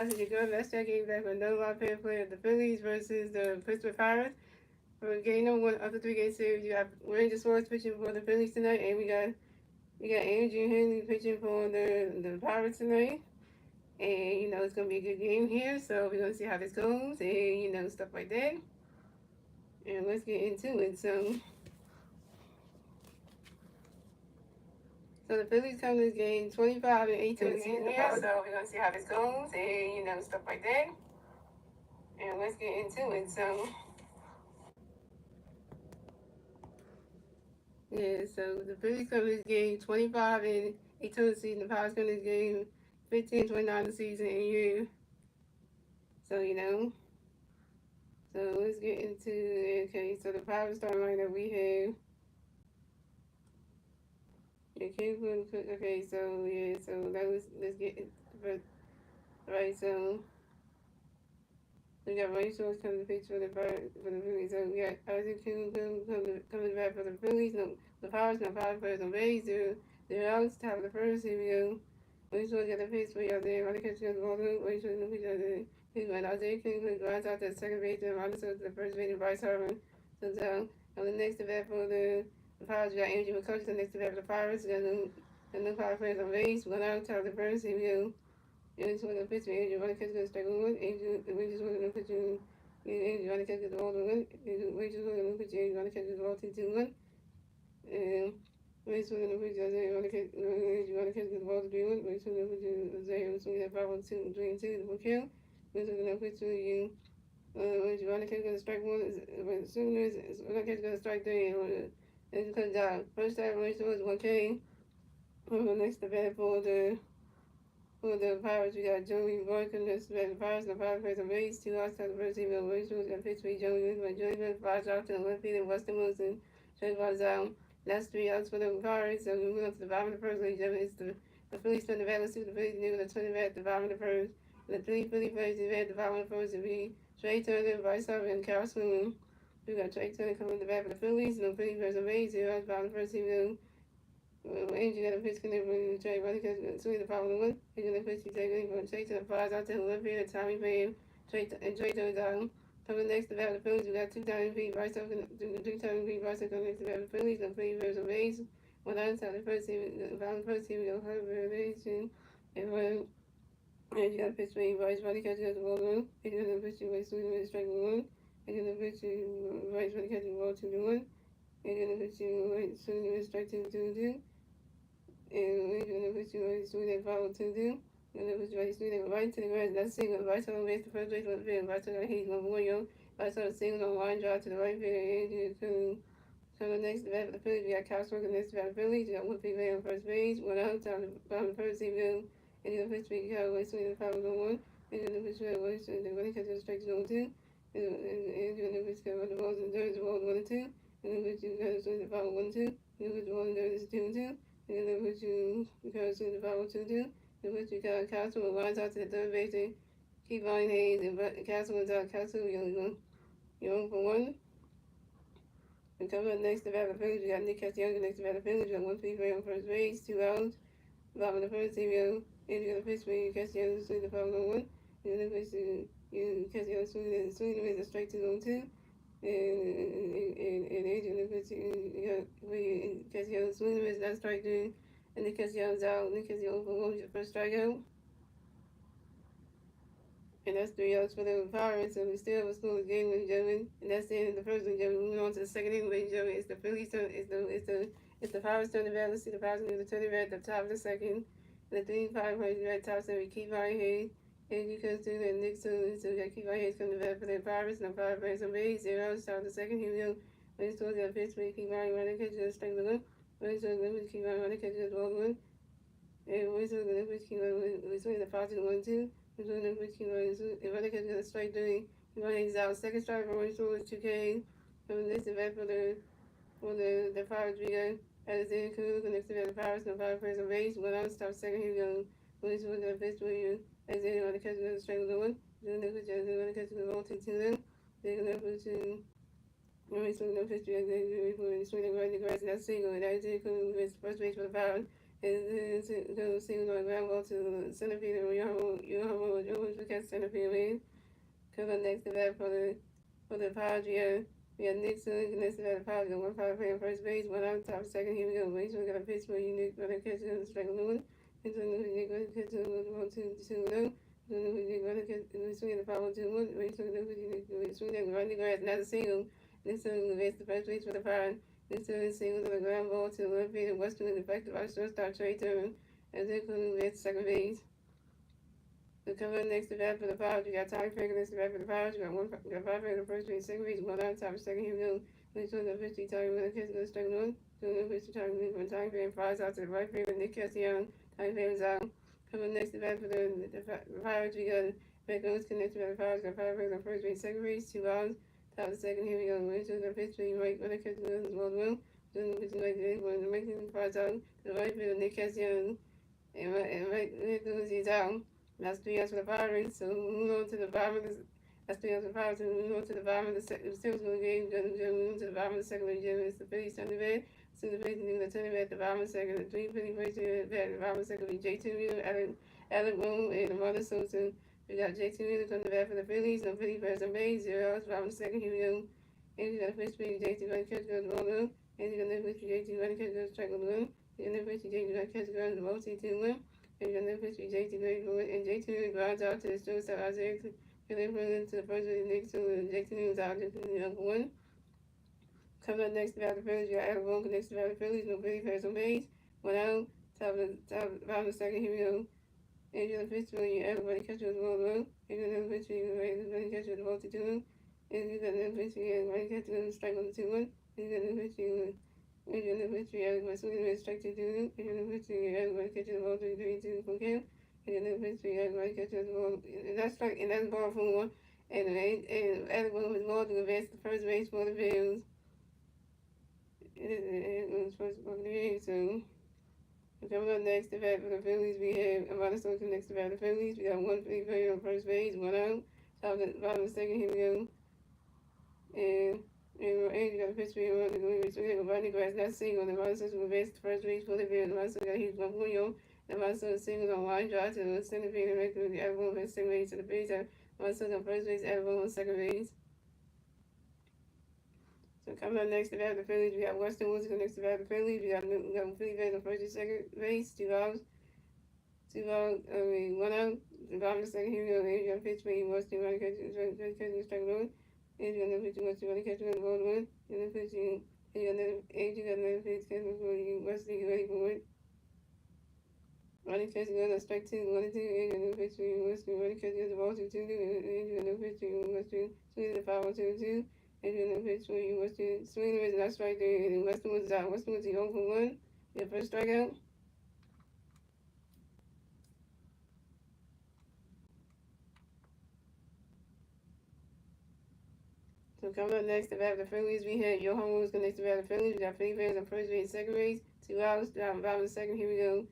This is your girl, Let's Check Game back with another live play of the Phillies versus the Pittsburgh Pirates. For game number one of the three-game series, you have Ranger Suarez pitching for the Phillies tonight, and we got Andrew Henry pitching for the Pirates tonight. And it's gonna be a good game here, so we're gonna see how this goes, and stuff like that. And let's get into it. So the Phillies come to this game 25-18 season here, so we're gonna see how this goes, and stuff like that. And let's get into it. Yeah, so the Phillies come to this game 25-18 the season. The Pirates come to this game 15-29 the season. And so so let's get into it. Okay. So the Pirates starting lineup we have. Okay, so yeah, so let's get it. Right, so we got Ray Shores coming to pitch for the Phillies. So we got Isaac Coon coming back for the Phillies. No, the Pirates, no Pirates players on base. They're out. Top of the first. Here we go. Ray Shores got the pitch for you out there. Ronnie catches the ball. Ray Shores no pitch out there. He's went Isaac Coon runs out to the second base. And Ronnie Shores to the first base. And Bryce Harmon. So on the next to bat for the Pirates, we got Andrew McCutcheon. The next to bat for the Pirates. We got the Pirates players on base. One out. Top of the first. Here we go. And it's one of the pitch Andrew Ronnie catches the strike one. Andrew, we just want to pitch you. Andrew Ronnie catches the ball to one. We just want to pitch Andrew Ronnie catches the ball 2-1. And we just want to pitch Isaiah Ronnie catches the ball to 3-1. We just want to pitch Isaiah swing that 5-1-2, 3-2 for kill. We just want to pitch you. Andrew Ronnie catches the strike one. As soon as Ronnie catches the strike three, and it's cut down. First time, Ray was 1K. Next to bat for the Pirates, we got Joey Boykin, the Pirates, the Pirates plays on base, 2 outs of the first team, Ray Shores got pitch for Joey Boykin, Joey Boykin, 5 out to the left field, and Weston Wilson, Trey was out. That's 3 outs for the Pirates, so we went up to the bottom of the first. Ladies and gentlemen, it's the Phillies turn the bat. Let's see what the Phillies do with the 20 bat at the bottom of the first. The 3 Philly players at the bottom of the first would be Trey Turner, Bryce Harper, and Carl Swindon. We got Trey Turner coming to the bat for the Phillies, no Phillies players on base, 0 outs, bottom of the first team, Andrew got a pitch connect with Trey Bunny because swing the following one. He's gonna pitch to Trey to the flies out to the left field. Tommy Pham, Trey turns down. Coming next to bat the Phillies, we got 2 timing feet. Bryce up 2 timing feet. Bryce coming next to bat the Phillies. The Phillies versus base. One outside the first team. The first team, we go hurt variation. And when Andrew got a pitch for Bryce Bunny catches the ball one. He's gonna pitch to swing with strike one. He's gonna pitch to Bryce Bunny catches the ball 2-1. He's gonna pitch to swing with strike 2-2. And we're going to put you on swing that follow to do. And then put you on swing that right to the ground. That's single. Right on the base, the first base on the field. Right to the heat, one more yo. Right on the single on line drive to the right field. And to the next bat for the Phillies. We got Kyle Smoker next bat for the Phillies. We got Woodley on first base. One out on the bottom of the first team. And then pitch me Cowboy swing the follow on one. And then the pitch away swing the running catch the strike zone 2. And then the pitch cover the balls in the dirt, the balls 1 and 2. And then pitch you got to swing the follow 1-2. And then pitch the ball in the dirt is 2-2. And then put you because to the power to do. Then put you got Castle lines out to the third base and keep on Hayes and Castle is out. Castle, you're for 1. And coming up next to Battle Phillies, we got Nick Castellanos next to Battle Phillies. We got 1 free play on first base, 2 outs. Bottom of the first team, and you're gonna pitch me Castellanos swing the power on 1. And then pitch you Castellanos swing with a straight to on 2. And Adrian puts Cassiano swing with that strike three, and then Cassiano's out, and then Cassiano goes your first strikeout. And that's 3 outs for the Pirates, so we still have a score game, ladies and gentlemen. And that's the end of the first one, gentlemen. Moving on to the second inning, ladies and gentlemen. It's the Phillies turn, it's the Pirates turn the bat. Let's see the Pirates do the turn the bat at the top of the second. And the 3-5 plays at the top, so we keep our head. And you can do that next to so we got to keep our heads from the bat for the Pirates. And the Pirates plays on base. 0 outs, top of the second. Here we go. Let's do that pitch. We keep our running catch the strike the one. Let's do the keep our running catch the ball one. And we do the pitch keep we swing the 5-1-2. We're doing the pitch keep if running catch the strike 3. He runs out. Second strike for one short 2K. And this is back for the Pirates. We got Alexander Canuck next to the Pirates. The Pirates plays on base. 1 out, top second. Here we go. Let's do the pitch for you. As they want to catch the strike with the one, then they want to catch the ball 2-2. They're going to put you. When we swing the pitch, they swing the right in the grass, and that's single. And that's it. First base for the Pirates. Those singles on the ground ball to the center field, and you have catch center field in. Coming up next to that for the Pirates, we got Nixon next to that Pirates, got 1-5 playing first base, one out, top second. Here we go. Wait, so we got a pitch where you need to catch it, strike one. Into the new you go to catch it, 1-2-2-0. We swing the 5-1-2-1. Wait, so we swing that running grass, not a single. Nixon advanced the first base for the Pirates. Nixon singles on the ground ball to the left field, and Western effective by shortstop Trey Turner, and then Cleveland advanced second base. So coming next to that for the Pirates, you got Tommy Franklin next to that for the Pirates. You got 5 Franklin first base, second base, one out, top second. Here we go. Next one, the 50 Tommy with a kiss, go straight on. So the 50 Tommy lead from Tommy Franklin flies out to the right field with Nick Castellanos. Tommy Franklin's out. Coming next to that for the Pirates, we got Franklin connected to the Pirates. Got 5 Franklin first base, second base, 2 outs, top of second. Here we go. Next one, the 50 right with a kiss, goes as well. So the 50 right there, when the making flies out to the right field with Nick Castellanos. And right there, he's out. That's 3 outs for the Pirates. So moving on to the bottom of the that's 3 outs for the Pirates. So moving on to the bottom of the second. Still going to game. Moving to the bottom of the second. It's the Phillies turn the bed. So the Phillies doing the turn the bed at the bottom of the second. The 3 Phillies race to the bed at the bottom of the second. Will be J.T. Wheeler, Alec Boone, and Amanda Sosa. We got J.T. Wheeler from the bed for the Phillies. No Phillies players on base. 0 outs. Bottom of the second. Here we go. And we got the first pitch. J.T. running catch goes ball up. And we got the first pitch. J.T. running catch goes strike on the limb. And the first pitch. J.T. running catch goes the ball T2 limb. And you're going to pitch J.T. and J.T. grounds out to the shortstop Isaiah Phillips to the first of the next two. J.T. was out to the number one. Coming up next about the Phillies, you got Adam Bone next about the Phillies. No Philly players on base. One out. Bottom of the second. Here we go. And you're the pitch where you everybody catches the ball low. And you're the pitch where everybody catches the ball to 2-1. And you're the pitch where everybody catches the strike on the 2-1. And you're the pitch where and you're the pitch where everybody swinging the strike to 2-2. And you're the pitch where everybody catches the ball to 3-2 from Cam. And you're the pitch where everybody catches the ball. And that's strike, and that's ball for one. And Adam Bone was ball to advance the first base for the Bills. It was first for the Bills, so. Coming up next to bat for the Phillies, we have Amanda Sosa next to bat for the Phillies. We got 1 Philly player on first base, 1 out. Bottom of the second, here we go. And you got a pitch for you on the green, so we have a running grass, not single. And Amanda Sosa will advance the first base for the Bills. Amanda Sosa got a huge one for you. And Amanda Sosa singles on line drive to the center field and make the other one on second base to the base. Amanda Sosa on first base, other one on second base. So coming up next to that, the Phillies, we got Weston Woods next to that, the Phillies. We got Philly fans on first and second base, 2 outs. 1 out. The bottom of the second, here we go. And you got a pitch for Weston, running catch, strike one. And you got another pitch for Weston, running catch, ball one. And then pitch you got another pitch for Weston, ready for it. Running catch, you got strike 2, 1 and 2. And you got another pitch for Weston, running catch, the ball 2-2. And you got another pitch for Weston, swing the 5-1-2-2. And then the pitch where you Weston swinging is that's right there, and Weston was out. Weston was 0 for 1. Your first strikeout. So coming up next to bat the Phillies, we have Johan Woods next to bat the Phillies. We got Philly fans on first base, second base, 2 outs. Bottom of the second, here we go.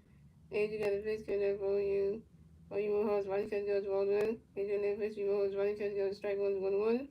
And you got a pitch connect for you. For you Mohawks, running catch goes 1-1. And you got a pitch you Mohawks, running catch goes strike 1-1.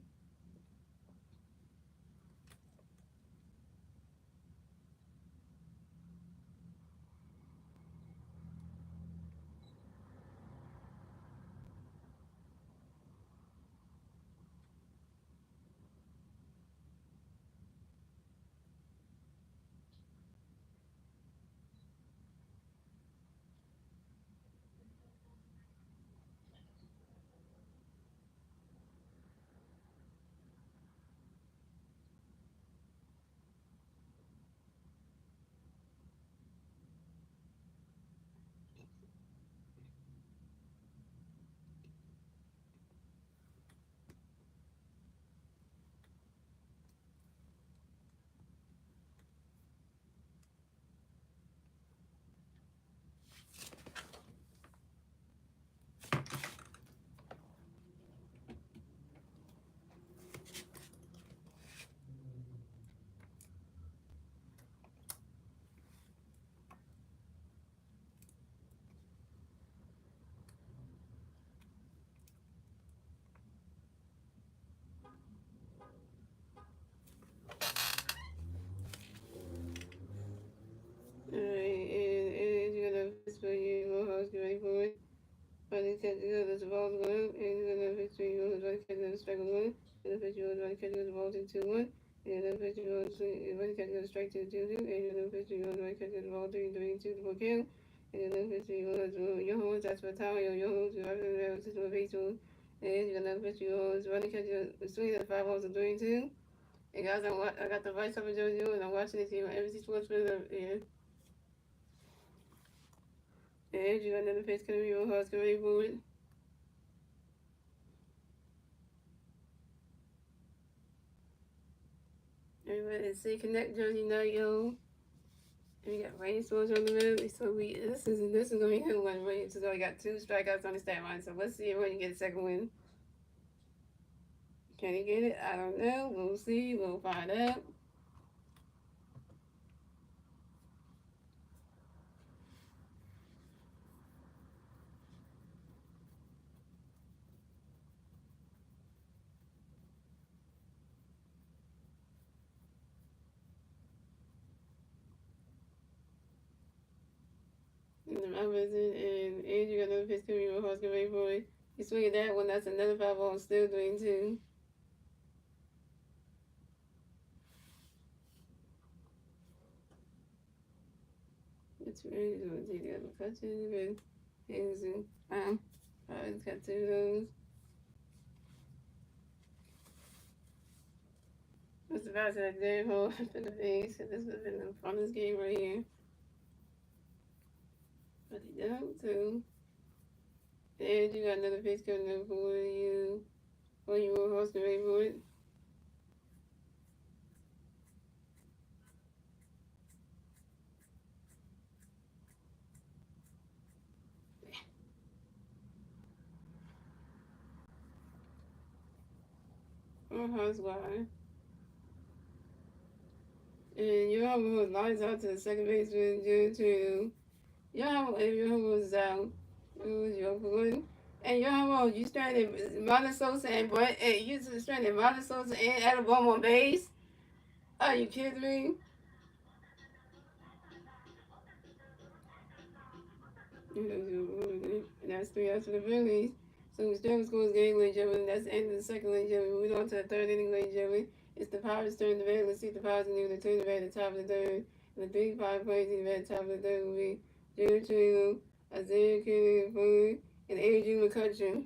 was strike 1. And the pitcher was right catch was ball to 2-1. And the pitcher was right catch was strike 2-2. And the pitcher was right catch was ball 3-2 for kill. And the pitcher was your horse, that's for tower, your horse, you have to the baseball. And the pitcher was running catch was swing at 5 balls to 3-2. And guys, I got the Vice of JoJo, and I'm watching this game on ABC Sports and you got another pitch coming your horse coming forward. Everybody see Connect Jersey now, yo. And we got rain storms on the road. So this is gonna be good one. Rain so we got 2 strikeouts on the stat line. So let's see if we can get a second win. Can he get it? I don't know. We'll see. We'll find out. And I'm visiting, and Andrew got another pitch coming with horse coming for it. He's swinging that one. That's another 5 ball. Still doing 2. It's really going to take the other catches. But it's got 2 of those. What's the best that day for the face? This would have been the funnest game right here. But he don't, too. And you got another face coming up for you. When you were hosting ready for it. That's why. And your home was lines out to the second baseman due to your home, if your home was out. It was your one. And your home, you stranded Sosa and Brent, and you stranded Sosa and Alabama on base. Are you kidding me? And that's 3 outs for the Phillies. So we still scores game, ladies and gentlemen. That's the end of the second, ladies and gentlemen. Moving on to the third inning, ladies and gentlemen. It's the Pirates turn the bat. Let's see if the Pirates can do the turn the bat at the top of the third. And the big 5 plays in the bat at the top of the third will be Jerry Trillo, Isaiah Kennedy, and Adrian McCutcheon.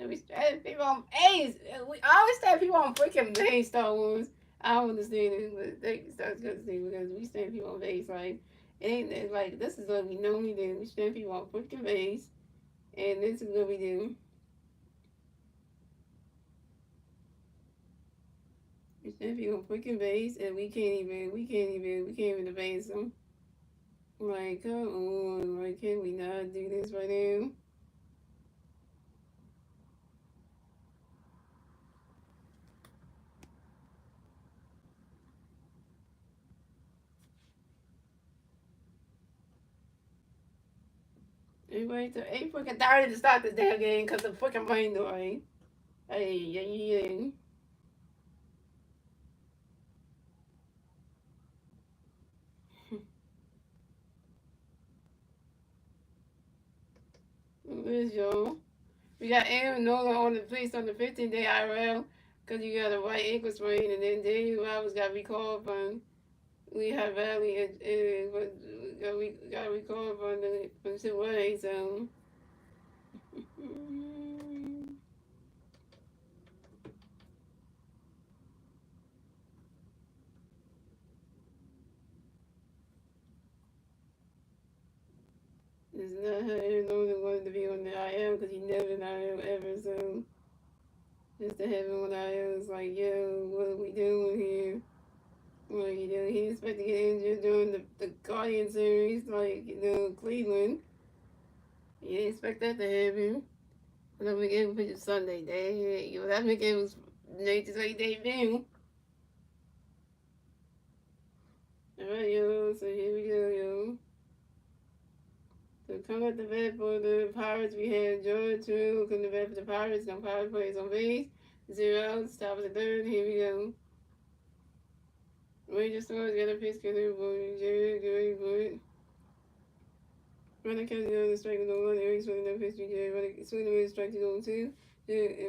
We started people on A's. We always start people on freaking base, Star Wars. I don't understand it, but they start to see because we stand people on base. Like, it ain't like this is what we normally do. We stand people on freaking base, and this is what we do. We stand people on freaking base, and we can't even evade them. Like, come on, like, can we not do this right now? Anyway, so 8:30 to start this damn game because of freaking rain delay. Hey, yeah. Where's y'all? We got Aaron Nola on the place on the 15-day IRL because you got a right ankle sprain, and then Daniel Roberts got recalled from Lehigh Valley and got recalled from Cincinnati, so. It's not how Aaron Nola wanted to be on the IL because he never been IL ever, so. Just to have him on IL is like, yo, what are we doing here? Well, he didn't expect to get injured during the Guardian series, like, Cleveland. He didn't expect that to happen. But I'm able to pitch Sunday. That make it was Nature's late debut. Alright, yo, so here we go, yo. So come at the bat for the Pirates. We have George Trill come to bat for the Pirates. Now Pirates plays on base. 0 outs, top of the third. Here we go. Ranger Stars got a pitch for Jerry Good. Runner catches another strike with no one. Eric swinging another pitch to Jerry. Runner swinging another strike to 0-2.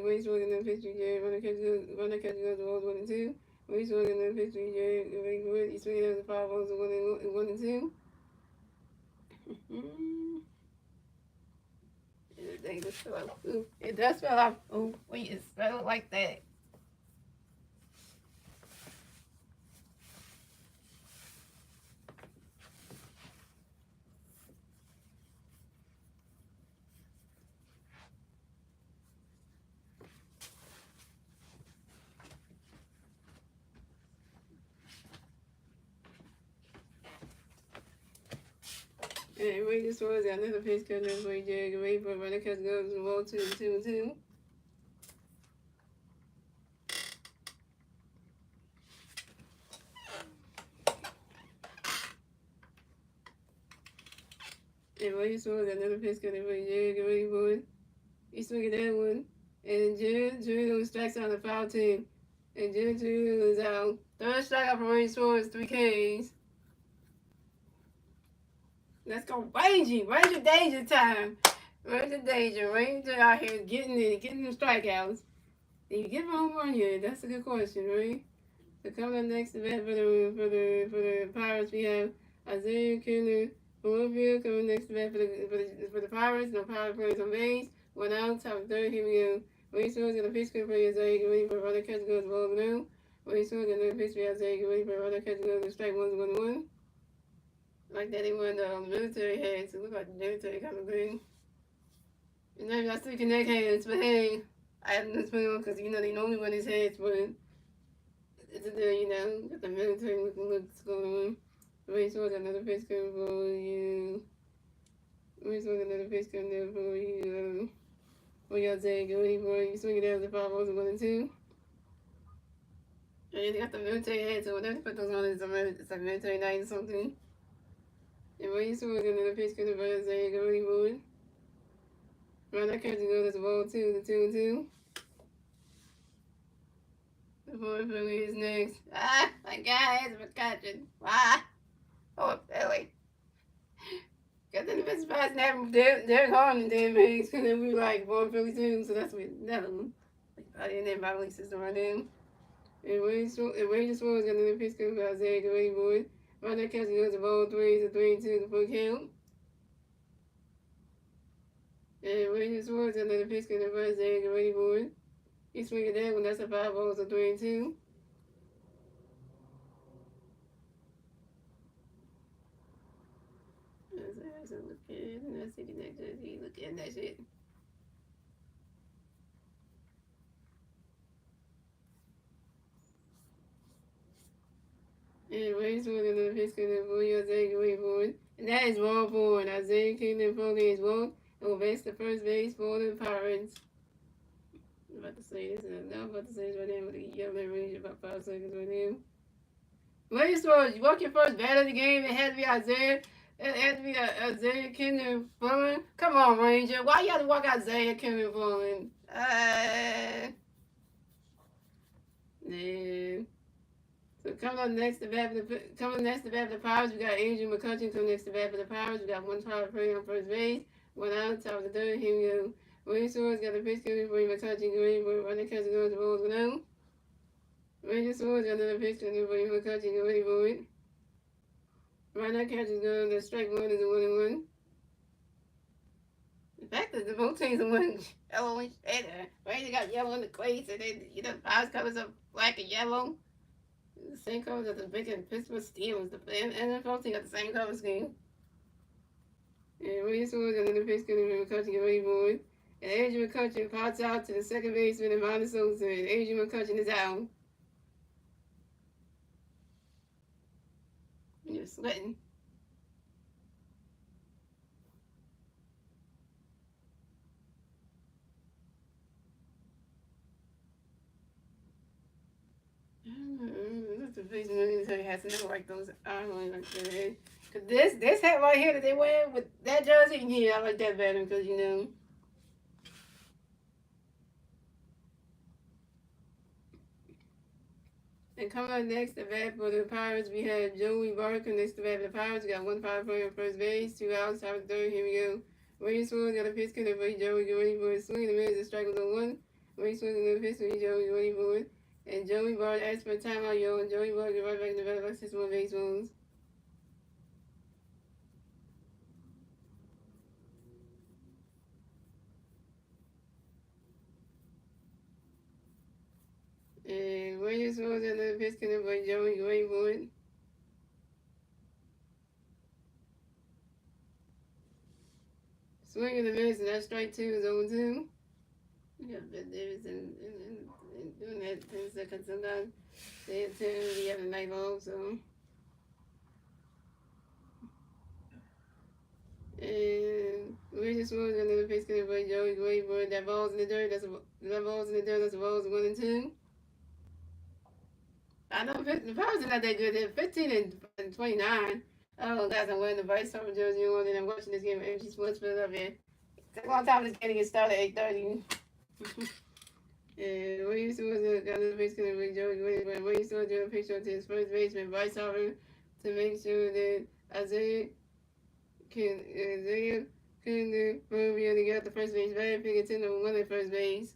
Wade swinging another pitch to Jerry. Runner catches the balls 1-2. Wade swinging another pitch to Jerry. He's swinging another 5 balls 1-2. It just fell out. Ooh, it does fell off. Oh, wait, it fell like that. And Ray just was another pitch cut this way, Jerry. Ray for runner catch goes to the ball 2-2. And Ray just was another pitch cut this way, Jerry. Ray for it. He's swinging that one. And Jerry strikes out the foul team. And Jerry is out. Third strikeout for Ray Swords, 3 Ks. Let's go, Rangy. Ranger danger time. Ranger danger. Ranger out here getting them strikeouts. Did you get a home run here? That's a good question, right? So coming up next event for the Pirates, we have Isaiah Kinner, Louisville. Coming next event for the Pirates. No Pirates players on base. 1 out, top of third. Here we go. Ray Swords got a pitch for Isaiah. Get ready for runner catch goes the ball blue. Ray Swords got another pitch for Isaiah. Get ready for runner catch goes to strike 1-1. Like that, they won the military heads. It looked like the military kind of thing. And then I still connect heads, but hey, I haven't this one because you know they normally win his heads, but it's got the military looks going on. Ray Swords got another pitch coming for you. Ray Swords got another pitch coming there for you. What y'all say? Go ahead for you. Swing it down to 5 balls 1-2. And they got the military heads, so whatever they put those on, it's a military night or something. And Ray Swords got another pitch coming for Isaiah. Go ahead for it. Runner catch goes to the ball 2-2. The boy Philly is next. Ah, my guy has a catching. Ah, oh, Philly. Got the best spots now. Derek Harlan and Dan Banks. And then we were like, boy Philly too. So that's what that one. I didn't have my release system right now. And Ray Swords got another pitch coming for Isaiah. Go ahead for it. Runner catch goes to the ball 3-2 the full count. And Ray Swords got another pitch coming for Isaiah. Get ready for it. He's swinging that one. That's a 5 balls, 3-2. That's look good. And that's it. He look at that shit. And Ray Swords got another pitch coming for Isaiah. Get ready for it. And that is ball 4. And Isaiah Kingdom Foley is walked. And will base the first base for the Pirates. I'm about to say this, and I'm about to say this right now with the yellow range about 5 seconds right now. Ray Swords, you walk your first bat of the game. It had to be Isaiah. It had to be Isaiah Kinder Fulton. Come on, Ranger. Why you have to walk Isaiah Kinder Fulton? Yeah. So coming up next to bat for the Pirates, we got Andrew McCutcheon coming next to bat for the Pirates. We got 1 Pirate player on first base. 1 out, top of the third. Here we go. Ray Swords got a pitch coming for McCutcheon. Going for runner catch goes the balls 1-0. Ray Swords got another pitch coming for McCutcheon. Get ready for it. Runner catches going to strike 1 is a 1-1. The fact that the both teams are one yellow and shaded. Ranger got yellow in the crease, and then the Pirates colors are black and yellow. The same colors as the big Pittsburgh Steelers. The NFL team got the same color scheme. And Ray Swords got another pitch coming for McCutcheon. Get ready for it. And Adrian McCutcheon pops out to the second baseman and Ronald Sosa. And Adrian McCutcheon is out. You're sweating. The baseman has to never like those. I don't really like that. Cause this hat right here that they wear with that jersey, yeah, I like that better because you know. And coming up next, the bat for the Pirates, we have Joey Barker next to bat for the Pirates. We got 1-5 player on first base, 2 outs, top of the third. Here we go. Williams Swan got a pitch count for Joey. Get ready for a swing. The minutes and strike was on 1. Williams Swan got a pitch for Joey. Get ready for it. And Joey Barker asked for a timeout, yo. And Joey Barker right back in the bat like 6-1 base runs. And Williams Swan got another pitch count for Joey. Get ready for it. Swing in the minutes, and that strike 2 is 0-2. You got Ben Davis and doing that 10 seconds sometimes. They have 10, we have a night off, so. And we just moved another face cutting by Joey Wayboard. That ball's in the dirt, that's a ball's 1 and 2. I know the Pirates are not that good. They're 15 and 29. Oh, guys, I'm wearing the Vice Summer jersey on, and I'm watching this game at MG Sports Philadelphia. It's a long time this game gets started at 8:30. And Williams was got another base cutting by Joey Wayboard. Williams was doing a picture to his first baseman, Vice Hopper, to make sure that Isaiah can Rubio to get the first base bad pick at 10 number 1 at first base.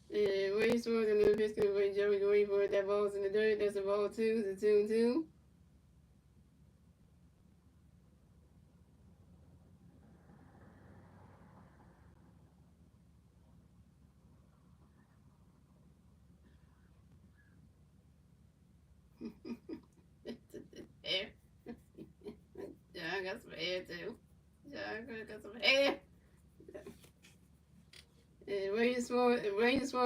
And Ray scores another pitch to Ray Joey to wait for it. That ball's in the dirt. That's a ball 2. It's a 2-2. Hair. John got some hair too. John got some hair. And Ray scores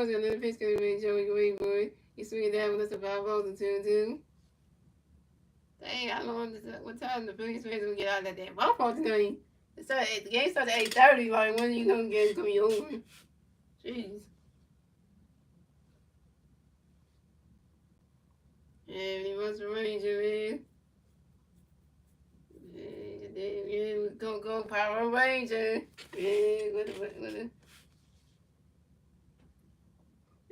another pitch to Ray Joey to wait for it. He swing it down with us a 5 balls and 2-2. Dang, I don't know what time the Phillies fans will get out of that damn ballpark tonight. The game starts at 8:30. Like, when are you gonna get it to be over? Jeez. And he wants to Ranger in. Yeah, we're gonna go Power Ranger. Yeah, with it.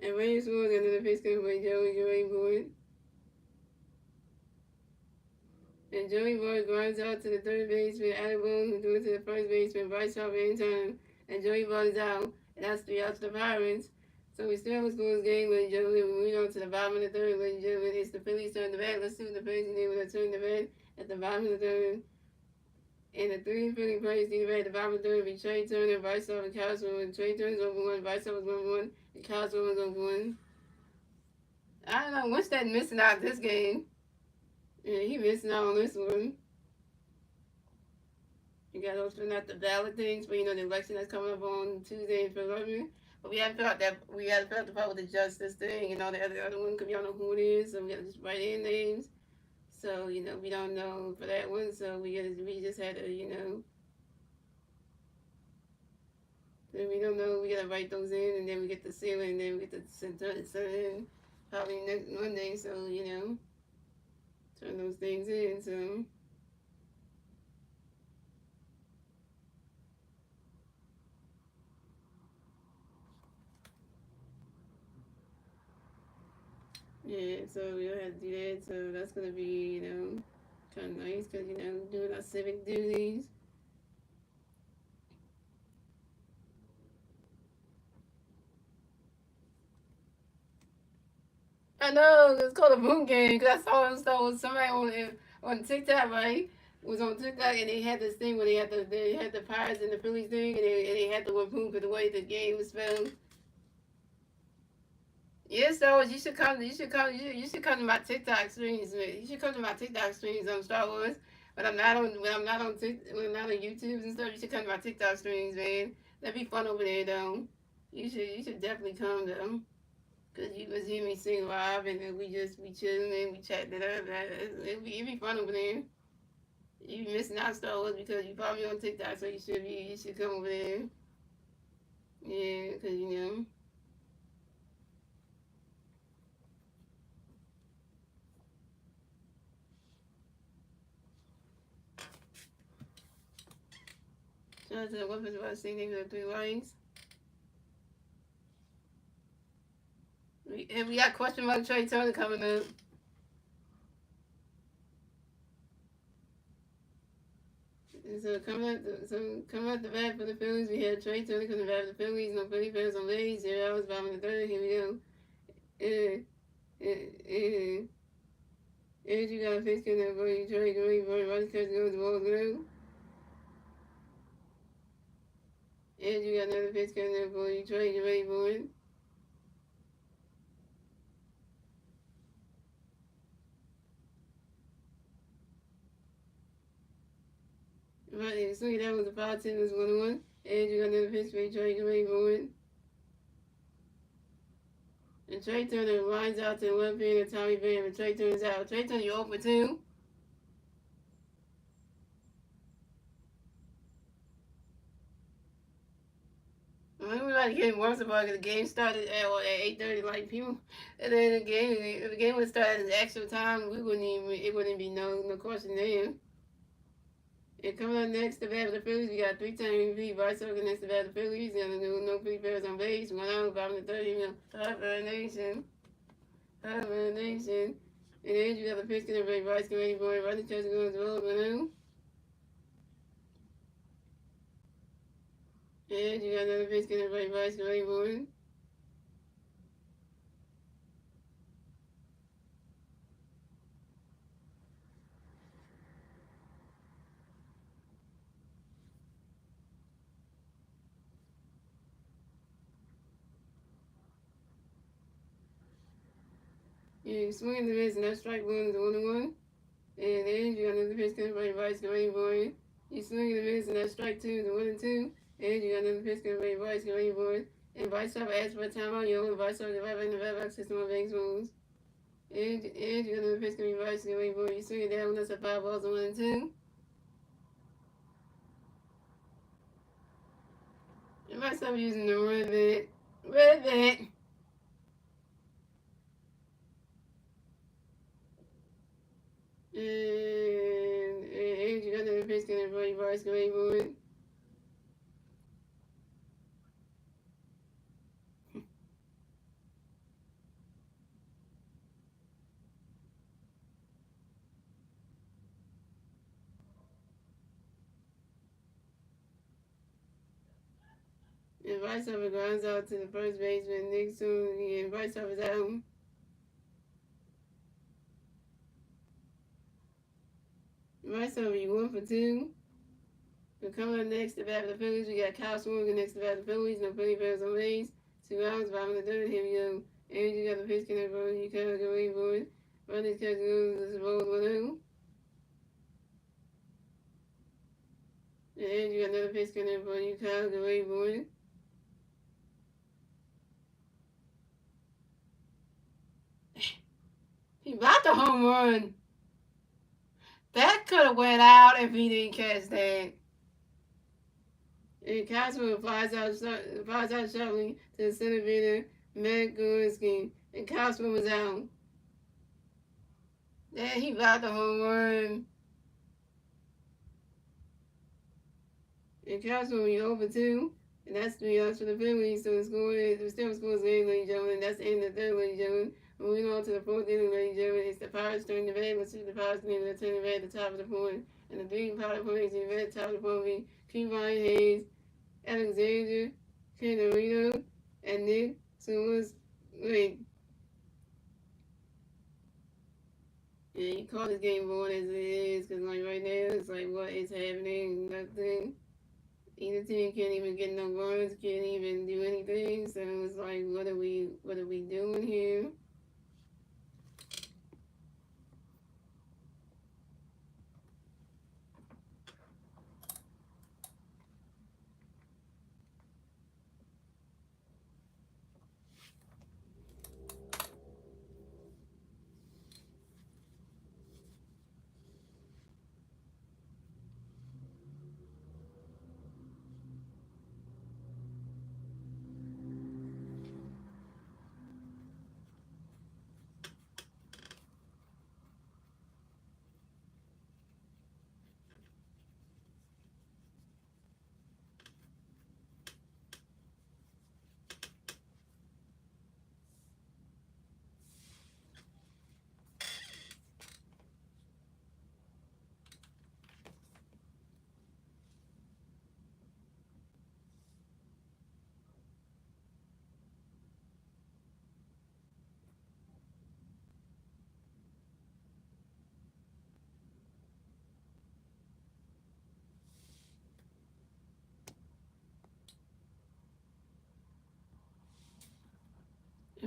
And Ranger scores another pitch to Joey Boyd. And Joey Boyd grinds out to the third baseman, Adabone, who threw it to the first baseman, Bryce Harper in time. And Joey Boyd is out. And that's 3 outs to the Pirates. So we still have a scoreless game, ladies and gentlemen. We move on to the bottom of the third, ladies and gentlemen. It's the Phillies turn the bat. Let's see what the Phillies can do when they turn the bat at the bottom of the third. And the 3 Philly players need to bat at the bottom of the third. Be Trey Turner, Bryce Harper, and Kyle Swimmer. Trey Turner's over 1, Bryce Harper's over 1, and Kyle Swimmer's over 1. I don't know, what's that missing out this game? Yeah, he missing out on this one. You got those filling out the ballot things, but you know the election that's coming up on Tuesday in Philadelphia. But we haven't filled out the part with the justice thing and all the other one because we don't know who it is, so we gotta just write in names. So, you know, we don't know for that one, so we just had to, you know. Then we don't know, we gotta write those in, and then we get the seal, and then we get the send in probably next Monday, so, you know, turn those things in, so. Yeah, so we'll have to do that, so that's gonna be, you know, kind of nice, because, you know, doing our civic duties. I know, it's called a boom game, because I saw somebody on TikTok, right? Was on TikTok, and they had this thing where they had the Pirates and the Phillies thing, and they had the word boom for the way the game was spelled. Yes, Star Wars. You should come to my TikTok streams. You should come to my TikTok streams on Star Wars. But when I'm not on YouTube and stuff. You should come to my TikTok streams, man. That'd be fun over there, though. You should definitely come though, cause you can hear me sing live, and then we chilling and we chatting it up. It'd be fun over there. You be missing out Star Wars because you probably on TikTok, so you should come over there. Yeah, cause you know. Shout out to the weapons about singing the 3 lines. And we got question mark Trey Turner coming up. And so coming up the bat for the Phillies, we had Trey Turner coming back for the Phillies. No Philly fans on base. 0 hours, bottom of the third. Here we go. And you got a pitch coming up for you, Trey Green, for running catch goes the ball through. And you got another pitch coming up for you, Trey Green, boy. Right, so that was a 5-10, was 1-1. And you got another pitch for you, Trey Green, boy. And Trey Turner lines out to the left hand of Tommy Pham, and Trey Turner's out. Trey Turner, you open 2. I think we might get worse about it. The game started at 8:30, like people. And then the game, if the game would start at the extra time, it wouldn't be no question there. And coming up next to bat the Phillies, we got 3-time MVP Bryce Harper next to bat the Phillies, and no Philly players on base. 1 out, bottom of the third, Harper Nation. And then you got the pitch getting ready, Bryce getting ready, boy, running catch goes the road, balloon. And you got another pitch getting ready, Bryce getting ready, boy. You swing and miss, and that strike one is 1-1. And then you got another pitch coming by Bryce getting boy. You swing and miss, and that strike 2 is 1-2. And you got another pitch coming by Bryce getting boy. And Bryce Harper asked for a timeout. You only Bryce Harper right back in the back box, system of banks moves. And you got another pitch coming by Bryce getting boy. You swing it down, that's a 5 balls, 1-2. And Bryce Harper using the red bat. And you got another pitch coming by Bryce getting boy. And Bryce Harper grounds out to the first baseman, Nick Soon, and Bryce Harper's out. Bryce Harper, you 1 for 2. We're coming up next to bat for the Phillies. We got Kyle Swanson next to bat for the Phillies. No Philly fans on base. 2 outs, bottom of the third. Here we go. And you got the pitch connect for you. Kind of going for it. Running catch goes. This is ball 1-0. And you got another pitch connect for you. Kind of going for it. He blocked the home run. That could have went out if he didn't catch that. And Cosmo flies out sharply to the center fielder, Matt Gorinsky. And Cosmo was out. Yeah, he blocked the home run. And Cosmo, you over 2. And that's 3 outs for the Phillies. So the still scores game, ladies and gentlemen. That's the end of the third, ladies and gentlemen. Moving on to the 4th inning, ladies and gentlemen. It's the Pirates turning the red. Let's see the Pirates turning the red at the top of the point. And the 3 Pirate points in the red at the top of the point will be Ryan Hayes, Alexander Canarino, and Nick Suarez. Wait. Yeah, you call this game boring as it is, because like right now, it's like what is happening? Nothing. Either team can't even get no runs, can't even do anything. So it's like, what are we doing here?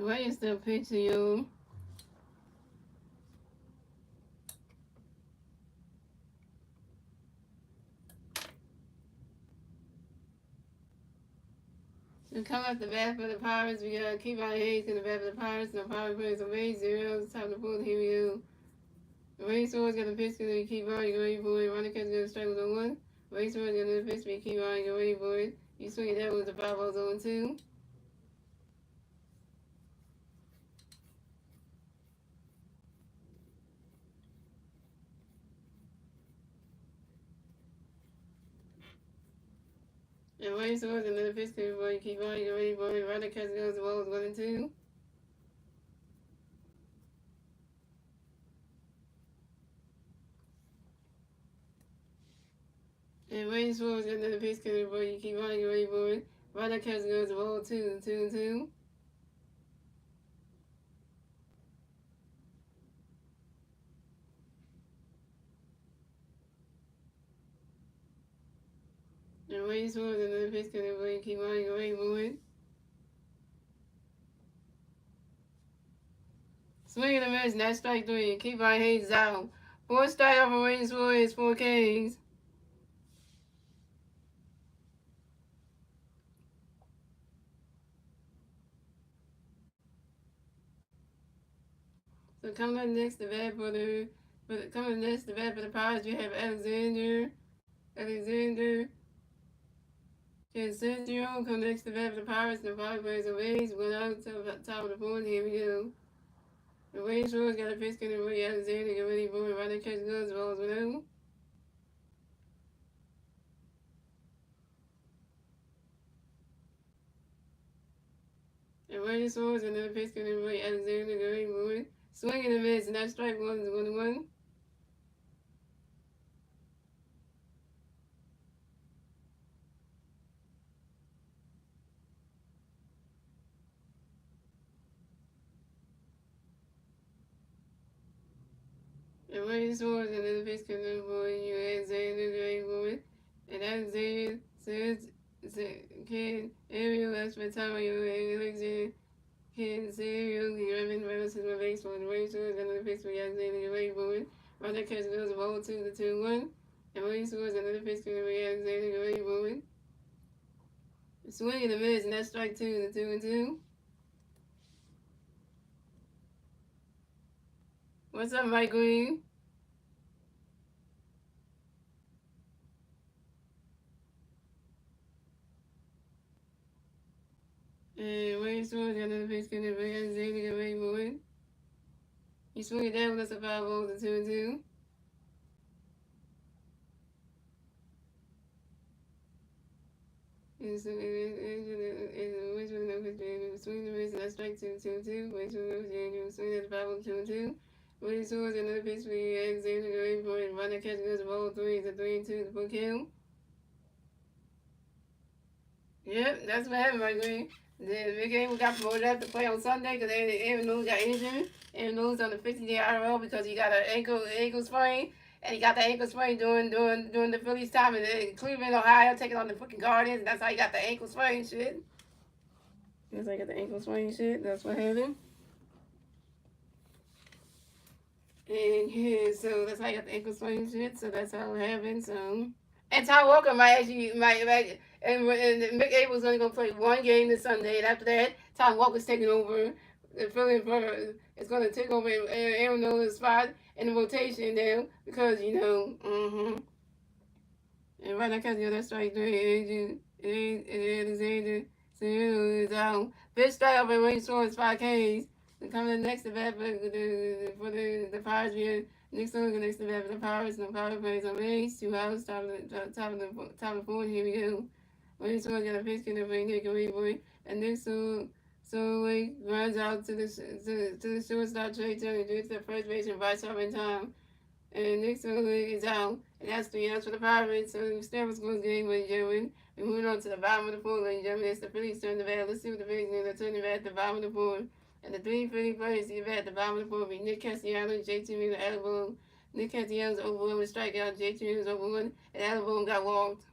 Why is the picture you? We come up the bat for the Pirates. We got Kevon Hayes in the bat for the Pirates. No Pirates plays away 0. It's time to pull. Here we go. The Racehorse got a pitch to the Kevon. You ready for it? Running catch got a strike with a 1. Racehorse got a pitch to the Kevon. You ready for it? You swing that with the 5-0-2. And Racehorse got another pitch to the Kevon. You ready for it? Running catch goes the balls 1 and 2. And Racehorse got another pitch to the Kevon. You ready for it? Running catch goes the ball 2 and 2. And Racehorse got another pitch to the Kevon. You ready for it? Swing and a miss, that's strike 3. Kevon Hayes out. 4 strike off of Racehorse, 4 Ks. So coming up next to bat for the Pirates, you have Alexander Syndrome come next to bat for the Pirates. The Pirates plays a raise, went out to the top of the board. Here we go. The Racehorse got a pitch to the Alexander, get ready for it. Right, catch goes, balls with him. The Racehorse got another pitch to the Alexander, get ready for it. Swing and a miss, and that strike 1 is 1-1. And Racehorse and then the pitch to the boy, you Alexander, get ready for it. And Alexander says, can Ariel ask for time, you Alexander. Can Ariel, the Reverend Rose is my baseball, and Racehorse and the pitch for Alexander, get ready for it. Runner catch goes the ball 2 to 2-1. And Racehorse and the pitch to Alexander, get ready for it. Swing and a miss, and that's strike 2 to 2-2. What's up, Mike Green? And Racehorse got another pitch to Alexander, get ready for it. He swung it down, that's a 5-0 to 2-2. And so swing the miss, and that's strike 2-2-2. Racehorse swing at the 5-0 2-2. Racehorse another pitch for Alexander, get ready for it. Runner catch goes the ball 3 to 3-2 for kill. Yep, that's what happened, my green. The big game got promoted up to play on Sunday because Aaron Noon got injured. Aaron Noon's on the 50-day IRL because he got an ankle sprain. And he got the ankle sprain during the Phillies time in Cleveland, Ohio, taking on the fucking Guardians. That's how he got the ankle sprain shit. That's how he got the ankle sprain shit. That's what happened. And yeah, so that's how he got the ankle sprain shit. So that's how it happened. So, and Ty Walker might and Mick Abel's only gonna play 1 game this Sunday. And after that, Ty Walker's taking over. The Phillies is gonna take over Aaron Nolan's spot in the rotation now because and right now, that's right there. Alexander is out. Bitch strike up and Racehorse 5 Ks. And coming next to bat for the Pirates here. Next to bat for the Pirates. The Pirates plays on base. 2 outs. Top of the board. Here we go. Racehorse got a pitch in the ring. Nick boy. And next Solway runs out to the shortstop Trey Turner. Gets the first base and right up in time. And Nick Solway is out. And that's 3 outs for the Pirates. So the Steelers close game, ladies and gentlemen. We're moving on to the bottom of the fourth, ladies and gentlemen. It's the Phillies turn the bat. Let's see what the Phillies do. They're turning the bat at the bottom of the fourth. And the 3 Philly players to get back at the bottom of the fourth be Nick Castellanos, JT Miller, Alabone. Nick Castellanos over 1 with a strikeout. JT Miller's over 1. And Alabone got walked.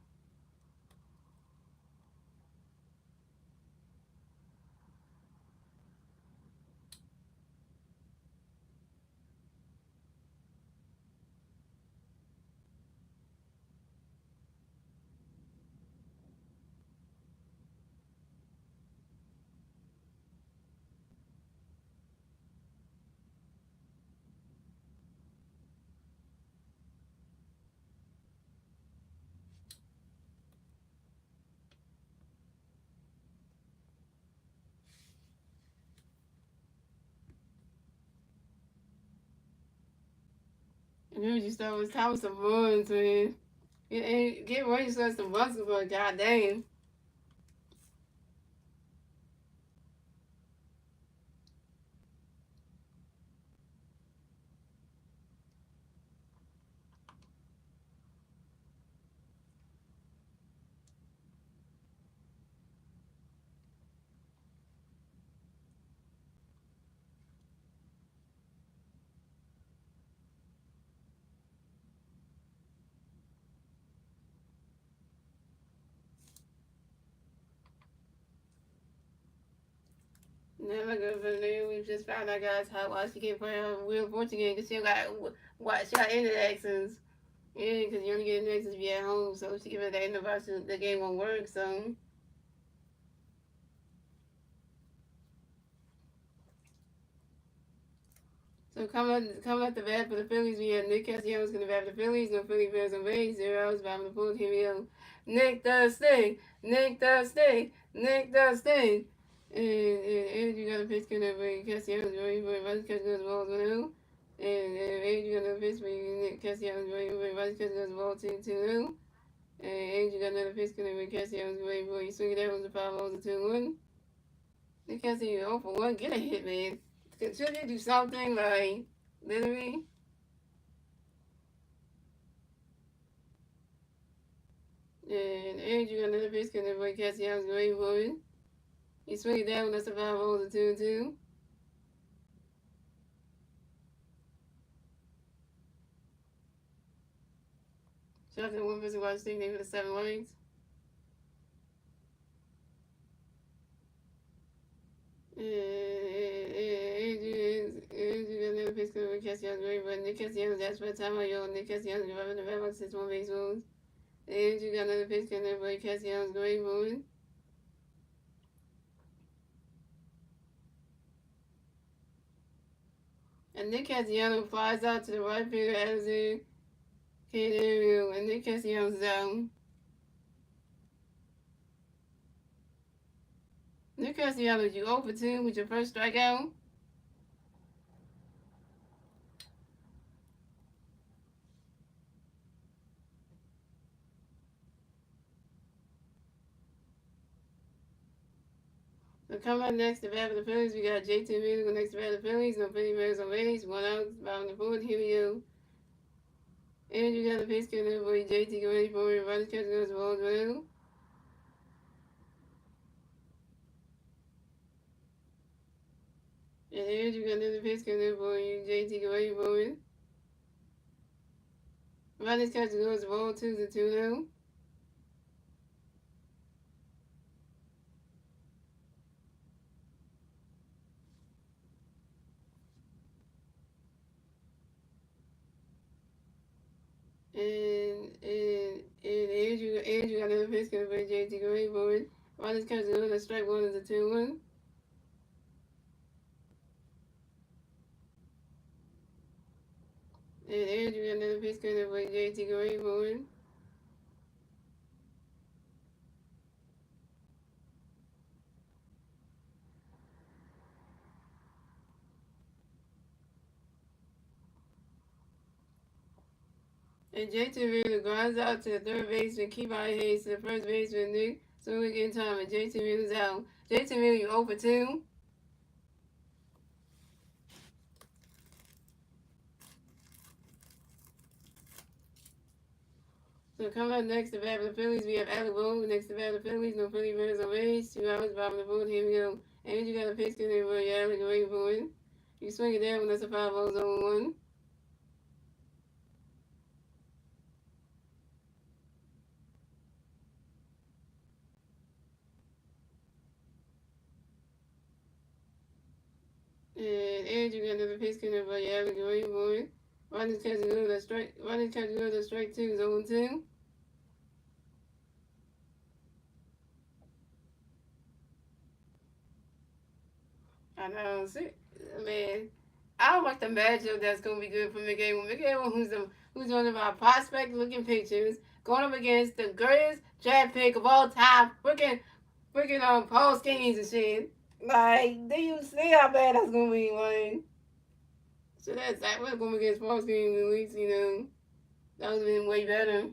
heard you start with time with some runs, man. Get ready to start some runs for goddamn. Never good for the we just found out guys how why she can't play her Wheel of Fortune game because she got internet access. Yeah, because you only get internet access if you're at home, so she give her the internet the game won't work. So coming up the bat for the Phillies, we have Nick Castellanos going to bat for the Phillies. No Philly fans on base. 0 outs. Bottom of the fourth. Here we go. Nick does sting. Nick does sting. Nick does sting. And you got a pitch going to Castellanos. Everybody catch goes balls 1-0. And you got another pitch for Nick Castellanos. Everybody catch goes ball 2-0. And you got another pitch going to Castellanos. You swing it out with the 5 balls and 2-1. Nick Castellanos 0 for 1. Get a hit, man. Should you do something like literally? And Andrew got another pitch because everybody Castellanos great woman. He swing it down, that's a 5 balls and 2-2. Shout out to the one person watching the name for the 7 lanes. Andrew got another pitch because everybody Castellanos great woman. Nick Castellanos, that's for the time I yell. Nick Castellanos driving the back box 6-1 base moves. Andrew got another pitch because everybody Castellanos great woman. And Nick Castellanos flies out to the right fielder Addison Canario, and Nick Castellanos down. Nick Castellanos, you 0 for 2 with your first strikeout. So coming up next to bat for the Phillies, we got JT Musical next to bat for the Phillies. No Philly Bears on base. 1 out, bottom of the fourth. Here we go. And you got the pitch killer boy JT get ready for it. Everybody's catching those balls well. And here's you got another pitch killer boy JT get ready for it. Everybody's catching those balls 2-2 now. And Andrew got another pitch killer boy JT get ready for it. Everybody's catching those strike 1 is a 2-1. And Andrew got another pitch killer boy JT get ready for it. And JT Wheeler grinds out to the third baseman, Keyby Hayes to the first baseman, Nick. So we get time, and JT Wheeler's out. JT Wheeler, you 0 for 2. So coming up next to bat for the Phillies, we have Alec Bogue next to bat for the Phillies. No Philly Bears on base. 2 hours, bottom of the fourth. Here we go. And you got a pitch in there for Alec away for it. You swing it down when that's a 5-0 zone 1. And Andrew got another pitch in there for Alec away for it. Ronnie's catching another strike. Ronnie's catching another strike 2 zone 2. I know. See, man, I don't like the matchup that's gonna be good for McGavel. McGavel, who's one of our prospect-looking pitchers, going up against the greatest draft pick of all time, freaking Paul Skeens and shit. Like, do you see how bad that's gonna be, like? So that was going against false games at least, that would have been way better.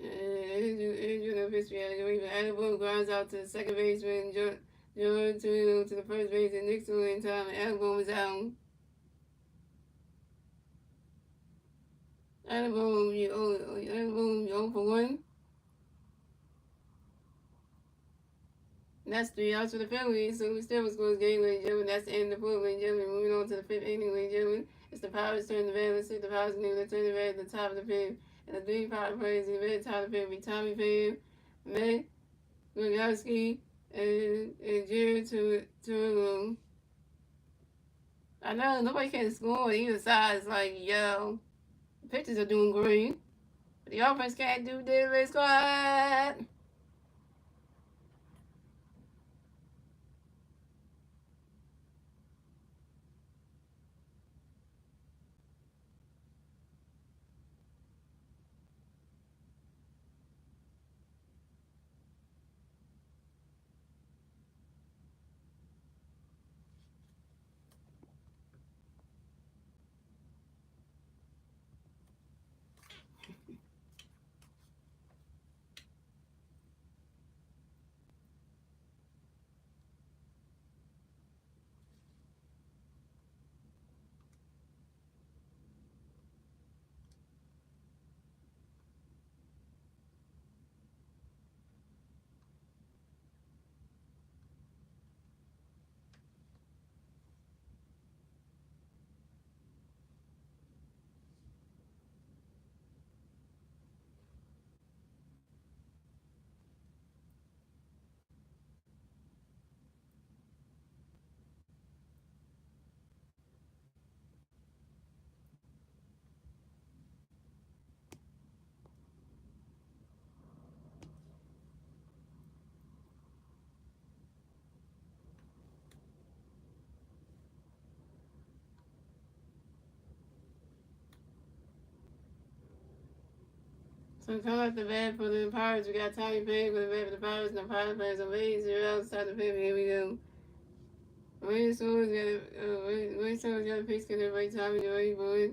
And history had to even Annabelle grounds out to the second baseman, Jordan to the first base, and Nixon in time, and Annabelle was out. Annabelle, you 0 for 1. And that's 3 outs for the Phillies, so we still was close game, ladies and gentlemen. That's the end of the fourth, ladies and gentlemen. Moving on to the fifth inning, ladies and gentlemen. It's the Pirates turn the bad. Let's see the Pirates name. They turn the bad at the top of the fifth. And the three Pirate players in the very top of the fifth be Tommy Pham, Matt Gregowski, and Jerry to I know nobody can score on either side. It's like, yo, the pitchers are doing great. But the offense can't do daily squad. So come up the bat for the Pirates. We got Tommy Pham for the bat for the Pirates. And the Pirates players on base. 0 outside the fifth. Here we go. Wayne Swords got a piece. Can everybody Tommy the way for it?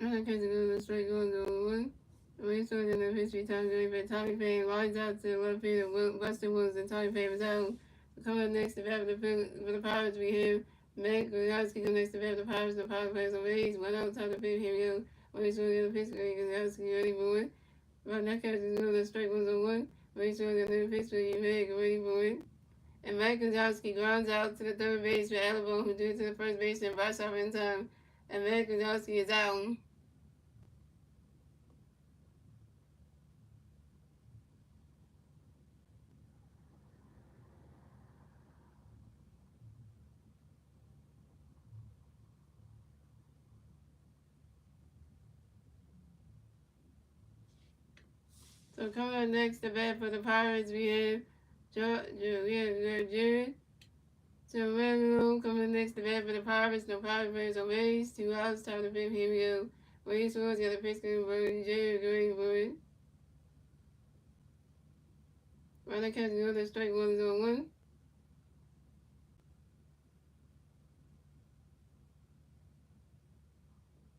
I'm not catching the straight going to 1. Wayne Swords in the history time doing but Tommy Pham lines out to the left field. Buster Williams and Tommy Pham is out. Coming up next to bat for the Pirates, we have Matt Gregowski go next to bat for the Pirates. The Pirates players on base. 1 out top of the fifth. Here we go. Wayne Swords in the pitch. Gregowski ready for it. Right now, catching the straight ones on 1. Wayne Swords in the pitch. Matt ready for it. And Mike Kozlowski grounds out to the third base for Alabama, who threw to the first base and brought off in time. And Mike Kozlowski is out. So coming up next, the bat for the Pirates, we have Jared Romero coming next, the bat for the Pirates. No Pirates players on base. 2 outs, top of the fifth. Here we go. Wayne Swords got the pitch for Jared going for it. Right now, catching the strike one is on 1.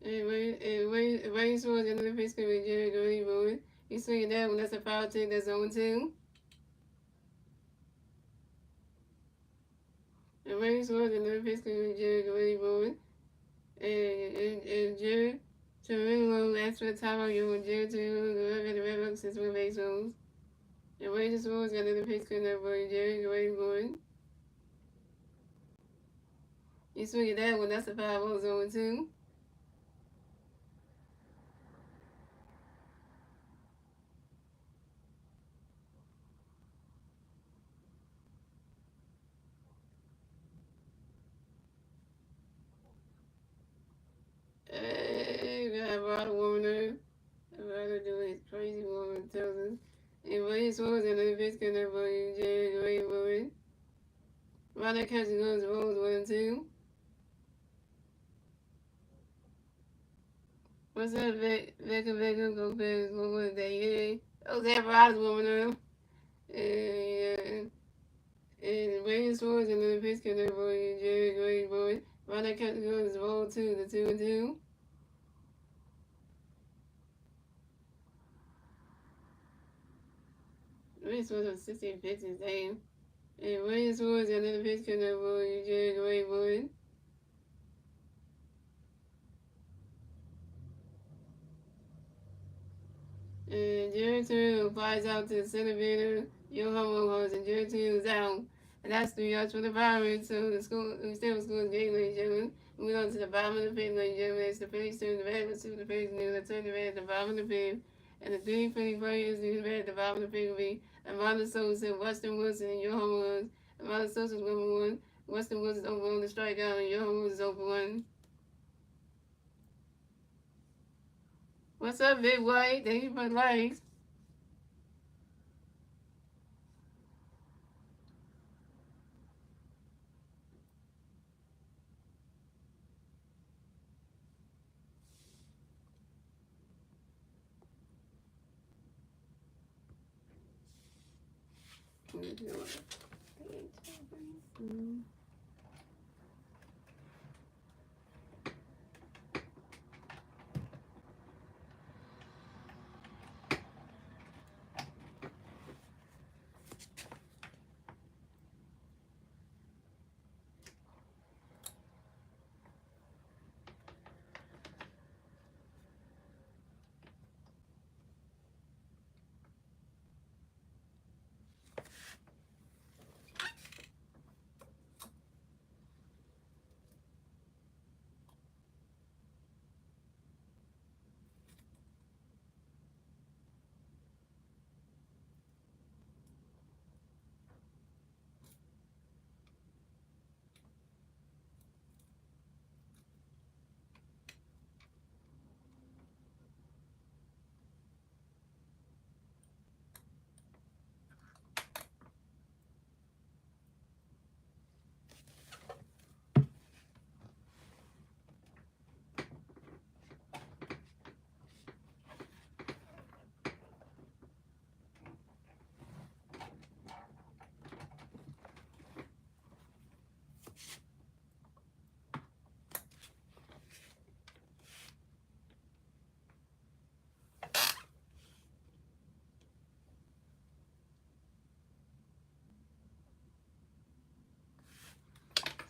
And Wayne Swords got the pitch for Jared going for it. He's swinging that one. That's a foul take. That's 0-2. And Wayne Swords got the pitch for Jared going for it. And Jared Torino, that's for the timeout. You want Jared Torino go up at the Red Bucks since we're base rules. And Wayne Swords got the pitch for Jared going for it. He's swinging that one. That's a foul. 0-2. have a lot of woman I'd rather do it crazy woman tells us. And William Swords and the fish can never Jerry the Way woman. Ronda catching goes rolls 1 and 2. What's up, Vega, go fast, what was that? Yeah. Oh, that Rod's woman now. And William Swords and the fish can never Jerry the Way boy. Ronda catching goes roll 2, the 2 and 2. William Swords on 16 pitches, damn. And William Swords and the fish can never Jerry the Way boy. And Jared Turner flies out to the center fielder, Johan Rojas, and Jared Turner is out. And that's 3 outs for the Pirates. So the score, we still score game, ladies and gentlemen. Moving on to the bottom of the fifth, ladies and gentlemen. It's the Phillies turn the bat. Let's see what the Phillies do. Let's turn the bat at the bottom of the fifth. And the 3 Philly players do the bat at the bottom of the fifth will be Amanda Sosa, Weston Wilson, and Johan Rojas. Amanda Sosa is 1-1. Weston Wilson is over on the strikeout, and Johan Rojas is over 1. What's up, Big White? Thank you for the likes.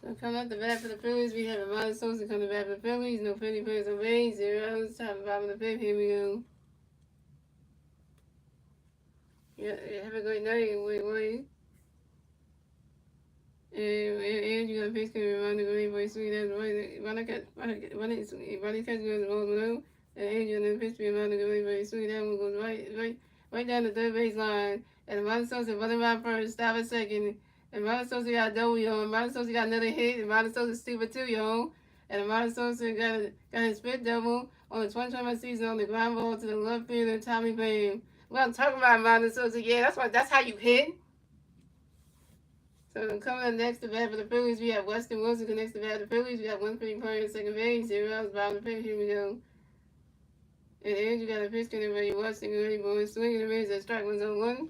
So coming up the bat for the Phillies, we have Amanda Sosa coming back for the Phillies. No Philly players on base. 0 outs. Top of the bottom of the fifth. Here we go. Yeah, have a great night. Wait. And you got a pitch coming around the green boy sweet as running catch goes all below. And you got a pitch coming around the green boy sweet. That one goes right down the third base line. And Amanda Sosa running around first. Stop a second. And Amanda Sosa got a double, yo. Amanda Sosa got another hit. And Amanda Sosa stupid too, yo. And Amanda Sosa got his split double on the 2021 season on the ground ball to the left fielder, Tommy Pham. Well, I'm talking about Amanda Sosa. Yeah, that's how you hit. So coming up next to bat for the Phillies, we have Weston Wilson connects to bat for the Phillies. We got 1 Philly player in second base, 0 outs, bottom of the fifth. Here we go. And then you got a pitch coming ready, Weston ready, boy, swinging and miss at strike 1-1.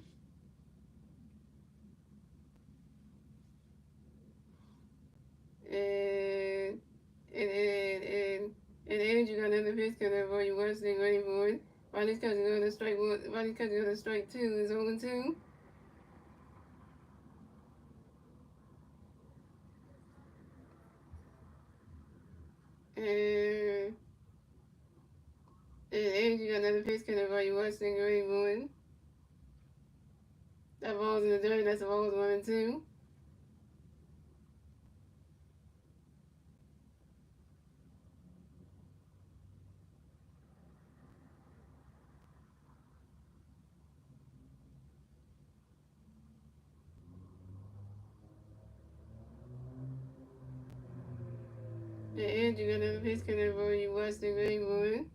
And then you got another pitch coming for you, Weston ready, boy. Ronnie's catching on the strike 1. Ronnie's catching on the strike 2 is 0-2. And then you got another pitch coming for you, Weston ready, boy. That ball's in the dirt. That's the balls 1 and 2. And you got another pitch coming for you, Weston Greenwood.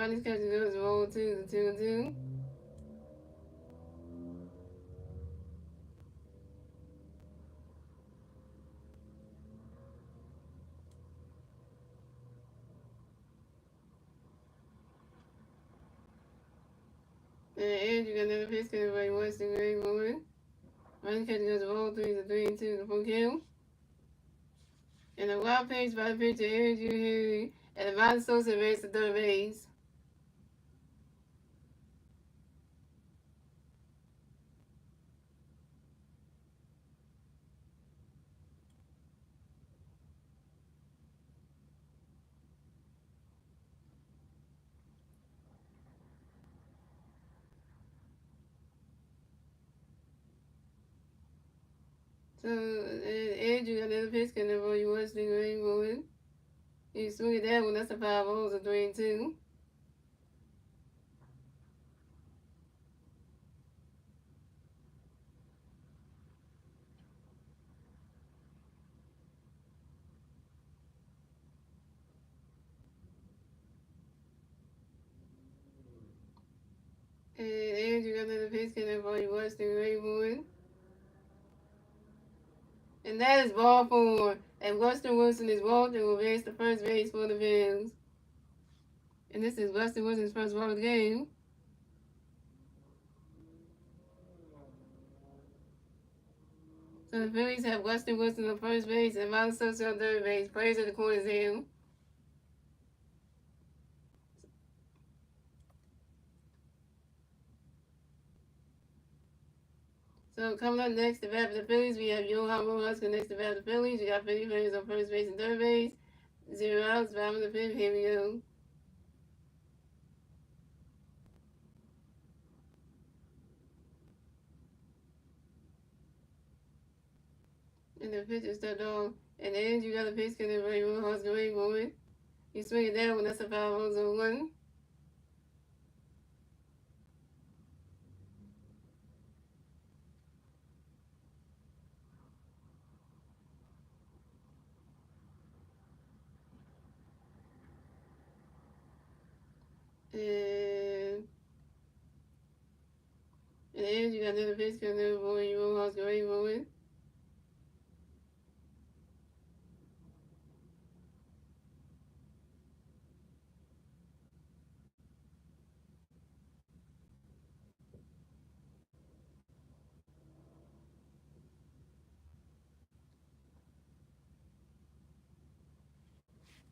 Ronnie's catching goes roll 2 to 2-2. And Andrew got another pitch coming by Weston Gray moving. Ronnie's catching goes roll 3 to 3-2 for kill. And a wild pitch by the pitcher Andrew Henry. And the Ron Sosa raised to third base. So, Andrew got another pitch coming by Weston Gray moving. You swing it that one, that's a 5-0, so 3-2. And Andrew got another pitch coming by Weston Gray moving. And that is ball 4. And Weston Wilson is walked and will advance to first base for the Phillies. And this is Weston Wilson's first ball of the game. So the Phillies have Weston Wilson on first base and Ron Sosa on third base. Players at the corners here. So coming up next to bat for the Phillies, we have Johan Rojas next to bat for the Phillies. We got 50 players on first base and third base. 0 outs, bottom of the fifth. Here we go. And the pitcher stepped off. And then you got a pitch coming by Rojas going forward. You swing it down when that's a 5-0-1. And then you got another pitch coming by Rojas going forward.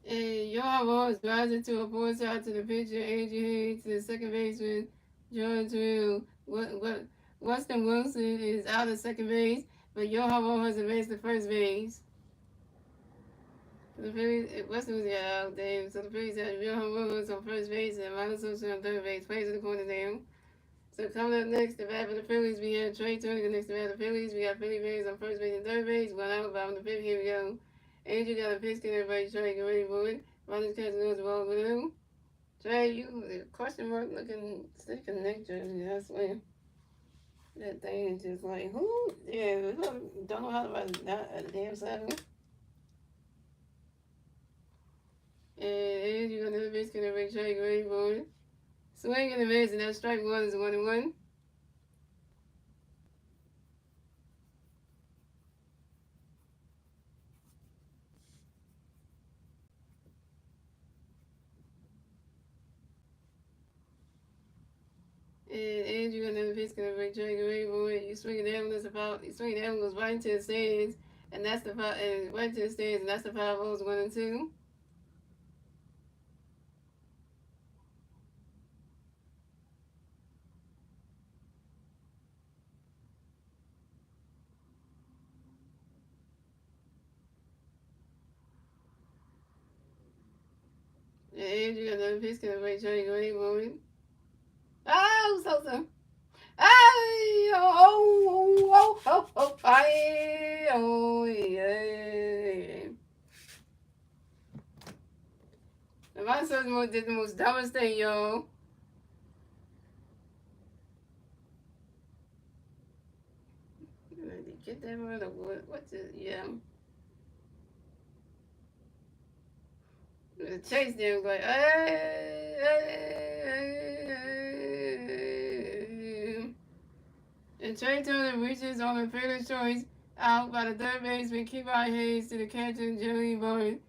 And Johan Rojas drives into a four shot to the pitcher, Andrew Hayes, to the second baseman, George Will. Weston Wilson is out at second base, but Johan Rojas advanced to first base. The Phillies, Weston was out there, so the Phillies had Johan Rojas on first base and Ron Sosa on third base. Plays in the corner now. So coming up next, the bat for the Phillies, we have Trey Turner next to bat for the Phillies. We got Philly Bears on first base and third base. 1 out, bottom of the fifth. Here we go. Andrew got a pitch, can everybody try to get ready for it. Ronnie's catching goes the ball blue. Trey, you question mark looking sick and neck jersey, I swear. That thing is just like, who? Yeah, don't know how to write a damn 7. And Andrew got another pitch, can everybody try to get ready for it. Swing and a miss, and that strike 1 is 1-1. And Andrew got another pitch, gonna bring Trey away for it. You swing it down, that's about. You swing it down, goes right into the stands, and that's the five, and right to the stands, and that's the 5-0s 1-2. And Andrew got another pitch, gonna bring Trey away for it. Oh, Sosa. Yeah. And my son did the most dumbest thing, y'all. Get that rid of what's it? Yeah. The chase there was like, hey. And Trey Turner reaches on a fielder's choice out by the third baseman Kevon Hayes to the catcher Joey Boyd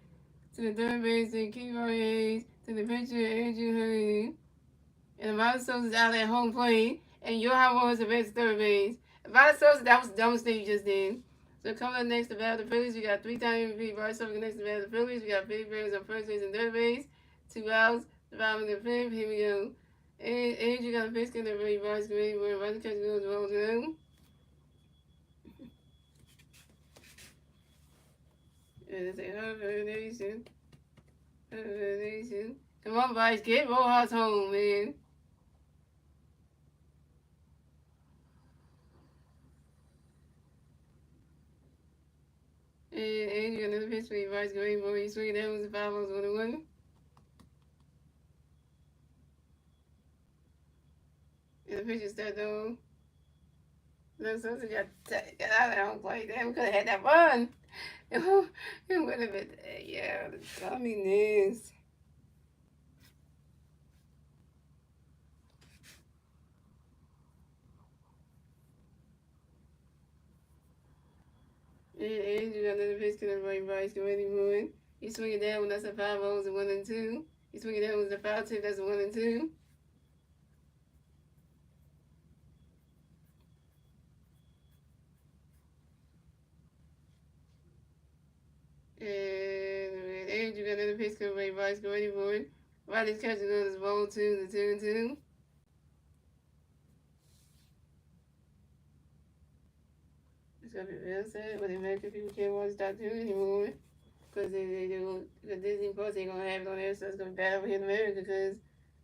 to the third baseman Kevon Hayes to the pitcher Andrew Hurley. And Vada Sosa's out at home plate, and Johan was advanced to third base. Vada Sosa, that was the dumbest thing you just did. So coming up next to bat the Phillies, we got three-time MVP Vada Sosa next to bat the Phillies. We got Philly Bears on first base and third base. 2 outs, the bottom of the fifth. Here we go. And you got a pitch count ready, Vada Sosa ready, where Vada catch goes well through. And it's a hibernation. Come on, Vice, get Rojas home, man. And you got another pitch for you, Vice, go ahead, boy. You swing it down with the 5 balls, 1-1. And the pitch is that though. No, Sosa got out of home plate. Damn, we could have had that run. It would have been, yeah, the dumminess. And you got another pitch to the right, Bryce. Go ready, moving. You swing it down when that's a 5 balls and 1-2. You swing it down when it's a foul tip, that's a 1-2. And you got another pitch to the right, Bryce. Go ready, moving. Riley's catching on his ball 2, the 2-2. It's gonna be real sad when the American people can't watch Dr. Who anymore. Because the Disney Plus ain't gonna have it on there, so it's gonna be bad over here in America. Because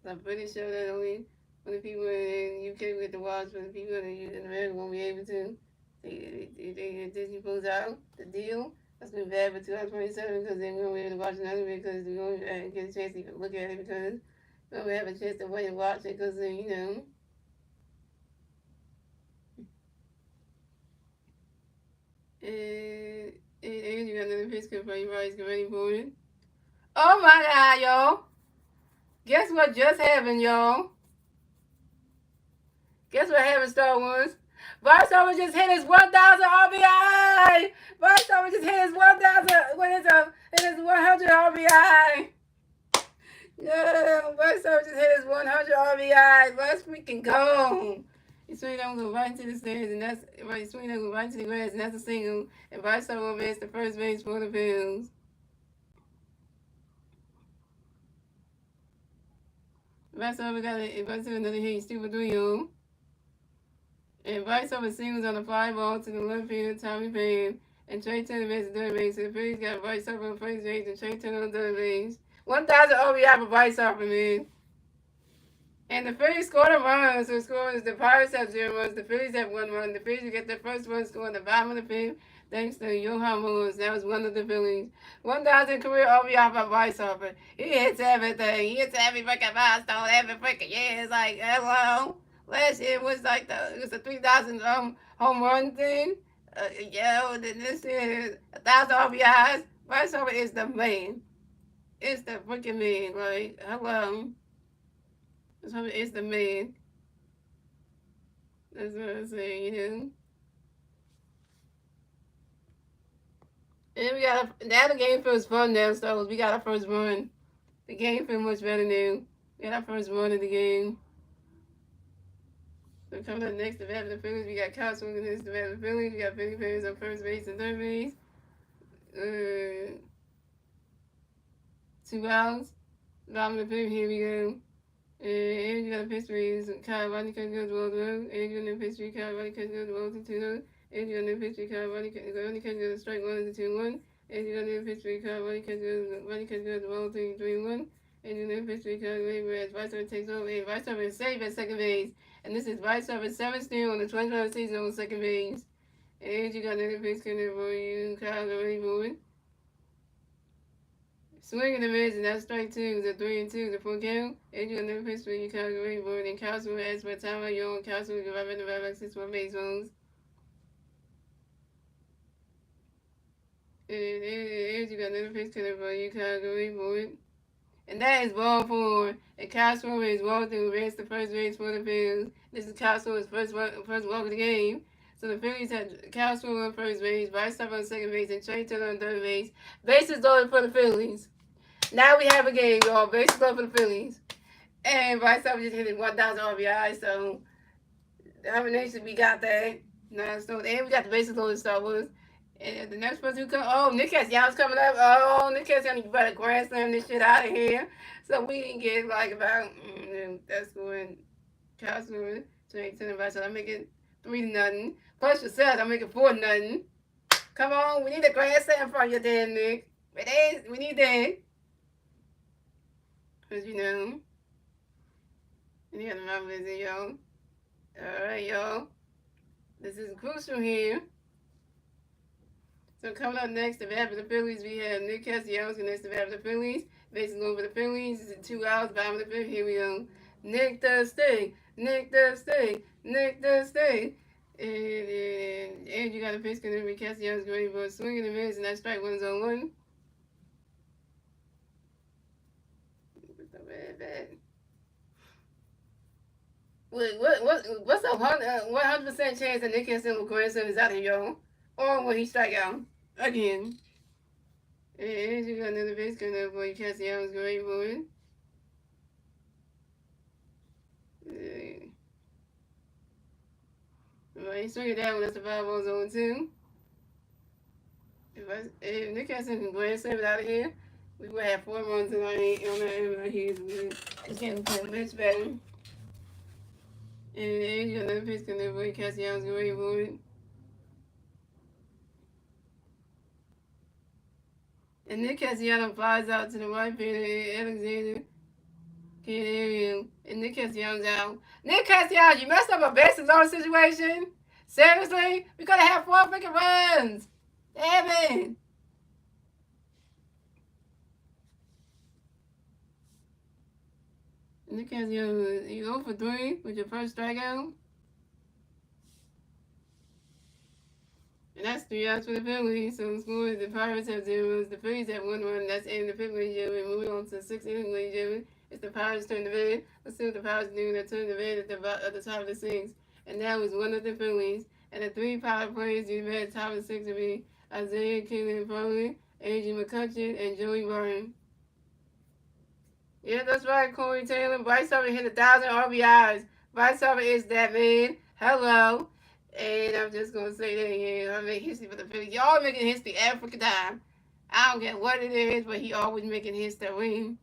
I'm pretty sure that only people in the UK get to watch, but the people in America won't be able to. Disney pulls out the deal. That's gonna be bad for 2027 because they're gonna be able to watch none of it because they're gonna get a chance to even look at it because they're gonna have a chance to wait and watch it because you know. And you got another pitch for you, right? Get ready for it. Oh my God, y'all! Guess what just happened, y'all? Guess what happened, Star Wars? Bryce Harper just hit his 1,000 RBI. Bryce Harper just hit his 1,000 when it's 100 RBI. Yeah, Bryce Harper just hit his 100 RBI. Let's freaking go. He's swinging down, go right into the stands, and that's right. He's swinging down, go right into the grass, and that's a single. And Bryce Harper advanced to first base for the Bills. Bryce Harper got another hit, stupid 3-0. And Bryce Harper singles on the fly ball to the left field, Tommy Pham. And Trey Turner advanced to third base. So the Phillies got Bryce Harper on first base and Trey Turner on third base. 1,000 RBI for Bryce Harper, man. And the Phillies scored a run. So the score is the Pirates have 0 runs. The Phillies have 1 run. The Phillies get their first run scored in the bottom of the fifth. Thanks to Johan Mullins. That was one of the Phillies. 1,000 career RBI by Bryce Harper. He hits everything. He hits every freaking milestone every freaking year. It's like, hello. Last year was like it was a 3,000 home run thing. This year is 1,000 RBIs. Bryce Harper is the man. It's the freaking man. Like, hello. It's the man. That's what I'm saying, you know. And we got now the game feels fun now, so we got our first run. The game feels much better now. We got our first run of the game. So coming up next to bat the Phillies, we got Kyle Swinging next to bat the Phillies. We got Philly Bears on first base and third base. 2 outs. Bottom of the fifth, here we go. And you got a pitch raise, Kyle Rodney Cut goes well through. And you got a pitch raise, Kyle Rodney Cut goes well to 2-0. And you got a pitch raise, Kyle Rodney Cut goes strike 1 to 2-1. And you got a pitch raise, Kyle Rodney Cut goes well to 3-1. And you got a pitch raise, Kyle Rodney whereas Bryce Harper takes over. And Bryce Harper is safe at second base. And this is Bryce Harper's 7th steal on the 2020 season on second base. And you got another pitch coming for you, Kyle Rodney moving. Swing and a miss, and that's strike 2. The 3-2, the 4 count. And you got another pitch for you, Kyle Greenwood. And Kyle Swing asks for time out your own. Kyle Swing give up in the back 6-1 base runs. And you got another pitch coming for you, Kyle Greenwood. And that is ball four. And Castro is walking against the first base for the Phillies. This is Castro's first walk of the game. So the Phillies had Castro on first base, Bryce Harper on second base, and Trey Turner on third base. Bases loaded for the Phillies. Now we have a game, y'all. Bases loaded for the Phillies. And Bryce Harper just hit 1,000 RBI, so domination, we got that. No, so and we got the bases loaded Star Wars. And the next person who come, oh, Nick Castellanos coming up. Oh, Nick Castellanos, you better grand slam this shit out of here. So we didn't get like about that's going Castro, 20 so I make it 3-0. Plus your set, I make it 4-0. Come on, we need a grand slam from you, then, Nick. We need that. Cause you know, you got my visit, y'all. All right, y'all. This is crucial here. So coming up next, the bat for the Phillies, we have Nick Castellanos next to bat for the Phillies. Bases over the Phillies. This is 2 hours, bottom of the fifth. Here we go. Nick does stay. Nick does stay. Nick does stay. And you got a pitch going to be Castellanos ready for a swing and a miss, and that strike 1 is on 1. What's a 100% chance that Nick Castellanos grandson is out of y'all? Or will he strike out again? And you got another base coming up for you, Castellanos great for it. Right, he swing it down when that's the 5 balls on 2. If Nick Castellanos can grand slam it out of here, we will have 4 runs tonight on that end right here. It's getting much better. And you got another pitch coming up for you, Castellanos great for it. And Nick Castellanos flies out to the right field. Alexander can't hear him. And Nick Castellanos out. Nick Castellanos, you messed up a bases loaded situation? Seriously? We could have had 4 freaking runs. Damn it. And Nick Castellanos, you 0 for 3 with your first strikeout. And that's 3 outs for the Phillies. So the score is the Pirates have 0. The Phillies have 1 run. That's in the 5th, ladies and gentlemen. Moving on to the 6th inning, ladies and gentlemen. It's the Pirates turn the red. Let's see what the Pirates do. They turn the red at the top of the 6th. And that was 1 of the Phillies. And the 3 Pirate players do the red top of the 6th will be Isaiah Killian Foley, Adrian McCutcheon, and Joey Burton. Yeah, that's right, Corey Taylor. Bryce Harper hit 1,000 RBIs. Bryce Harper is that man. Hello. And I'm just going to say that here. I make history for the Phillies. Y'all making history every time. I don't care what it is, but he always making history.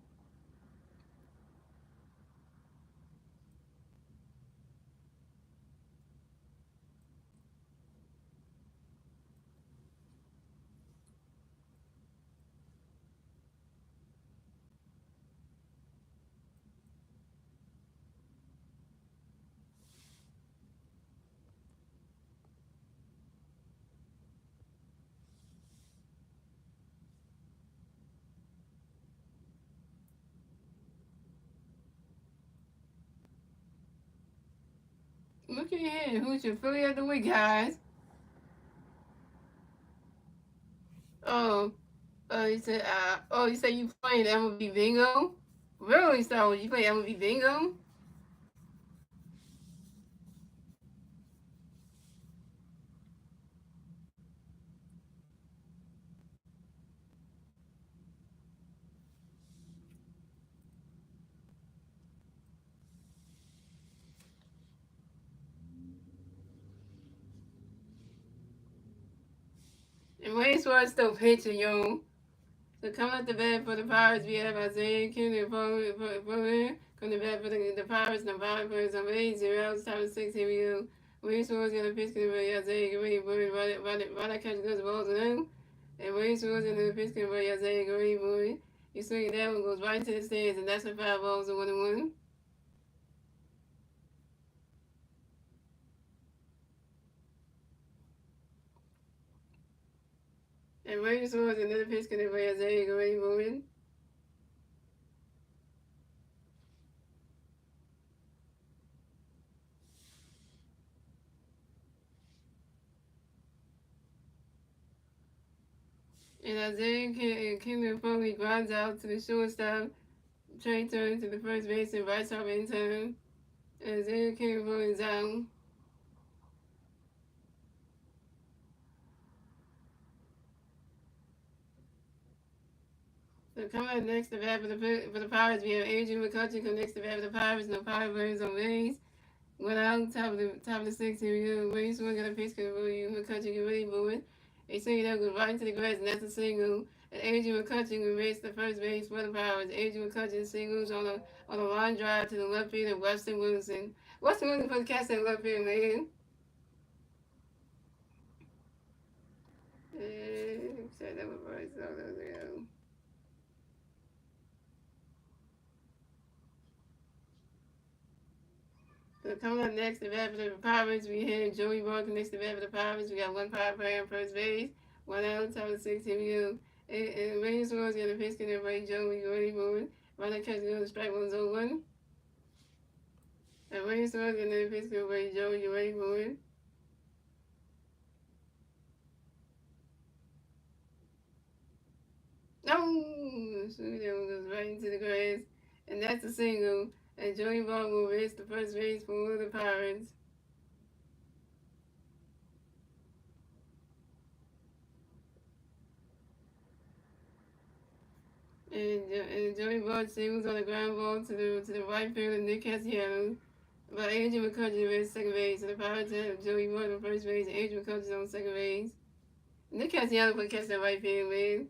Look at here. Who's your Philly of the week, guys? Oh, you said, you playing MLB Bingo? Really, so you play MLB Bingo? And Wayne Suarez still pitching, yo. So coming up the bat for the Pirates, we have Isaiah Killian Foley. Coming to bat for the Pirates, the Pirates players on 0 outs, top of 6, here we go. Wayne Suarez got a pitch coming by Isaiah Green, right that catch goes the balls now. And Wayne Suarez got a pitch coming by Isaiah Green, You swing it down, goes right to the stands, and that's for 5 balls and 1-1. And Wayne Suarez another pitch coming by Isaiah Green. And Isaiah Killian Foley grinds out to the shortstop. Trey turned to the first base and right off in turn as Eric came for his zone. So coming up next to bat for the Pirates, we have Adrian McCutcheon come next to bat for the Pirates. No power burns on base. Went out top of the sixth. Here we go. Williams swung got a pitch to William McCutcheon get ready moving. They swing it out, goes right into the grass, and that's a single. And Adrian McCutcheon will race the first base for the Pirates. Adrian McCutcheon singles on a line drive to the left field of Weston Wilson. Weston Wilson for the catch in left field, man. Sorry, that was right. So that was So coming up next, the bat for the Pirates, we have Joey Barton next to the bat for the Pirates. We got one power player on first base, one out, top of the sixth. Here we go. And Rangers was going to pitch to right, Joey Gordy moving. Runner catch goes strike 1-0-1. And Rangers was going to pitch to right, Joey Gordy moving. No! So that one goes right into the grass. And that's a single. And Joey Barton will race the first base for the Pirates. And Joey Barton singles on the ground ball to the right field of Nick Castellanos. But Adrian McCutcheon is second base. So the Pirates have Joey Barton on first base and Adrian McCutcheon on second base. Nick Castellanos will catch that right field, man.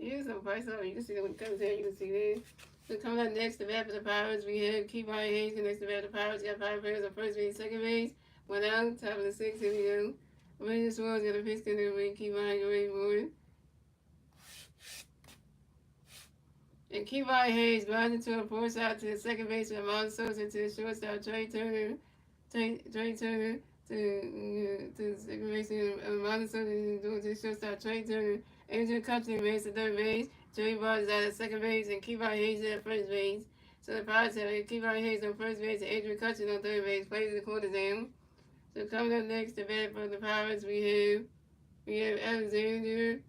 Here's some price up. You can see that when it comes here, you can see this. So coming up next, the bat for the Pirates, we have Keith Hayes next to the bat for the Pirates. Got 5 players on first base, second base. One out, top of the sixth. Here we go. Rangers Swartz got a pitch to the ring. Keith Hayes ready for it. And Keith Hayes grounded to a force out to the second base with Martin Sosa to the shortstop, Trey Turner. Trey Turner to the second base, and Martin Sosa to the shortstop, Trey Turner. Adrian McCutcheon raised to third base. Joey Barton is at second base, and Keith Hayes at first base. So the Pirates have Keith Hayes on first base and Adrian McCutcheon on third base. Plays the quarter down. So coming up next, the bat for the Pirates, we have Alexander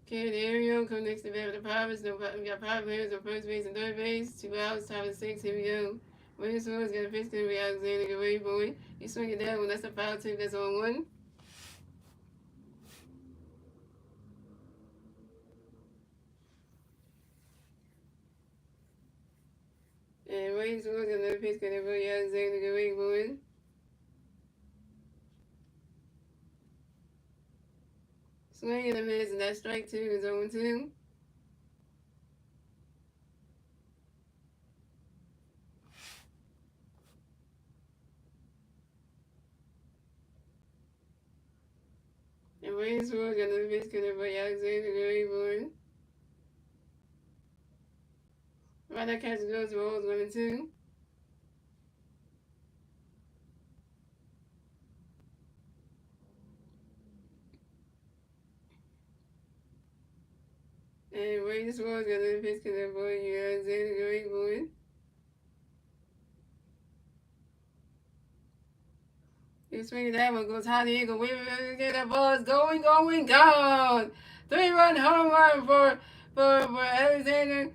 Canario come next to bat for the Pirates. No, we got 5 players on first base and third base. 2 outs, top of the sixth. Here we go. Williams Swartz got a pitch to Alexander get ready for it. You swing it down when that's a foul tip. That's on 1. And Williams Swartz got another pitch to Alexander get ready for it. Swing and a miss, and that strike 2 is 0-2. And Williams Swartz got another pitch to Alexander get ready for it. Right, that catch goes rolls 1-2. And Williams Swartz got another pitch to Alexander get ready for it. You swing that one, goes high the eagle. We get that ball is going, gone. 3-run home run for Alexander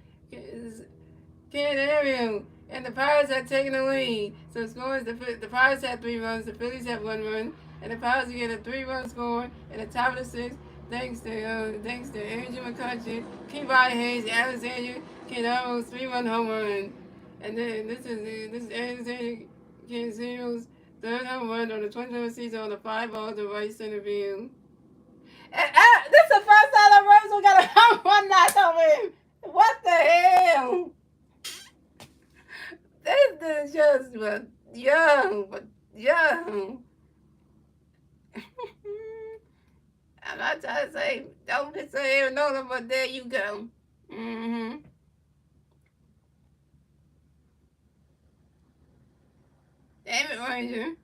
Canario. And the Pirates have taken the lead. So the score is the Pirates have 3 runs, the Phillies have 1 run, and the Pirates get a 3-run score at the top of the 6th. Thanks to Adrian McCutcheon, Keith Hayes, Alexander Canario's 3-run home run. And then this is Alexander Canario's 3rd home run on the 2020 season on the 5 ball to right center field. And, this is the first time the Rams got a home run knocked over him. What the hell? This is just, but young. I'm not trying to say, don't piss say Arizona, but there you go. Mm-hmm. Damn it, Ranger.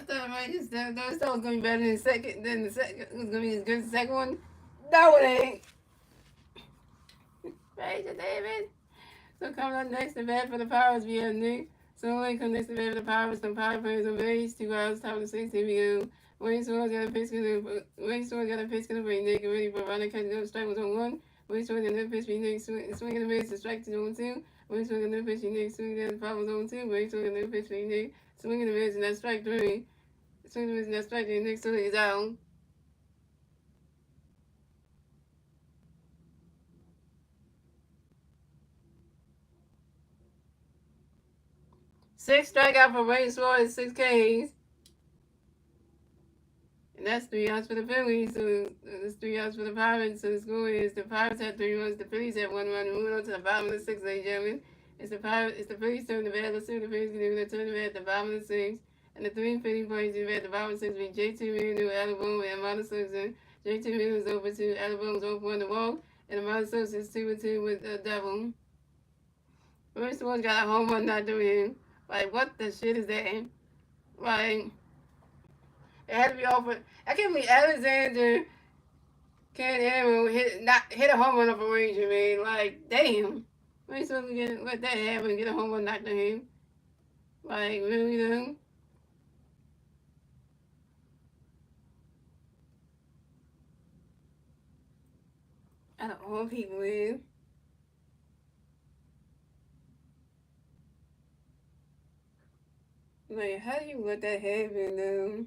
thought Rangers thought it was gonna be better than the second. Than the second, it was gonna be as good as the second one. No, it ain't. Ranger David. So coming up next, the bat for the Pirates via Nick. So when come next, the bat for the Pirates, some Pirate players on base. 2 outs, top of the sixth. Here we go. Wayne Swords got a pitch in the break. Nick ready for running, catching up. Strike was on one. Wayne Swords got another pitch. Nick swinging the base. The strike is on two. Wayne Swords got another pitch. Nick swinging the foul was on two. Wayne Swords got another pitch. Nick swinging the base and that strike three. Swinging the base and that strike three. Nick swinging is out. 6 strikeout for Wayne Swords, 6 Ks. And that's 3 outs for the Phillies. So that's 3 outs for the Pirates. So the score is the Pirates had 3 runs, the Phillies had 1 run. Moving on to the bottom of the 6th, ladies and gentlemen. It's the Phillies turn the bat. Let's see what the Phillies can do. They turn the bat at the bottom of the 6th. And the 3 fitting points in the bat at the bottom of the 6th being JT Manu, Alabama, and Amanda Simpson. JT Manu is over to Alabama's over 1 to walk. And Amanda Simpson is 2-2 with a double. First one's got a home run not doing him. Like, what the shit is that? Like, it had to be off. I can't believe Alexander can't ever hit a home run off a Ranger, man. Like, damn. We ain't supposed to let that happen and get a home run knocked to him. Like, really, though? Out of all people, man. Like, how do you let that happen, though?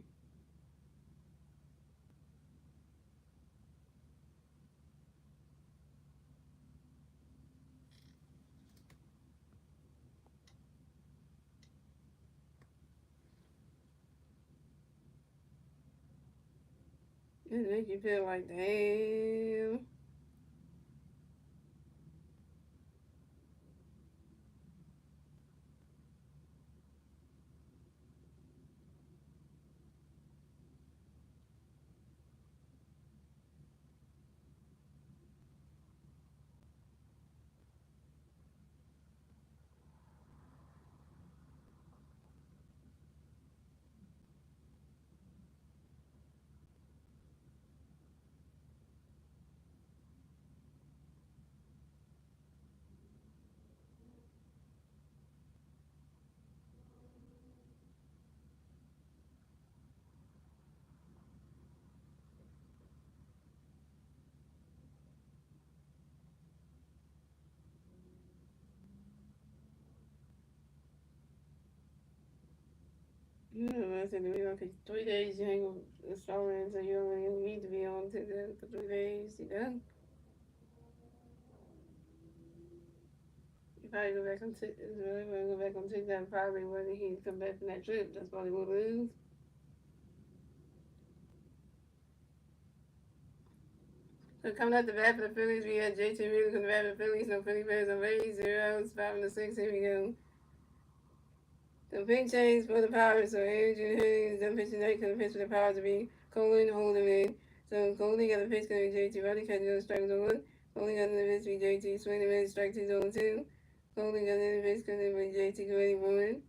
It make you feel like, damn. You know, I said, you know, because 3 days you ain't going to start in, so you don't really need to be on to the for 3 days, you know? You probably go back on TikTok, probably when he come back from that trip. That's probably what it is. So coming out the bat for the Phillies, we had JT Miller coming back for the Phillies. No Philly players on base. 0 outs, 5 in the 6. Here we go. The pink chains for the Pirates. So Adrian Hayes, the pitch tonight, because the pitch for the Pirates will be Colin holding in. So Colin got the pitch going to be JT. Roddy catching those strikes on 1. Colin got the pitch to be JT. Swing the minute, strike 2 on 2. Colin got the pitch going to be JT. Ready for 1.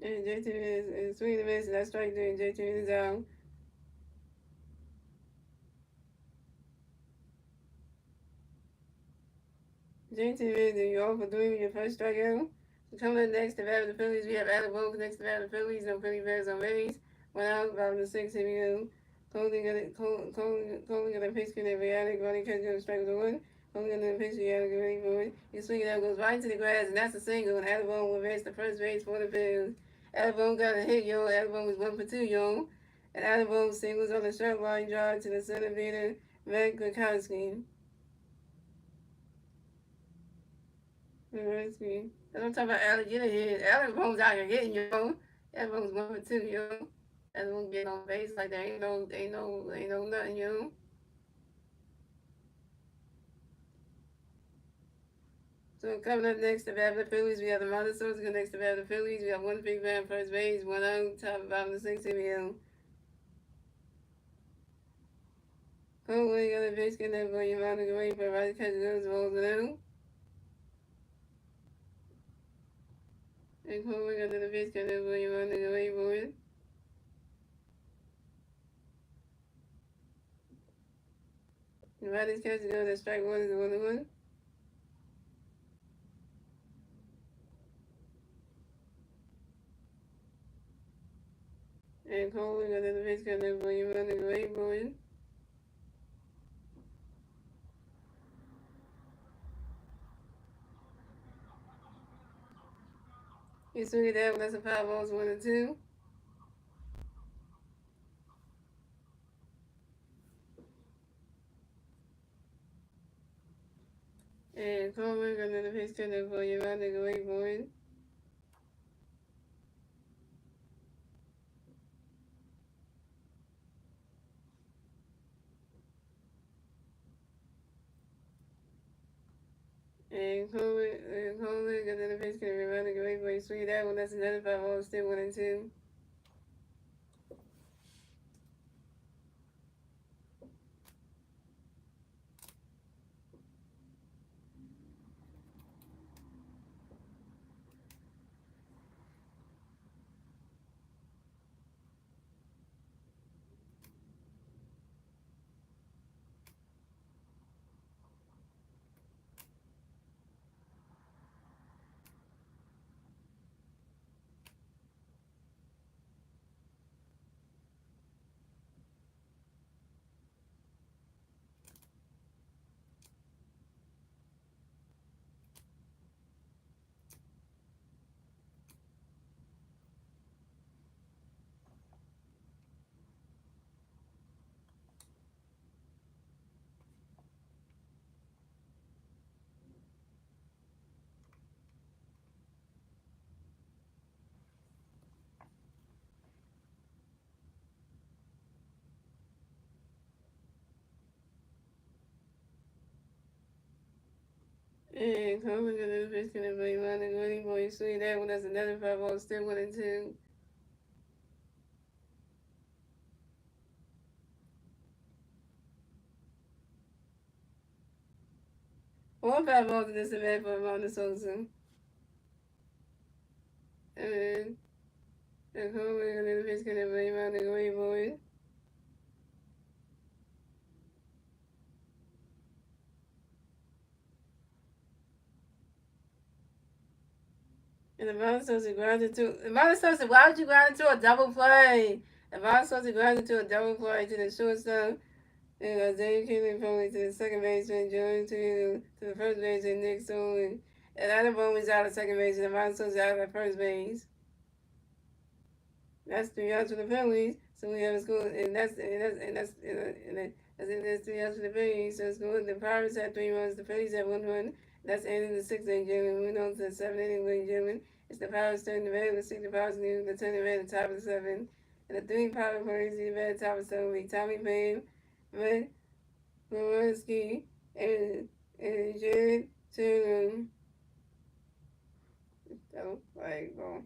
And JT is swinging the miss, and that's strike 3, and JT is out. JT is you off for 3 with your first strikeout. So coming up next, the bat of the Phillies, we have Adam Bones next to the bat of the Phillies. No Philly Bears on base. 1 out, 5 in the 6. Here we go. Colin got a pitch in every attic. Roddy catching on strike with 1. Colin got a pitch, you gotta get ready for it. He swing it out, goes right into the grass, and that's a single. And Adam Bones will advance to first base for the Bills. Alabama got a hit, yo. Alabama was 1 for 2, yo. And Alabama singles on the short line drive to the center fielder, Matt Grakowski. That's what I'm talking about. Alabama get a hit. Alabama's out here hitting, yo. Alabama's 1 for 2, yo. Alabama getting on base like there ain't no nothing, yo. So coming up next, the bat of the Phillies, we have the Minnesota next to the bat of the Phillies. We have 1 big man first base, 1 out, top of bottom of the 6th. Here we go. Hopefully, got a bitch get that boy your mind away for right catch those balls now. And hopefully, got the bitch get that boy your mind away for it. The right catch goes that strike one is the 1-1. And hopefully, got the bitch get that boy your mind away for it. You swing it down, that's a 5 balls 1-2. And Coleman got another pitch to the for your mind away for it. And Coleman got another pitch to the mind away for it. Swing it down, that's another 5 balls still 1-2. And Coleman got another pitch to the mind away for it. Swing it down, that's another 5 balls still 1-2. One 5 balls in this event for Amanda Sosa. And Coleman got another pitch to the mind away for it. And the ball supposed to ground into why would you ground into a double play? The ball supposed to ground into a double play to the shortstop. And Isaiah Kinley probably to the second baseman, Jones to the first baseman, Nick Solon. And Adam Bowman's out of second base, and the ball supposed out at first base. That's 3 outs for the Phillies. So we have a score, and that's 3 outs for the Phillies. So it's going. The Pirates had 3 runs, the Phillies had 1 run. That's the end of the 6th inning, gentlemen. Moving on to the 7th inning, ladies and gentlemen. It's the Pirates turning the red, the 6 the Pirates new, the turning red at the top of the 7th. And the 3 Pirate players in the red at the top of the 7th will be Tommy Pham, Red Lewinsky, and Jared Tatum. Oh, like, well,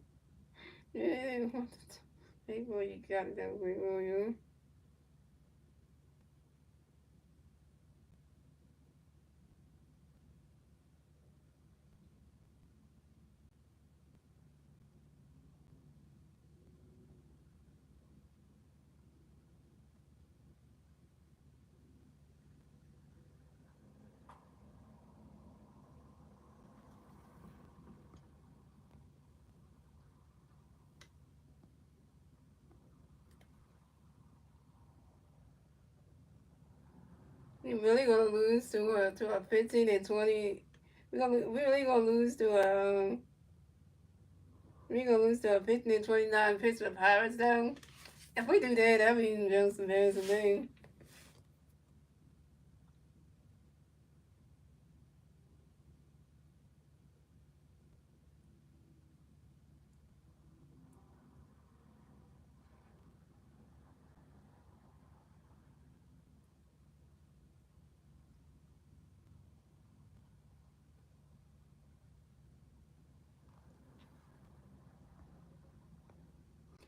yeah, hey boy, you got it that way, will you? We really gonna lose to a 15-20. We really gonna lose to a we gonna lose to a 15-29 Pittsburgh Pirates though. If we do that, that means just embarrassing thing.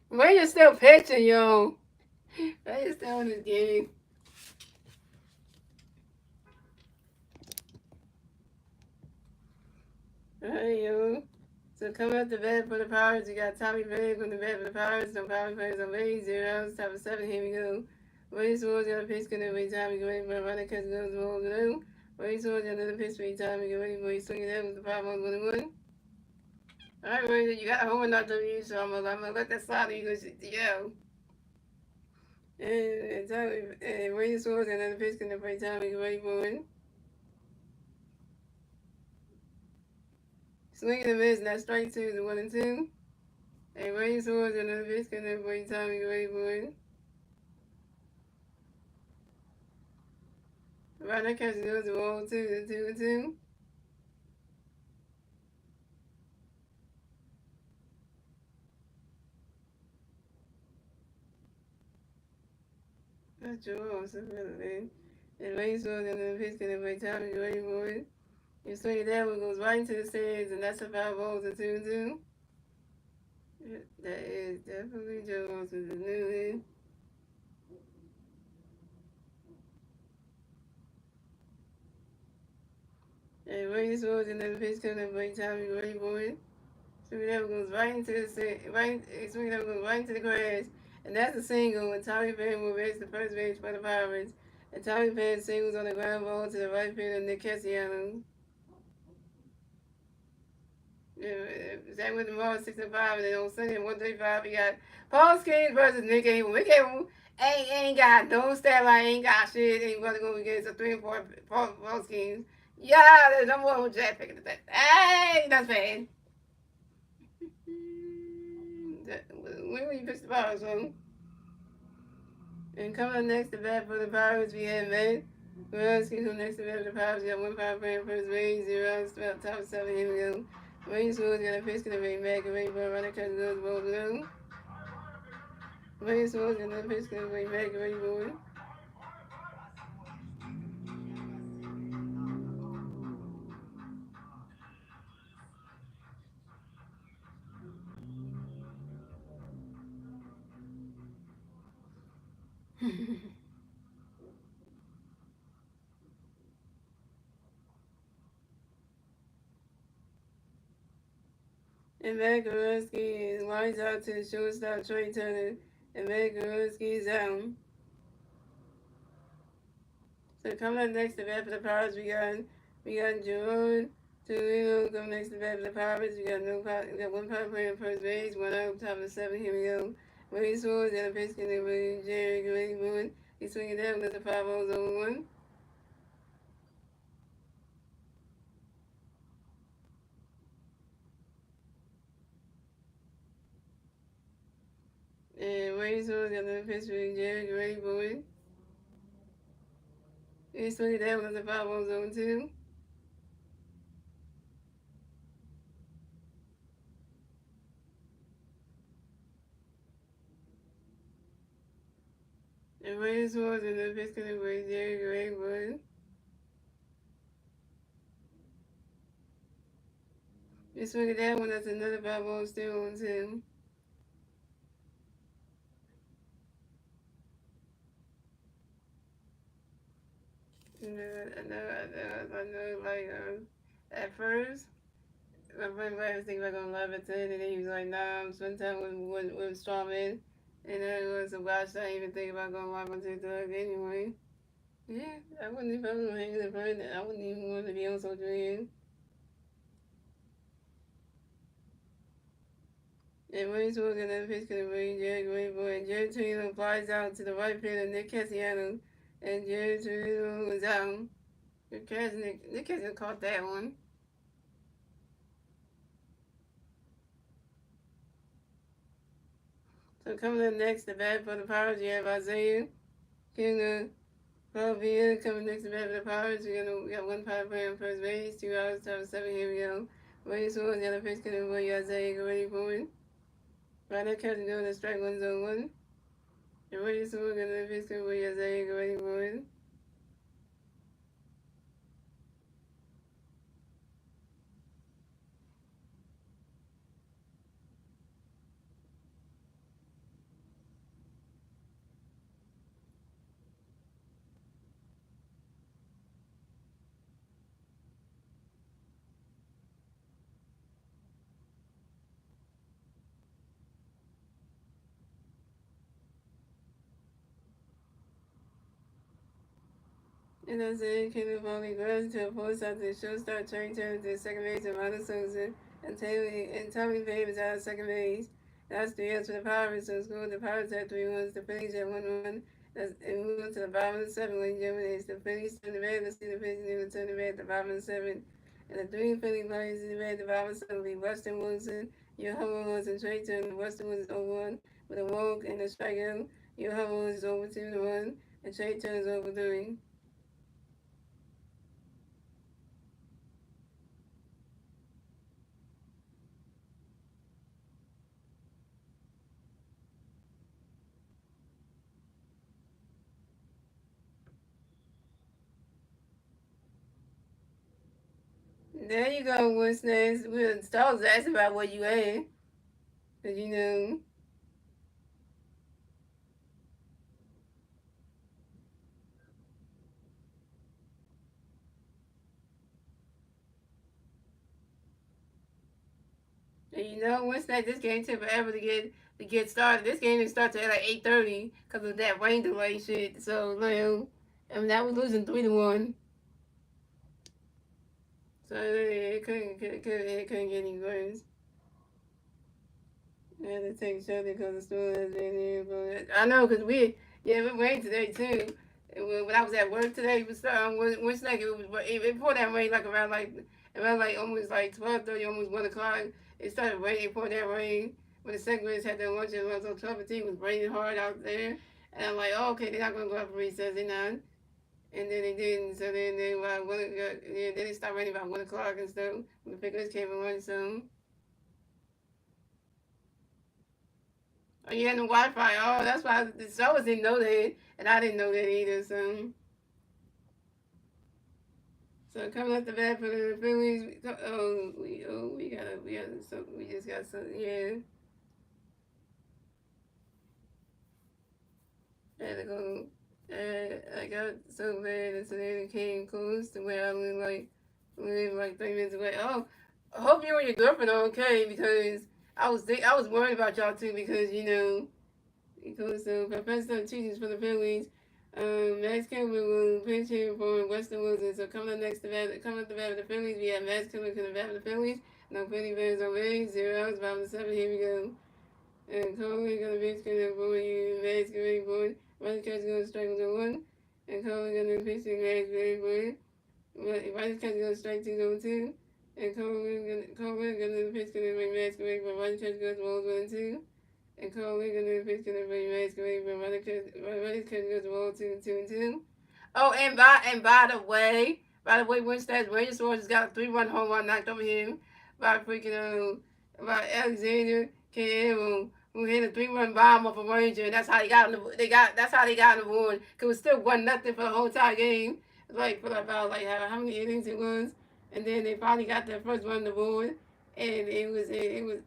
Ray is still pitching, yo. Ray is still in this game. Alright, yo. So coming up the bat for the Pirates, you got Tommy Big on the bat for the Pirates. No power players on base, 0 outs, top of 7. Here we go. Wade Swords got a pitch, gonna wait time, get ready for a runner, catch goes the ball blue. Wade Swords got another pitch, wait time, get ready for a swing it out with the 5-1-1-1. Alright, Wade, you got a home run out W, so I'm gonna let that slide you go to yo. And Wade Swords got another pitch, gonna wait time, get ready for it. Swing and a miss, and that's strike 2, the 1-2. And Wade Swords got another pitch, gonna wait time, get ready for it. Runner catches goes the ball 2-2. That's your awesome, man. And Wade Swords got another pitch, gonna wait time, get ready for it. You swing it down, it goes right into the stands, and that's a 5 balls and 2-2. That is definitely Joe Wilson, the new lead. And Wade Swords and then the pitch coming up, right time, you ready for it. Swing it down, goes right into the swing it down, goes right into the grass. And that's a single, and Tommy Pham will race the first base for the Pirates. And Tommy Pham singles on the ground ball to the right fielder, Nick Cassiano. Same with the Mars 6-5, and then on Sunday 135, we got Paul Skeens versus Nick Abel. Nick Abel ain't got no stat line, ain't got shit, ain't gonna go against a 3 and 4 Paul Skeens. Yeah, there's no more Jack picking that. Hey, that's bad. When will you pitch the ball, son? And coming up next to bat for the Pirates, we have Matt. Well, excuse me, next to bat for the Pirates, we got 1-5 playing first base, 0 outs, top of 7. Here we go. Wayne Swords got a pitch, gonna bring back and wait for a runner, catch goes ball blue. Wayne Swords got another pitch, gonna bring back and wait for it. And Makarowski lines out to the shortstop Trey Turner, and Makarowski is out. So coming up next to bat for the Pirates, we got Jerome Torino coming next to bat for the Pirates. We got 1 player in first base, 1 out top of 7. Here we go. Wayne Swords got a pitch getting with Jerry Greenwood. He's swinging down with the 5-0 over 1. And Wayne Swords got another pitch with Jerry Greenwood. He's swinging down with the 5-0 zone 2. And Wayne Swords got another pitch getting with Jerry Greenwood. He's swinging down one, that's another 5-0 still on 2. I know, like, at first, my friend was thinking like on Leviton, and then he was like, nah, I'm spending time with Strawman. And then it was a watch, I didn't even think about going live on TikTok anyway. Yeah, I wouldn't if I was hanging in front, I wouldn't even want to be on social media. And Wayne Swords got another pitch to bring Jerry Greenwood, and Jerry Torino flies out to the right fielder, Nick Cassiano, and Jerry Torino was out. Nick Cassiano caught that one. So coming up next, the bat for the Pirates, you have Isaiah King Pavia coming next to bat for the Pirates. We got 1 power player on first base, 2 hours, top of 7. Here we go. Wayne Swords, the other pitch coming for you, Isaiah, get ready for it. Right now, catching doing the strike 1 zone 1. And Wayne Swords, the other pitch coming for you, Isaiah, get ready for it. And that's it. Caleb only grows to a post out the shortstop Trey Turner to second base and Ronald Souza and Tommy Babe is out of second base. That's 3 outs for the Pirates. So scored the Pirates had 3 runs. The Phillies had 1 run. And we went to the bottom of the seven, ladies and gentlemen. It's the Phillies turn the red. Let's see the Phillies never turn the red at the bottom of the seven. And the three Philly players in the red at the bottom of the seven will be Weston Wilson, Johan Wilson, and Trey Turner. Weston was 0-1 with a walk and a strikeout. Johan Wilson is over 2-1, and Trey Turner is over 3. There you go, what's next? We'll start asking about what you ate. Cause you know, what's next? This game took forever to get started. This game didn't start till like 8:30 because of that rain delay shit. So I mean, that was losing 3-1. So it couldn't get any worse. I had to take shelter because the storm has been here. But I know because it rained today too. When I was at work today, it was once like it poured that rain like around like almost like 12:30, almost 1 o'clock. It started raining, it poured that rain. When the segments had their lunch and was on 12:15, it was raining hard out there. And I'm like, oh, okay, they're not gonna go out for recess, they're not. And then they didn't. So then then it stopped raining about 1 o'clock and stuff. When the pickers came and run some. Oh, you had the Wi-Fi. Oh, that's why the Stars didn't know that, and I didn't know that either. So coming up the bat for the Phillies. We just got some. Yeah, I had to go. I got so bad, and so then it came close to where I live like 3 minutes away. Oh, I hope you and your girlfriend are okay because I was worried about y'all too because because the professional teachers for the Phillies, Max Cameron will pinch here for Western Wilson. So coming up the bat of the Phillies, we have Max Cameron to the bat of the Phillies. No Philly fans already. 0 outs, bottom of the seven. Here we go. And Coley gonna be gonna for you. Max Cameron for Ryan Catch gonna strike with a 1. And Coley gonna pitch to Max Cameron for Ryan Catch gonna strike 2-2. And Coley gonna pitch to Max Cameron for Ryan Catch goes balls 1-2. And Coley gonna pitch to the Max Cameron for Ryan Catch goes balls 2-2. Oh, and by the way, Winstead Rangers just got a 3-1 home run knocked over him by by Alexander K. who hit a 3-1 bomb off a Ranger, and that's how they got in the board. Cause it was still 1-0 for the whole entire game. Like for about like how many innings it was, and then they finally got their first run on the board, and it was in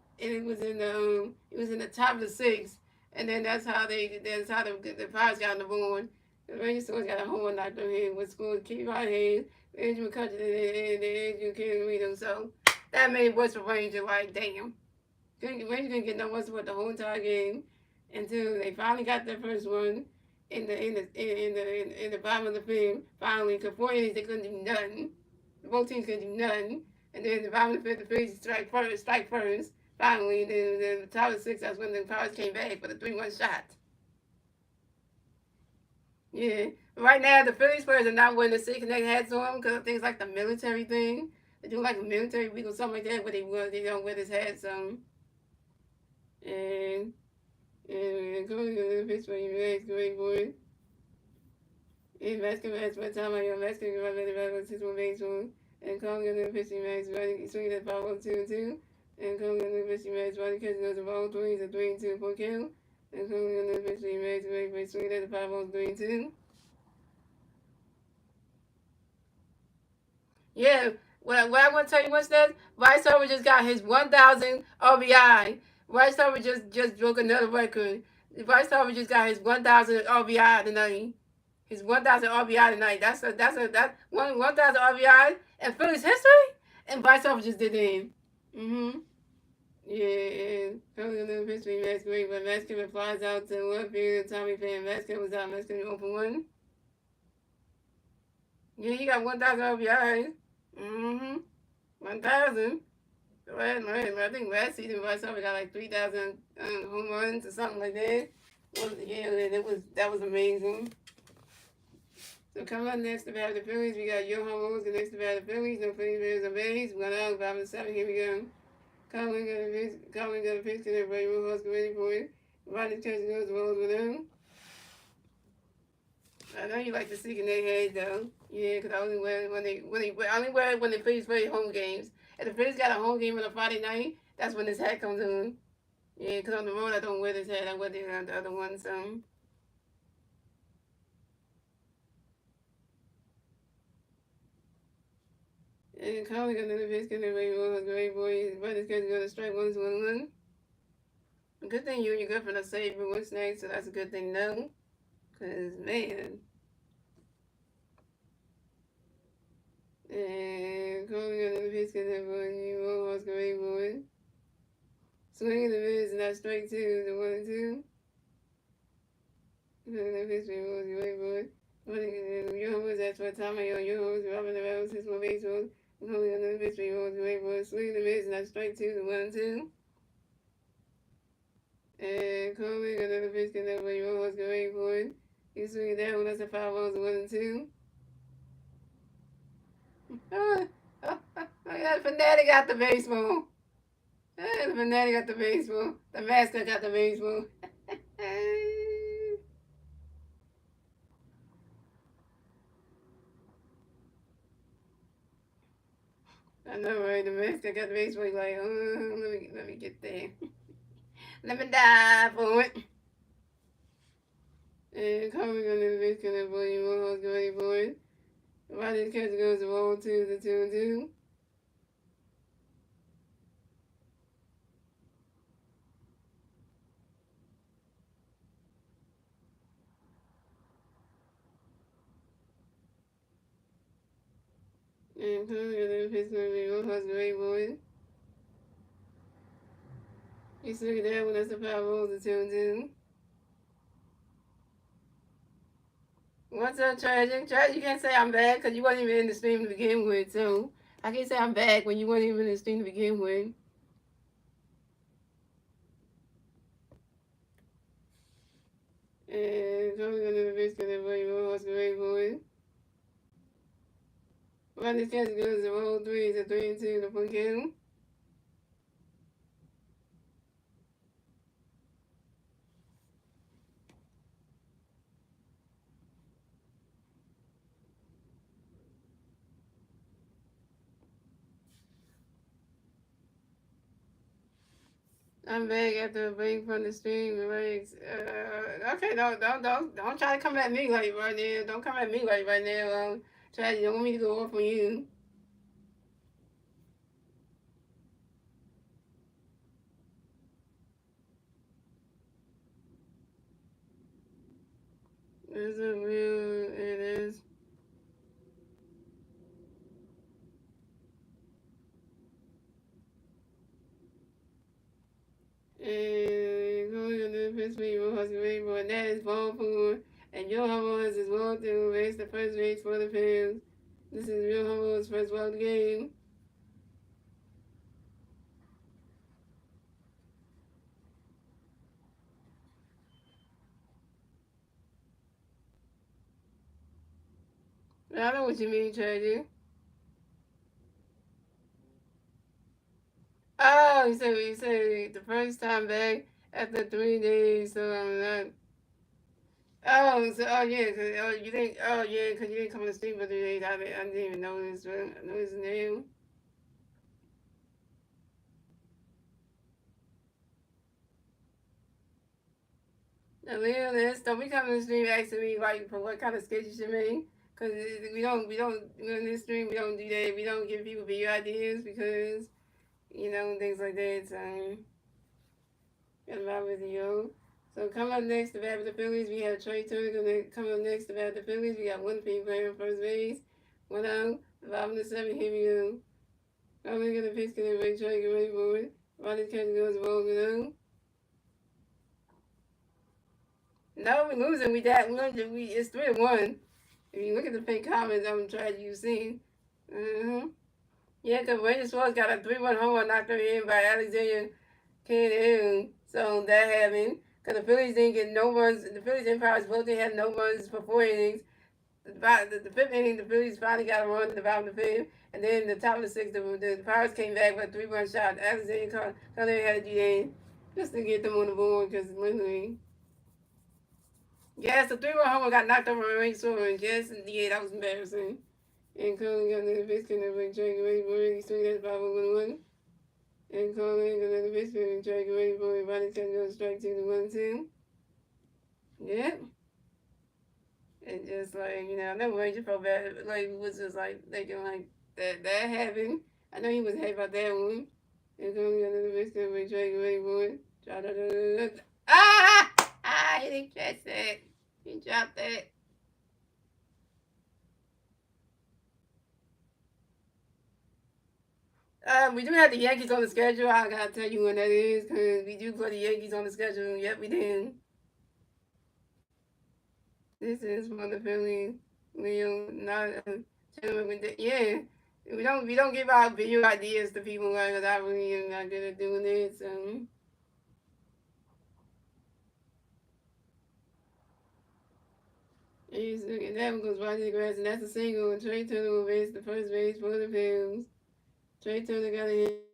the top of the sixth, and then the Pirates got on the board. The Rangers got a home run knocked on him with scored Keith Whitehead, Andrew McCutcheon, and Andrew Canarino. So that made West for Ranger like damn. Rangers didn't get no West for the whole entire game until they finally got their first one in the bottom of the fifth. Finally, because 4 innings they couldn't do nothing. Both teams couldn't do nothing. And then the bottom of the fifth, the Phillies strike first. Finally, then the top of the sixth, that's when the Pirates came back for the 3-1 shot. Yeah. Right now, the Phillies players are not wearing the City Connect hats on because of things like the military thing. They do like a military week or something like that where they don't wear this hats on. And going to the Pittsburgh Pirates, great boy. And basketball has one time I got basketball about the 6-1 baseball. And calling on the pitching match, swinging at 5-1-2-2. And calling on the pitching match, catching those ball 3 is a 3-2 for count. And calling on the pitching match, swinging at the 5-1-3-2. Yeah, what I want to tell you what's that? Bryce Harper just got his 1,000 RBI. Bryce Harper just broke another record. Bryce Harper just got his 1,000 RBI tonight. His 1,000 RBI tonight. That's 1,000 RBI in Phillies history. And Bryce Harper just did it. Yeah, and probably a little history match great, but Mexican flies out to left field. Tommy Fan Mexican was out. Mexican 0 for 1. Yeah, he got 1,000 RBIs. Mm-hmm. 1,000. I think last season by something got like 3,000 home runs or something like that. Yeah, that was amazing. So coming up next about the Phillies, we got Yo Homos. The next about the Phillies, no Phillies Bears or Bays. We're going on 5-7. Here we go. Colin got a pitch to everybody. Real Husker ready for it. Ronnie Church goes the balls with him. I know you like to stick in their head though. Yeah, because I only wear it when the Phillies play home games. If the Phillies got a home game on a Friday night, that's when this hat comes on. Yeah, because on the road I don't wear this hat. I wear the other one. So. And Colin got another pitch to everybody. Real Husker ready for it. Ronnie Church going to strike 1-1. Good thing you and your girlfriend are safe for what's next, so that's a good thing, no. Because, man. And calling on the pitch because everyone knew what was going on. Swinging the miss, and that's strike two, the 1-2. Calling the pitch, what was going on. Your home was that's what time I own. Your home was Robin the Rose, his more baseball. Calling on the pitch, what was going on. Swinging the miss, and that's strike two, the 1-2. And calling on the pitch because everyone knew what was going on. You swing it down, that's a 5-0, 1-2. Oh, yeah, the fanatic got the baseball. The fanatic got the baseball. The mascot got the baseball. I know, right? The mascot got the baseball. He's like, oh, let me get there. Let me die for it. And coming on the basket, and boy, you won't get ready for it. Rodney's catch goes to roll two, the 2-2. And coming on the Pittsburgh Pirates, great boy. You still get that one, that's the 5-0, the 2-2. What's up, Tragic? Tragic, you can't say I'm back because you wasn't even in the stream to begin with, so I can't say I'm back when you weren't even in the stream to begin with. And coming on the biscuit and boy, was great boy. Run this chance goes to roll three, it's a 3-2 to put him. I'm back after a break from the stream. Okay, don't try to come at me like right now. Don't come at me like right now. Try you don't want me to go off on you. It's a real. It is. And going on the first week, Husky Rainbow, and that is ball four. And your homos is ball two. Race the first race for the fans. This is real homos first ball game. I know what you mean, Tragic. Oh, you said the first time back after 3 days, so I'm not. Oh yeah, cause you think yeah, cause you didn't come on the stream for 3 days. I didn't even know this. I know his name. Leon, don't be coming to the stream asking me like for what kind of sketch you should make. Cause we don't in this stream we don't do that. We don't give people video ideas because things like that. So got about with you. So coming up next to bat with the Phillies, we have Trey Turner. Coming up next to bat with the Phillies, we got one team player on first base. 1 out, 5-7. Here we go. I'm gonna get a pitch. Get ready, Trey. Get ready for it. Ronnie catch goes the ball go. No, we losing. We that we it's 3-1. If you look at the fake comments, I'm trying to see. Mm-hmm. Yeah, because Randy Schwartz got a 3-1 home run knocked in by Alexander Cannon. So that happened. Because the Phillies didn't get no runs. The Phillies and Pirates both didn't have no runs for 4 innings. The fifth inning, the Phillies finally got a run in the bottom of the fifth. And then the top of the sixth, the Pirates came back with a 3-1 shot. Alexander Cannon had to get in just to get them on the board because literally. Yes, the 3-1 homer got knocked over Randy Schwartz. Yes, yeah, that was embarrassing. And Colin got another pitch, and the Drake ready for it. He swung at 5-1. And Colin got another pitch, and Drake ready for it. Body trying to go strike 2-1-2. Yep. And just like, I never Ranger felt bad. Like, it was just like thinking, like, that happened. I know he was happy about that one. And Colin got another pitch, and Drake ready for it. Ah! Ah! He didn't catch that. He dropped that. We do have the Yankees on the schedule. I gotta tell you when that is, because we do put the Yankees on the schedule. Yep, we did. This is for the Phillies. Leo, not yeah. We don't give out video ideas to people because I really am not good at doing it. So and that one goes right to the grass, and that's a single. And Trey Turner will base the first base for the Phillies. Trey Turner got a hit.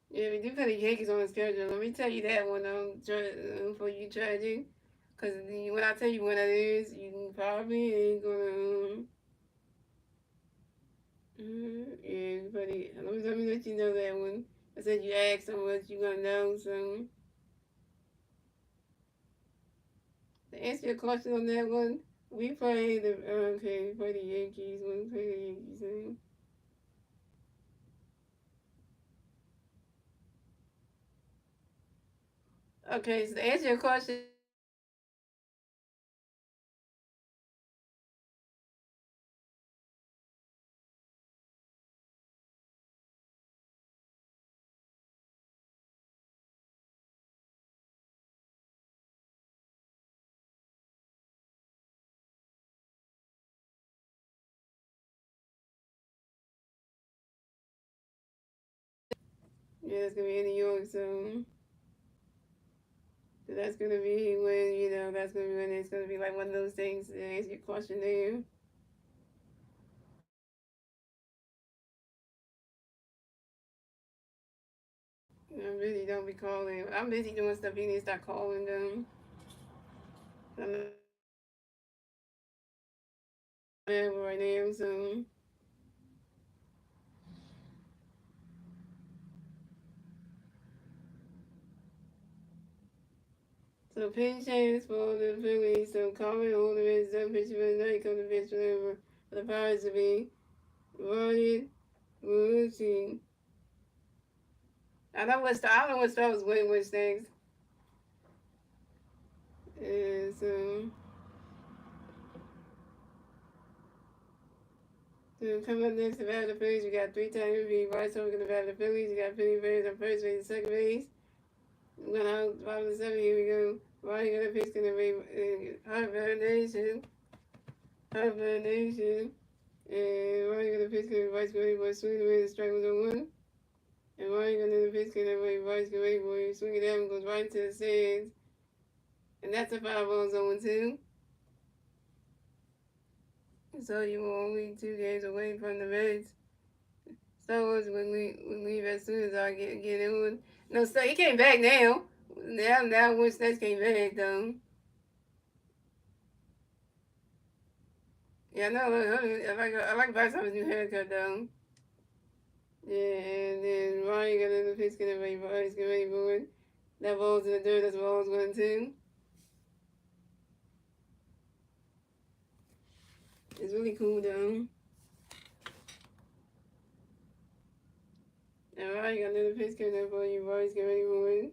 Yeah, we do put the Yankees on the schedule. Let me tell you that one for you, Tragic. Because when I tell you when that is, you probably ain't gonna. Yeah, buddy. Let me let you know that one. I said you asked so much, you gonna know. So to answer your question on that one, we play the okay, we play the Yankees. We play the Yankees. Okay, so to answer your question, yeah, it's gonna be in New York. So that's gonna be when that's gonna be when it's gonna be like one of those things. To answer your question there. I'm busy. Don't be calling. I'm busy doing stuff. You need to start calling them. I'm not available right now. So pitch changes for the Phillies. So Colin Holder is the pitcher for the night. Come to pitch for the Pirates to be Ryan Lucy. I don't know what Star was winning which things. And so coming up next to bat the Phillies, we got three-time MVP Bryce Harper going to bat the Phillies. We got Philly Bears on first base and second base. We're going out 5-7. Here we go. Ryan going to pitch going to be Harper Nation. Harper Nation. And Ryan going to pitch going to be Bryce going to swing away the strike was on one. And Ryan going to pitch going to be Bryce going to swing it down goes right into the stands. And that's a 5-0 zone 2. So you were only 2 games away from the Reds. Star Wars would leave as soon as I get in. No, so he came back now. Now once that came back though. Yeah, no, I like Bryce Harper's new haircut though. Yeah, and then Ryan got in the pitch getting ready for it. That ball's in the dirt. That's what I was going to. It's really cool though. Alright, got another pitch coming up for you boys. Get ready for it.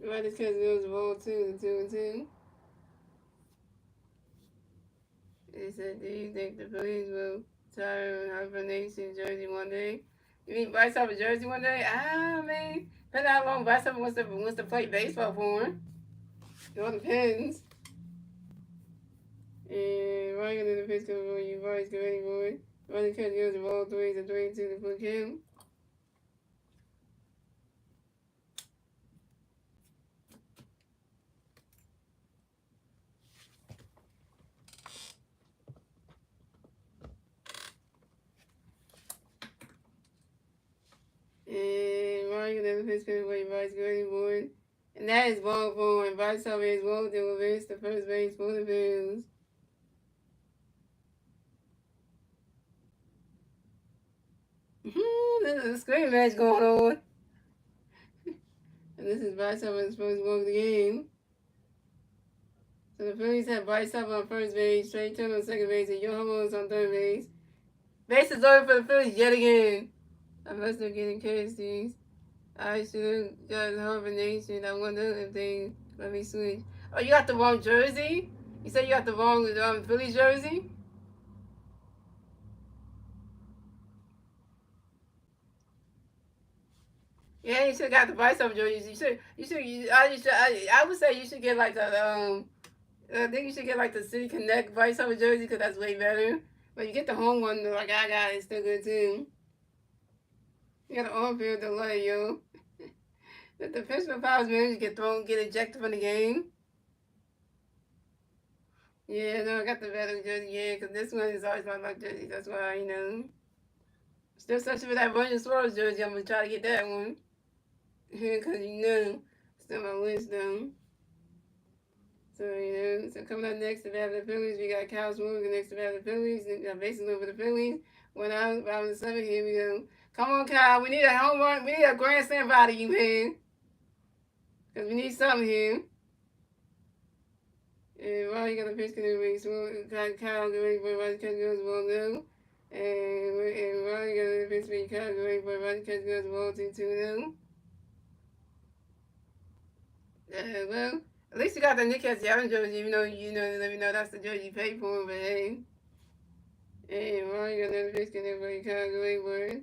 Right, this because it was ball 2, the 2 and 2. It said, do you think the Phillies will retire hibernation jersey one day? You mean Bryce Harper jersey one day? I mean, depending on how long Bryce Harper wants to play baseball for him. It all depends. And Ryan in the pitch comes for you boys. Get ready for it. Running catch goes to ball 3, it's a 3 and 2 to put him. And Ryan in the pitch comes for you boys. Get ready for it. And that is ball 4. And Bryce Harper is rolled to reverse the first base for the Bills. There's a screen match going on. And this is Bryce Harper supposed to walk the game. So the Phillies have Bryce Harper on first base, Trey Turner on second base, and Yohan is on third base. Bases loaded for the Phillies yet again. Unless they're getting KSDs. I should have got Harper Nation. I wonder if they let me switch. Oh, you got the wrong jersey? You said you got the wrong Phillies jersey? Yeah, you should have got the Bryce Harper jersey. I would say you should get like the I think you should get like the City Connect Bryce Harper jersey because that's way better. But you get the home one like I got, it's still good too. You got an on-field delay, yo. That the Pittsburgh Pirates manager get ejected from the game. Yeah, no, I got the better jersey, yeah, because this one is always my luck jersey. That's why, still searching for that Bunyan Suarez jersey. I'm going to try to get that one. Because, still my list, though. So coming up next to battle the Phillies, we got Kyle Smooth next to battle the Phillies. Basically over the Phillies. 1 out, 5-7. Here we go. Come on, Kyle. We need a home run. We need a grand slam out of you, man. Because we need something here. And Ronnie got a pitch in the ring. So Kyle get ready for Ronnie catch goes ball now. And Ronnie got a pitch for Kyle get ready for Ronnie catch goes ball 2-2 now. Well, at least you got the Nick Castellanos jersey, even though let me know that's the jersey you paid for. But hey, Ronnie got another pitch in there for Kyle get ready for it.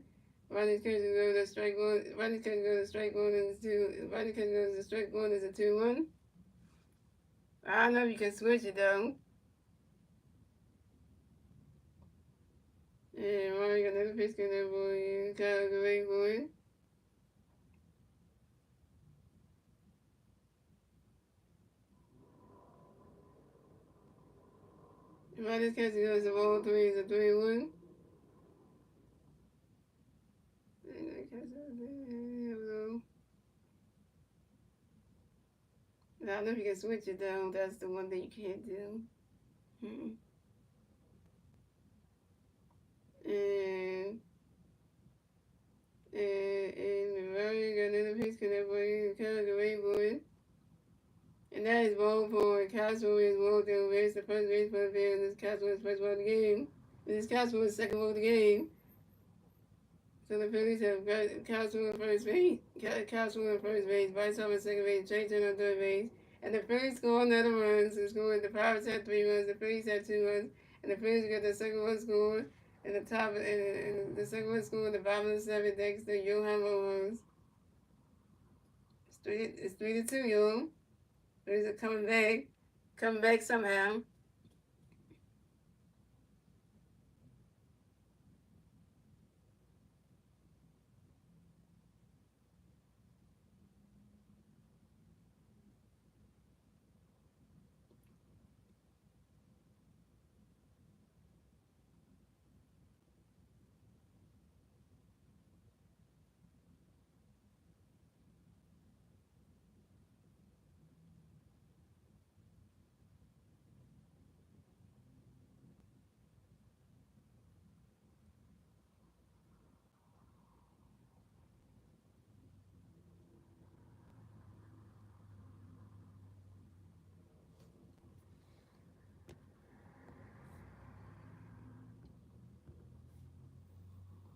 Ronnie's catch goes to strike one. Ronnie's catch goes to strike one and 2. Ronnie's catch goes to strike one is a 2-1. I don't know if you can switch it though. And Ronnie got another pitch in there for you. Kyle get ready for it. Ronnie's catch goes to ball 3 is a 3-1. I don't know if you can switch it though. That's the one thing you can't do. And Rory got another pitch connect for you. Kind of the boy. And that is ball 4. Castle is ball 2. Race the first base for the field. This Castle is first ball of the game. And this Castle is second ball of the game. So the Phillies have Castle in first base. Castle in first base. Bryce Harper second base. Trey Turner on third base. And the Phillies score another run. So scored. The Pirates had 3 runs. The Phillies had 2 runs. And the Phillies got the second one scored. And the top and the second one scored. The bottom of the 7th thanks to Johan runs. It's 3-2, yo. Phillies are coming back somehow.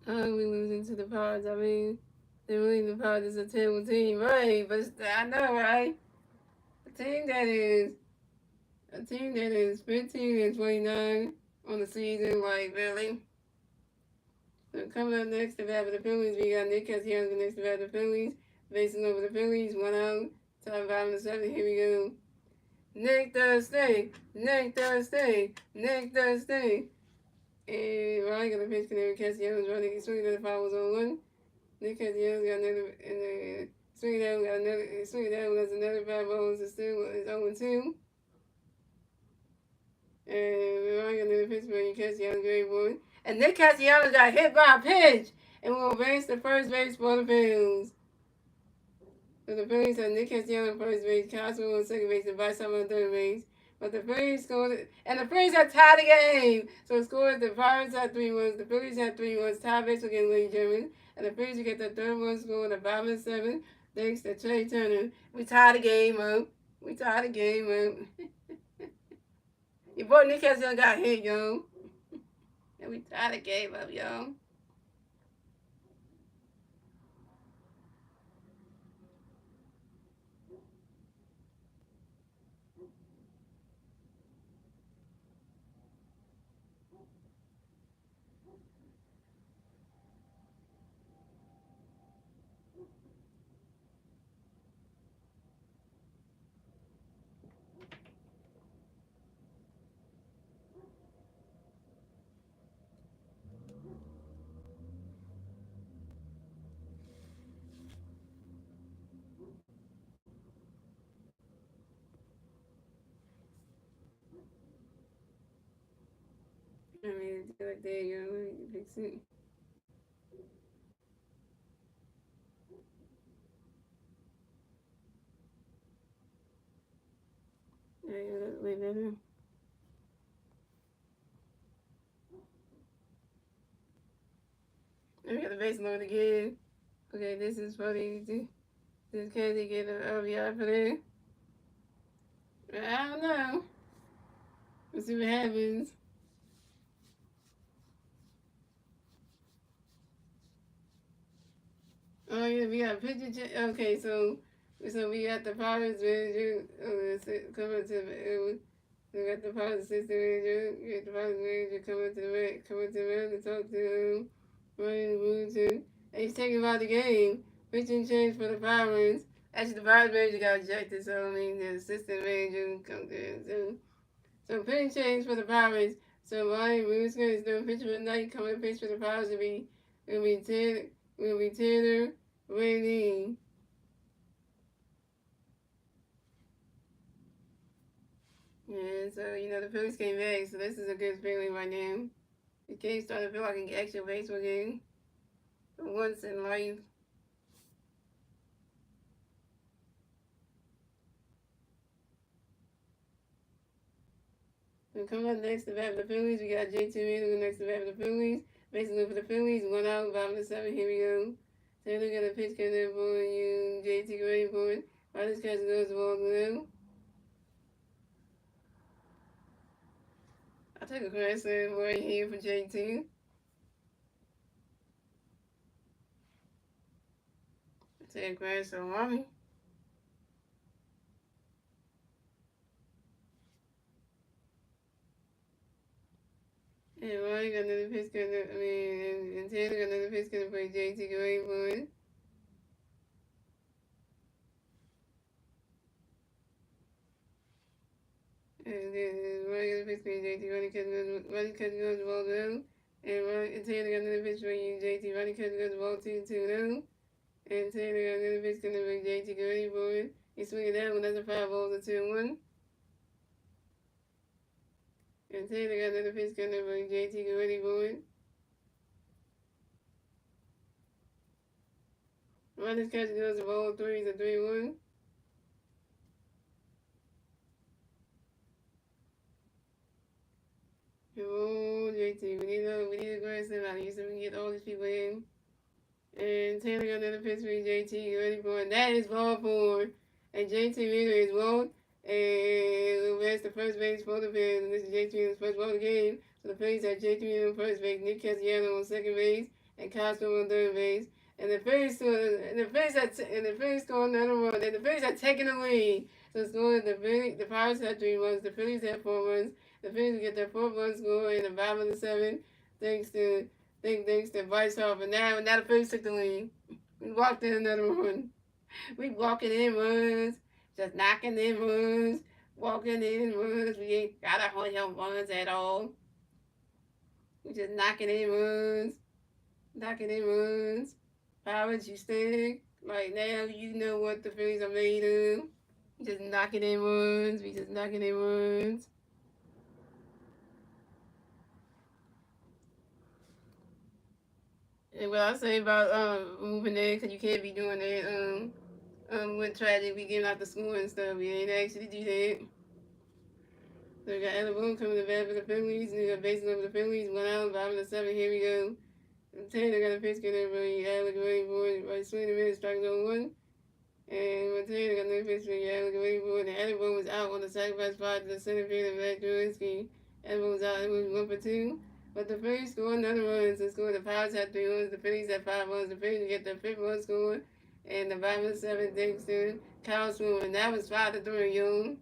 We losing to the Pirates. I mean, they're really the Pirates is a terrible team, right? But I know, right? A team that is 15-29 on the season, like really. So coming up next to bat for the Phillies, we got Nick Castellanos next to bat for the Phillies, facing over the Phillies, 1 out, top 5 in the 7th. Here we go. Nick does stay, Nick does stay, Nick does stay. And Ryan got a pitch connect with Castellanos running, swinging at the foul was on 1. Nick Castellanos got another, and swinging down, was another 5 balls, and still is 0-2. And Ryan got another pitch, but Castellanos very boy. And Nick Castellanos got hit by a pitch and will advance to first base for the Phillies. So the Phillies have Nick Castellanos on first base, Cosmo on second base, and Bryce Harper on third base. But the Phillies scored, and the Phillies have tied the game. So it scored, the Pirates had 3 runs, the Phillies had 3 runs, tied base against Lee German. And the Phillies get the third one score in the bottom of the 7th, thanks to Trey Turner. We tied the game up. We tied the game up. Your boy Nick Castellanos got hit, yo. And we tied the game up, yo. I mean, like there you go. Fix it. There you go. Way better. And we got the base load again. Okay, this is funny. This candy get an RBI for that. I don't know. Let's see what happens. Oh yeah, we got pitcher. Okay, so we got the Pirates manager. Coming to we got the Pirates assistant manager. We got the Pirates manager coming to the man to talk to him. Ryan Wooten. And he's taking about the game. Pitching change for the Pirates. Actually, the Pirates manager got ejected, so I mean the assistant manager come to. So pitching change for the Pirates. So Ryan Wooten is doing pitch for the night. Coming to pitch for the Pirates will be Tanner Rainey. Yeah, so the Phillies came back, so this is a good feeling right now. The game started to feel like an actual baseball game for once in life. So coming up next to bat for the Phillies, we got JT Reader next to bat for the Phillies. Basically for the Phillies, 1 out, 5-7. Here we go. Taylor got a pitch coming for you, JT ready for it. Right, this catch goes the ball now. I'll take a crash right here for JT. Take a crash on Mommy. And Ryan got another pitch coming. And Taylor got another pitch coming for JT ready for it. And then Ryan got a pitch for JT. Running cut goes the ball down. And Taylor got another pitch for you, JT. Running cut goes the ball 2-2 down. And Taylor got another pitch coming for JT. Get ready for it. He's swinging down when that's a 5 balls to 2-1. And Taylor got another pitch coming for JT. Get ready for it. Running catch goes the ball 3 to 3-1. Oh, JT, we need to go ahead and out. So we can get all these people in. And Taylor got another pitch for JT. Get ready for it. That is ball 4. And JT Reader is walked. And that's the first base for the Phillies. And this is JT Reader's first ball of the game. So the Phillies have JT Reader on first base, Nick Castellanos on second base, and Castro on third base. And the Phillies score another run. And the Phillies are taking the lead. So scoring the Pirates had 3 runs, the Phillies had 4 runs. The Phillies get their 4th run score in the bottom of the 7th, thanks to Bryce Harper. Now the Phillies took the lead. We walked in another run. We walking in runs, just knocking in runs, walking in runs. We ain't got a whole hell runs at all. We just knocking in runs. Pirates, you stink. Like now, you know what the Phillies are made of. We just knocking in runs. We just knocking in runs. And what I say about moving there, because you can't be doing that. With tragic, we giving out the school and stuff. We ain't actually do that. So we got Alabama coming to bat for the Phillies. We got basing over the Phillies. 1 out, bottom of the 7th. Here we go. 10, I got a pitch get everybody. Alex ready for it. Right, swing the minute, strike zone 1. And with 10, I got another pitch for Alex ready for it. And Alabama was out on the sacrifice fly to the center field of Matt Drewski. Alabama was out. It was 1 for 2. But the Phillies scored another run. So scored. The Pirates had 3 runs. The Phillies had 5 runs. The Phillies get their 5th run scored. And the bottom of the 7th, Dixon, Kyle Swoon. And that was 5 to 3, yo.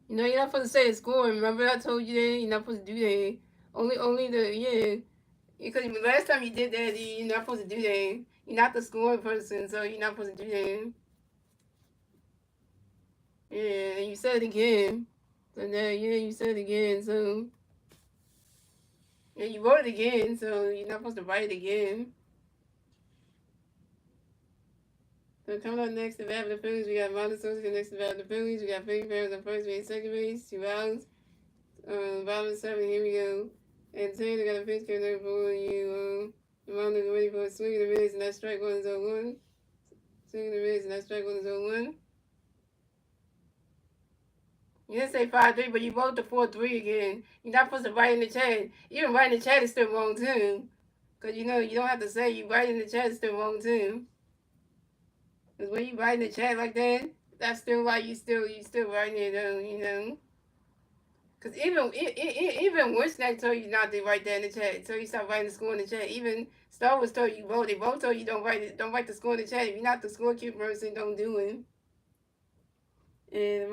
You know, you're not supposed to say the score. Remember I told you that? You're not supposed to do that. Only the, yeah. Because last time you did that, you're not supposed to do that. You're not the scoring person, so you're not supposed to do that. Yeah, and you said it again. So now, yeah, you said it again, so. Yeah, you wrote it again, so you're not supposed to write it again. So coming up next to bat for the Phillies, we got Montesori next to bat for the Phillies. We got Philly Ferris on first base, second base, 2 outs. Bottom of 7, here we go. And 10, I got a pitch coming for you. The Mountains are ready for a swing and a miss, and that strike 1 is 0-1. Swing and a miss, and that strike 1 is 0-1. You didn't say 5-3, but you wrote the 4-3 again. You're not supposed to write in the chat. Even writing in the chat is still wrong too. Because you know, you don't have to say you write in the chat is still wrong too. Because when you write in the chat like that, that's still like you still writing it down, you know. Because even Wishnack told you not to write that in the chat, so you stop writing the score in the chat. Even Star Wars told you vote. They both told you don't write the score in the chat. If you're not the scorekeeper person, don't do it. And the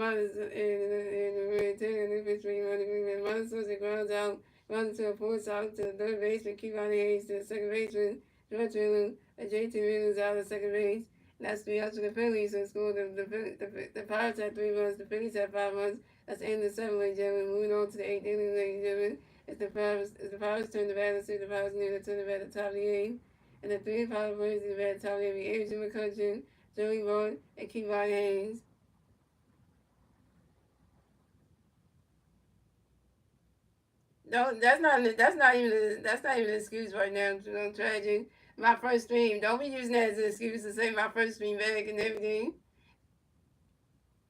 Montessori grounds out, grounds to a fourth out to the third baseman, keep on the Hayes to the second baseman, George Taylor, and JT Williams out of second base. And that's 3 outs for the Phillies. So scored the Pirates had 3 runs, the Phillies had 5 runs. That's the end of the 7th, ladies and gentlemen. Moving on to the 8th inning, ladies and gentlemen. As the Pirates turn the bat, let's see the Pirates near to turn the bat at the top of the 8th. And the 3 Pirates players in the bat at the top of the 8th, Jim McCutcheon, Joey Vaughn, and Kevon Hayes. No, that's not even an excuse right now. You know, tragic. My first stream. Don't be using that as an excuse to say my first stream back and everything.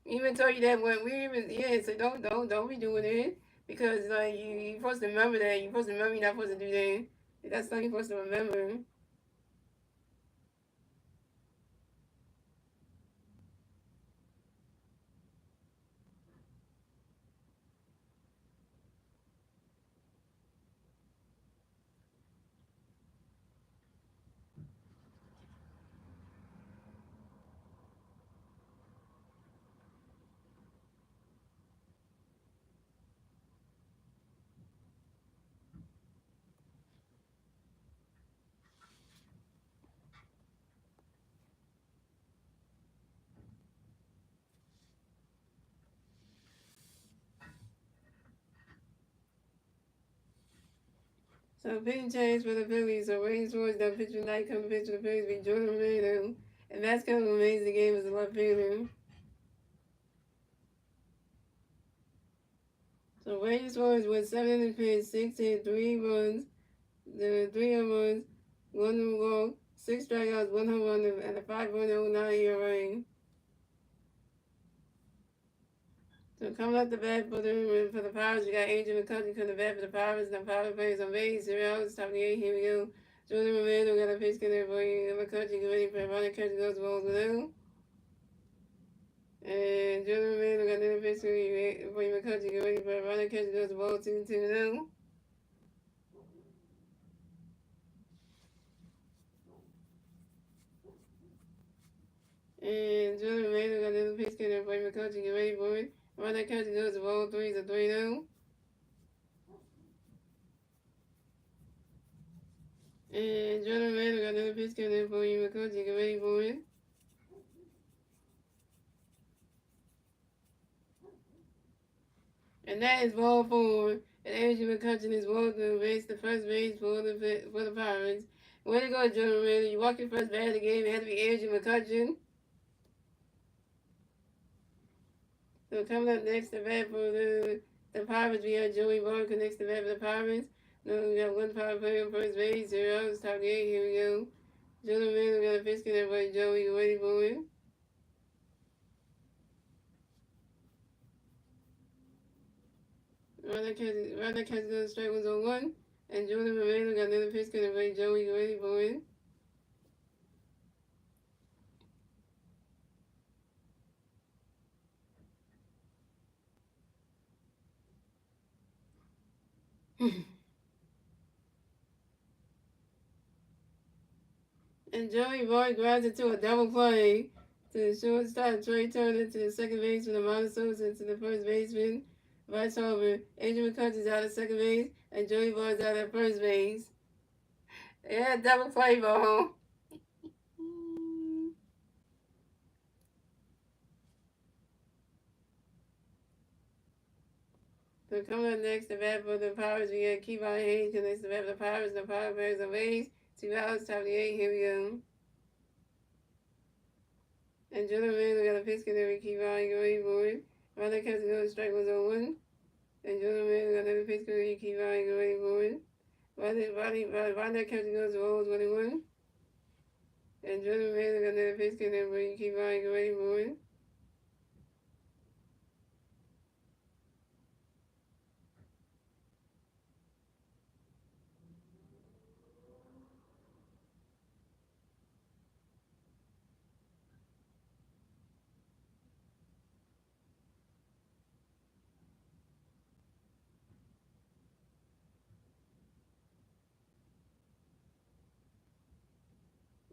Even told you that when we even so don't be doing it because like you supposed to remember that you're supposed to remember you're not supposed to do that. That's something you're supposed to remember. So pitching change for the Phillies. So Wayne Schwartz that pitch tonight come pitch for the Phillies be Jordan Romano. And that's kind of amazing. The game was a lot better. So Wayne Schwartz went 7 innings pitched, 6 hit, 3 runs. There were 3 home runs, 1 walk, 6 strikeouts, 1 home run, and a 5.09 ERA. So coming up the bat for the Pirates, we got Angel McCutcheon coming to bat for the Pirates, and the Pirates plays on base, 0 outs, top of the 8th, here we go. Jordan Romano got a pitch connect for you. McCutcheon get ready for running catch those balls below. And Jordan Romano got another pitch for you. McCutcheon get ready for running catch those balls 2-2-0. And Jordan Romano got another pitch connect for you. McCutcheon get ready for it. Running catch those balls 3-3-0. And Jordan Romano got another pitch connect for you. McCutcheon get ready for it. And that is ball four. And Andrew McCutcheon is walking to base, the first base for the Pirates. Way to go, Jordan Romano. You walk your first bat of the game. It had to be Andrew McCutcheon. So coming up next, the bat for the Pirates, we have Joey Barker next to bat for the Pirates. No, we got one Pirate player on first base. 0 outs, top 8. Here we go. Jordan Romano got a pitch connect for Joey. You ready for it? Rather catch the strike was on 1. And Jordan Romano got another pitch connect for Joey. You ready for it? And Joey Boy grabs it to a double play to the shortstop Trey Turner, to the second baseman Amanda Sosa, to the first baseman Bryce Harper. Andrew McCutcheon's out at second base, and Joey Boy's out at first base. Yeah, double play ball. So coming up next, the bat for the Pirates, we got Kevon Hayes connects the bat for the Pirates. The Pirates are raised 2 outs, top 8. Here we go. And Jordan Romano got a pitch connect with Kevon. You ready for it? Rather catch the strike was on 1. And Jordan Romano got another pitch connect with Kevon. You ready for it? Rather catch the rolls 1-1. And Jordan Romano got another pitch connect with Kevon. You ready for it?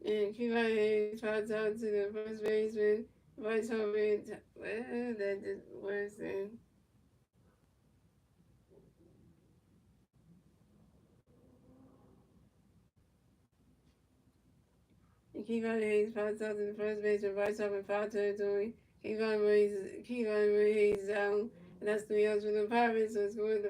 And Kevon Hayes trots out to the first baseman. Bryce Harper, well, that just worse than. And Kevon Hayes trots out to the first baseman. Bryce Harper, foul territory. Kevon Hayes is out. And that's 3 outs for the Pirates. So it's going the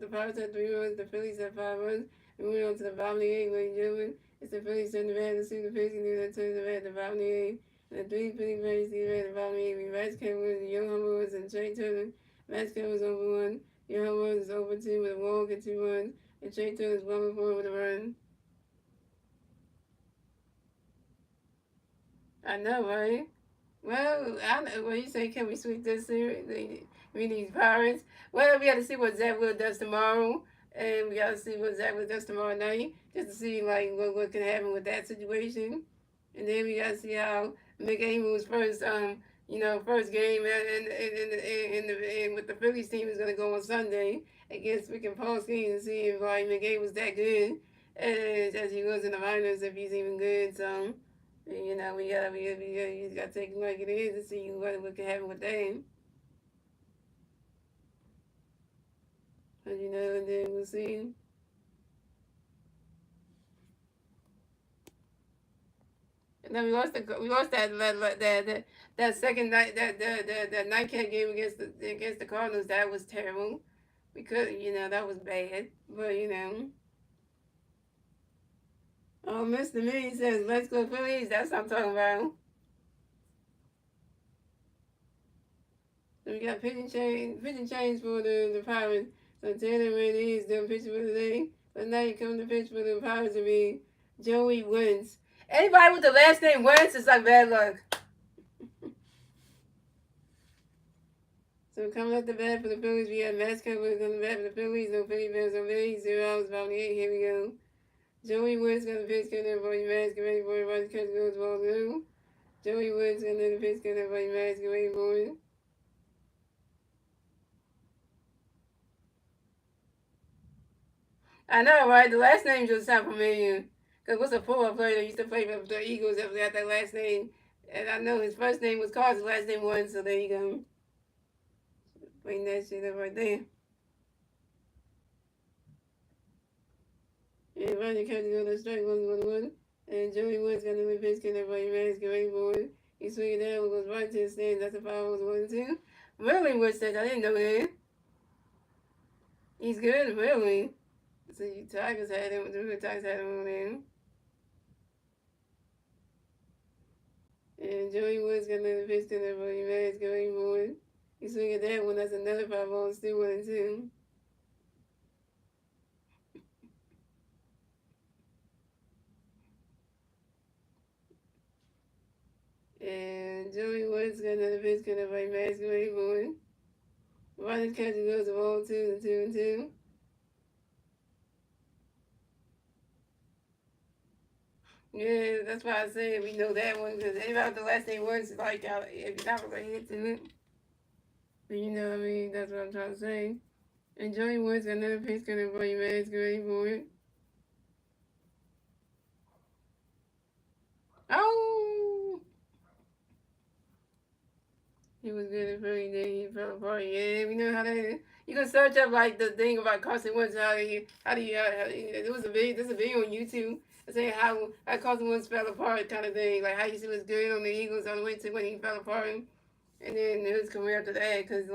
Pirates have 3 runs, the Phillies have 5 runs. And we're on to the bottom of the 8th, ladies and gentlemen. It's the Phillies turn the bat to see the pitch and do that turn the bat to the bottom of the 8th. And the 3 Philly players see the bat to the bottom of the 8th. Vasquez was Johan Woods and Trey Turner. Vasquez was over 1. Johan Woods is over 2 with a walk and 2 runs. And Trey Turner is 1-4 with a run. I know, right? Well, I know. Well, you say, can we sweep this series? We need Pirates. Well, we got to see what Zach Will does tomorrow, and we got to see what Zach Will does tomorrow night, just to see like what can happen with that situation, and then we got to see how McAmo's first first game and with the Phillies team is going to go on Sunday against freaking Polsky, and see if like McA was that good as he was in the minors, if he's even good. So. You know, we gotta take it like it is and see what can happen with them. And and then we'll see. And then we lost that second night that nightcap game against the Cardinals. That was terrible. Because that was . But oh, Mr. Mini says, "Let's go Phillies." That's what I'm talking about. So we got pitching change for the Pirates. So Taylor Ray is done pitching for today. But now you come to pitch for the Pirates to be Joey Wentz. Anybody with the last name Wentz is like bad luck. So coming up the bat for the Phillies, we have Vasquez on the bat for the Phillies. No Philly fans on Phillies. 0 outs, bottom of the 8th. Here we go. Joey Woods got the pitch, getting everybody mask, get ready for it, right catch goes ball blue. Joey Woods got the pitch, getting everybody mask, get ready for it. I know, right? The last name just sound familiar. Because what's a football player that used to play for the Eagles that got that last name? And I know his first name was Carr, his last name was, so there you go. Bring that shit up right there. And Ronnie County on the strike, 1-1-1. And Joey Woods got the pitch, getting everybody mask, get ready for it. He swing it down, goes right to the stand. That's a foul, was 1-2. Really, Woods said, I didn't know that. He's good, really. So you Tigers had him, the Tigers had him on there. And Joey Woods got another pitch to the body mask going forward. He swing at that one, that's another 5-ball, still 1-2. And Joey Woods got another pitch to the body mask going forward. Ronnie catches goes the ball 2-2. Yeah, that's why I said we know that one because anybody with the last name Woods is like if you're not related to it. But you know what I mean? That's what I'm trying to say. And Joey Woods got another pitch to the body mask going forward. Oh! He was good at Philly, then he fell apart. Yeah, we know how that is. You can search up like the thing about Carson Wentz. It was a video. There's a video on YouTube saying how Carson Wentz fell apart, kind of thing. Like how he was good on the Eagles on the way to when he fell apart, and then his career after that. Cause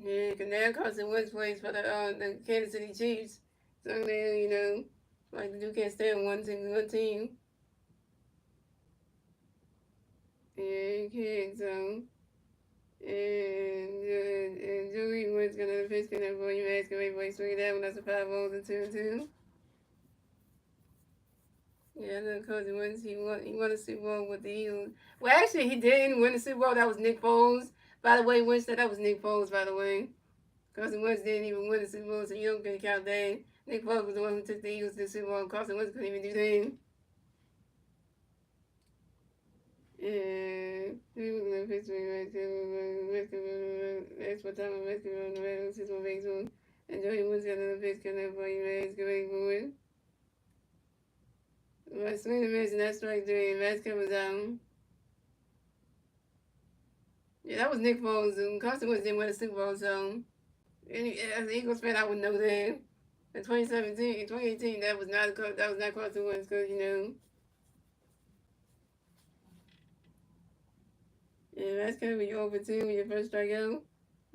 yeah, cause now Carson Wentz plays for the Kansas City Chiefs. So then like the dude can't stay on one team. Yeah, he can't. So. And Joey was gonna fish in for you ask away boy swing that one. That's a 5-0 to 2-2. Yeah, the coach wins. He won a Super Bowl with the Eagles. Well, actually, he didn't win the Super Bowl. That was Nick Foles. By the way, Wentz said that was Nick Foles. By the way, Carson Wentz didn't even win the Super Bowl, so you don't get count that. Nick Foles was the one who took the Eagles to the Super Bowl. Carson Wentz couldn't even do that. And we were going to fix me right there. That's what time I'm rescuing on the red. This is my big one. And Joey Woods got another pitch coming up for you, man. It's going forward. But swing the miss, and that's strike three. And Max comes down. Yeah, that was Nick Foles. And Carson Wentz didn't win a Super Bowl, so as an Eagles fan, I would know that. In 2018, that was not Carson Wentz, because yeah, that's gonna be over two with your first strikeout.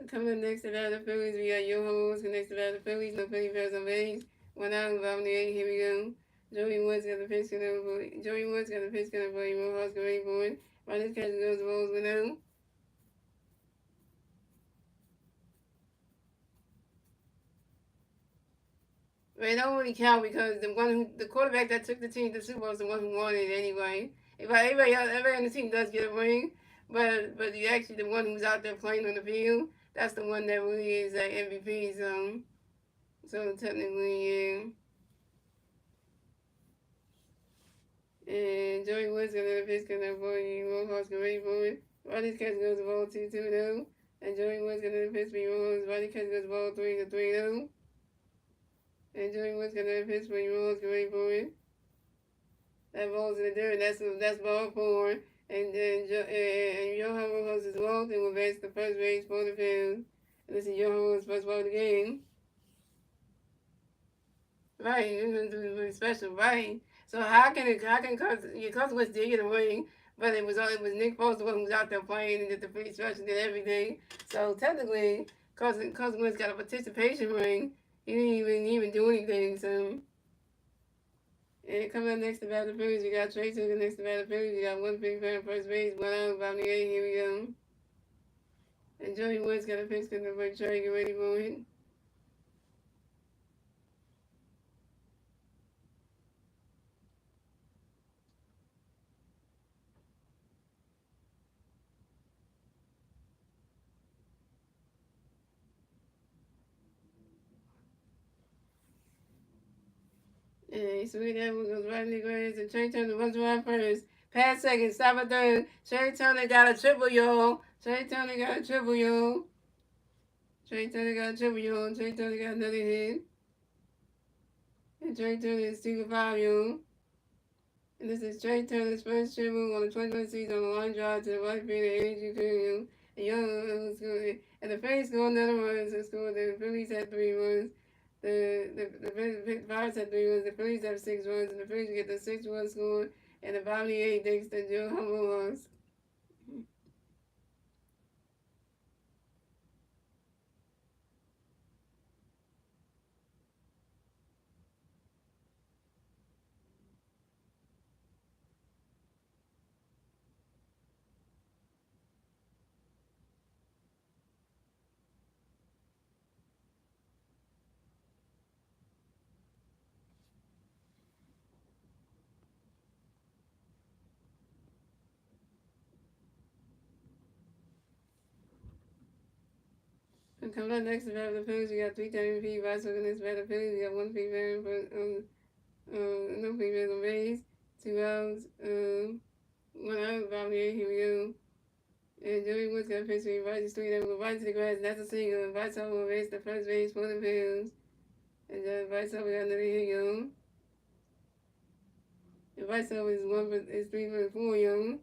Coming up next to that, the Phillies, we got your host. Next to that, the Phillies, no Philly fans on base. 1 out, bottom the 8. Here we go. Joey Woods got the pitch coming over. Joey Woods got the pitch coming over. Mohawks get ready for it. While this catch goes, the balls went out. But it don't really count because the quarterback that took the team to the Super Bowl is the one who won it anyway. If everybody on the team does get a ring, but you actually the one who's out there playing on the field, that's the one that really is that MVP. So technically, yeah. And Joey Woods got another pitch coming up for you. Mohawks get ready for it. Rodney's catch goes the ball 2-2-0. And Joey Woods got another pitch for you. Mohawks. Rodney catch goes the ball 3-3-0. And Joey Woods got another pitch for you. Mohawks get ready for it. That ball's in the dirt. That's ball 4. And Johan Rojas is walked and will advance the first base for the field. And this is Johan Rojas' first ball of the game. Right, it's really special, right? So Carson Wentz did get a ring, but it was Nick Foles the one who was out there playing and did the free stretch and did everything. So technically, Carson Wentz got a participation ring. He didn't even do anything. So, and coming up next to Battle Phillies, we got Trey Tucker next to Battle Phillies. We got one big fan first base, 1 out, bottom the 8. Here we go. And Joey Woods got a pitch to the break. Trey, get ready for it. And Sweet Apple goes right in the grass, and Trey Turner runs around first. Pass second, stop a third. Trey Turner got a triple, y'all. Trey Turner got a triple, y'all. Trey Turner got a triple, y'all. Trey Turner got another hit. And Trey Turner is 2 for 5, y'all. And this is Trey Turner's first triple on the 2020 season on the line drive to the right field at Andrew Graham. And Young scored. And the Phillies scored another run, so scored. The Phillies had 3 runs. The Pirates had 3 runs. The Phillies have 6 runs. And the Phillies get the 6 run score. And the Bobby 8 thanks to Joe Humble loss. And coming up next about the Phillies, we got 3 times feet. Vice next about the Phillies, we got 1 feet for no feet on base. 2 outs. 1 out. Bobby 8. Here we go. And Joey Woods got a pitch for right to that will right to the grass, and that's a single. And Vice over base, the first base for the Bills. And Vice over got another hit, young. And Vice over is 3 for 4, young.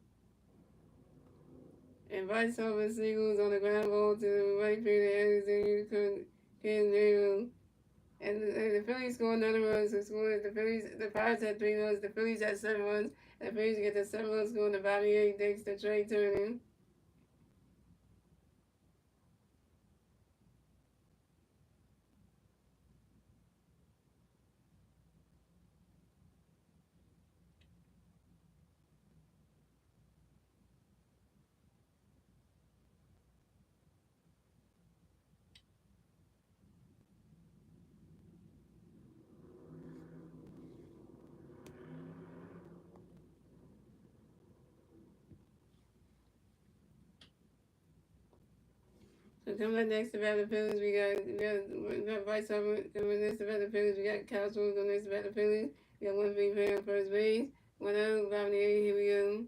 And Vice over singles on the ground ball to the right field, and Alexander and the Phillies scored another run. So scored the Pirates had 3 runs, the Phillies had 7 runs. And the Phillies get the 7 run score in the Bobby 8 thanks to Trey Turner. So coming up next about the Phillies, we got Vice over. Coming next about the Phillies, we got Castro. Coming next about the Phillies, we got 1 big on first base. 1 out, Bobby 8. Here we go.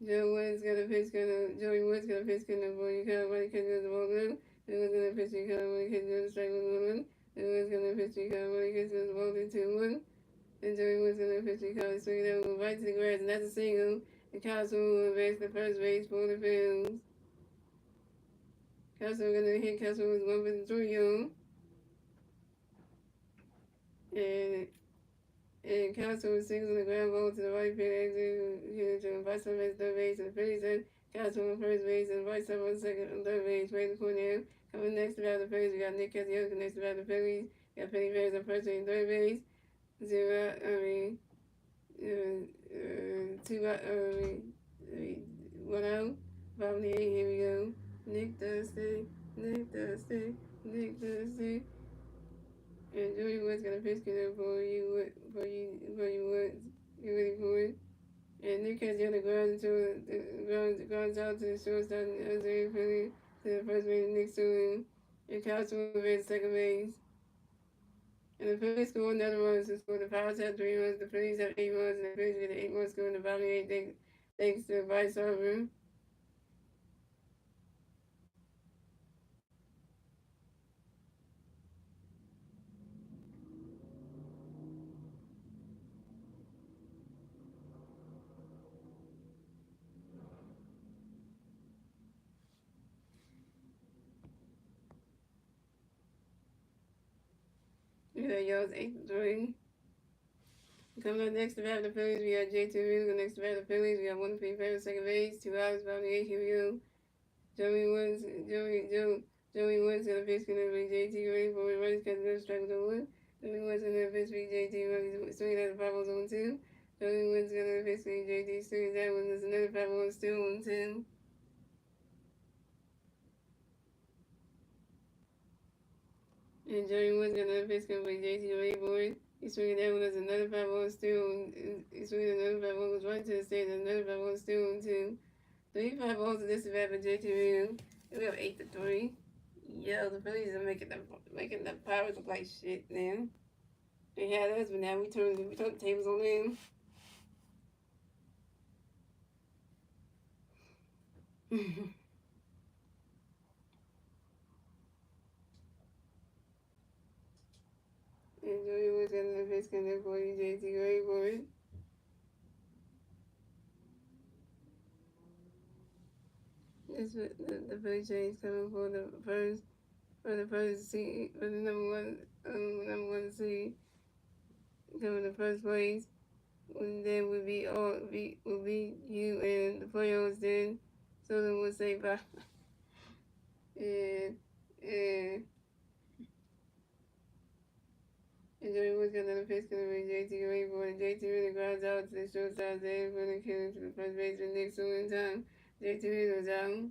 Joey Woods got a pitch in the ball. You can't really catch the ball blue. Joey Woods got a pitch. You can't really catch the strike with 1. Joey Woods got a pitch. You can't really catch the ball to 2-1. And Joey Woods got a pitch. You can't swing that one right to the grass, and that's a single. And Castro will base the first base for the Phillies. Castro gonna hit. Castro was 1 for 3, young. And Castro was singles on the ground ball to the right field exit to Vice over at third base, and the Phillies had Castro on first base and Vice over on second and third base. Waiting for now. Coming next about the Phillies, we got Nick Castellanos next about the Phillies. We got Penny Bears on first base and third base. 1 out. Bobby 8. Here we go. Nick Dusty. And Joey Woods got a pitch in for you Woods. You ready for it? And Nick has the other grounds out to the shortstop and Jose Philly to the first base next to him. And Castro at second base. And the Phillies scored another run to score. The Pirates had 3 runs, the Phillies have 8 runs, and the Phillies get an 8 run score in the bottom 8 thanks to Vice over. Yeah, y'all's 8-3. Coming up next to bat the Phillies, we got J.T. Real. Next to bat the Phillies, we got 1 for favorite second base, 2 outs, bottom 8. Here we go. Joey Woods got a pitch in the J.T. ready for it. Runners got no strike with the 1. Joey Woods in the pitch for J.T. Runners swinging at the 5 on 2. Joey Woods got a pitch for J.T. swinging that one. There's another 5 on still on 10. And Joey Woods got another pitch coming for J.T. ready for it. He's swinging that one. There's another 5 on still. He's swinging another 5 on goes right to the stage. Another 5 on still on 2. 3 5 balls to this bat for J.T. Real. We have 8-3. Yeah, the Phillies are making the Pirates look like shit now. They had us, but now we turned the tables on them. And Joey was getting the fish connect for you, JT Gray for it. This the first change coming for the first seed for the number one seed coming the first place. And then would be you and the playoffs then. So then we'll say bye. And and and Joey was getting the fish connect for JT Gray for it. JT really grounds out to the shortstop there for the killing to the first baseman next to in time. JT really was out.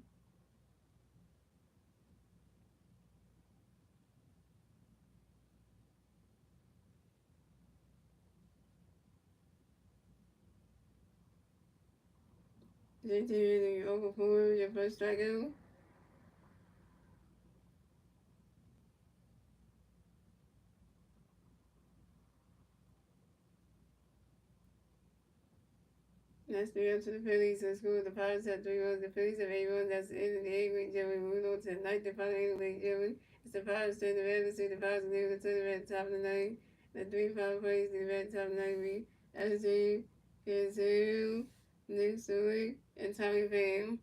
JT really overperformed your first strikeout. Let's be up to the Phillies and school. The Pirates have 3 runs. The Phillies have 8 runs. That's the end of the 8-week Jerry. Moving on to the ninth and final 8-week Jerry. It's the Pirates turn the red. Let's see the Pirates leave the turn the red top of the ninth. The 3-5 plays the red top of the ninth week. LG, Kazoo, Nick Stewart, and Tommy Pham.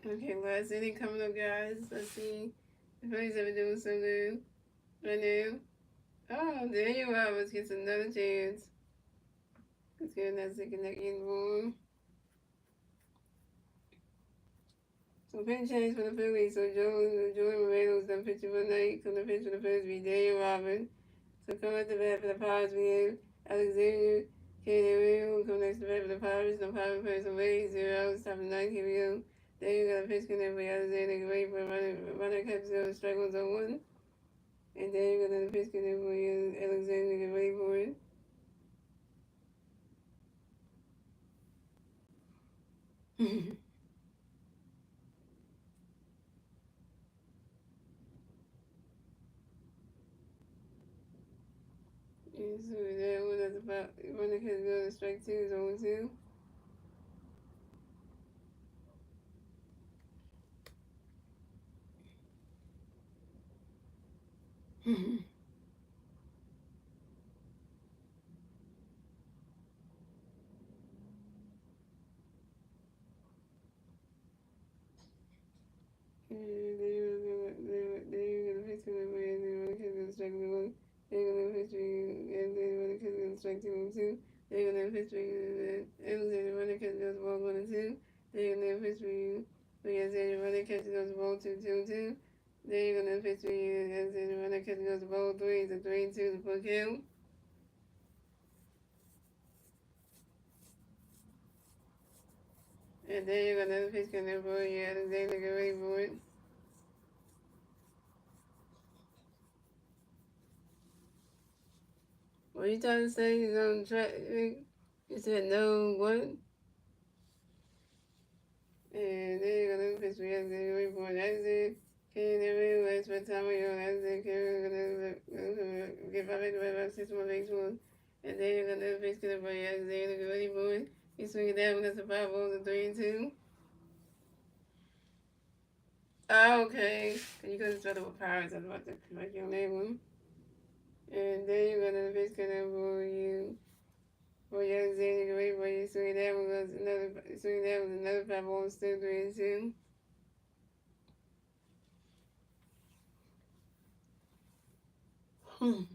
Okay, last inning coming up, guys. Let's see. The Phillies have been doing so good right now. Oh, Daniel Roberts gets another chance. Let's get that second that in ball. So pitch change for the Phillies. So Joey Moreno's done pitching for the night. Come to pitch for the Phillies be Daniel Roberts. So come at the bat for the Pirates we have Alexander Canario. Come next to the bat for the Pirates. No Pirate plays away. 0 outs. Top of the ninth. Here we go. Then you got a pitch connect for Alexander. Wait for a runner catch 0. Strike 1 on 1. And then you got another pitch connect for Alexander. Get ready for it. And so that one that's about runner catch 0. Strike 2 is 0 2. And then you're gonna fix it and then when the kid's gonna strike me one. Then you're gonna fix me and then when the kid's gonna strike 2 and 2. Then you're gonna fix me and then when the kid goes ball 1 and 2. Then you're gonna fix me and then when the kid goes ball 2 2 and 2. Then you're gonna fix me and then when the kid goes ball 3 is a 3 and 2 to put kill. And then you're gonna fix it for you and then they get ready for it. What are you trying to say? He's on track. You said no, what? And then you're gonna fix me as the report. That's it. Can never waste my time with you. That's it. Can get back to about 6 more weeks one. And then you're gonna fix it for you as the ready boy. You swing it down when it's a 5 balls and 3 and 2. Oh, okay. You could have started with Pirates. I was about to correct your name one. And then you're gonna the pitch count for you. For Alexander Gray, for you swing that was another 5-1, still 3-2. and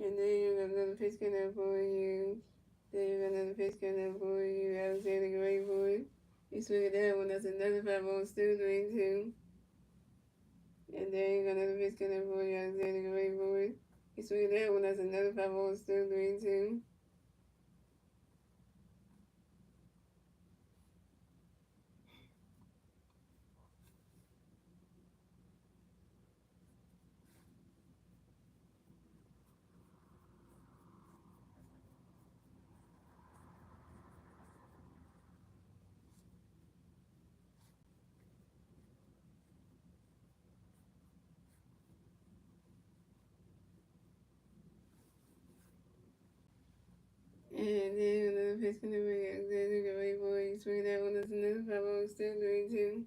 and then you're gonna another pitch count for you. Then you're gonna another pitch count for you, Alexander Gray, for it. You swing that one, that's another 5-1, still 3-2. And then you're gonna another pitch count for you, Alexander Gray, for it. You swing that one, that's another 5-1, still 3-2. And then another pitch count for you, Alexander Gray, for it. You swing that one, that's another 5-1, still 3-2.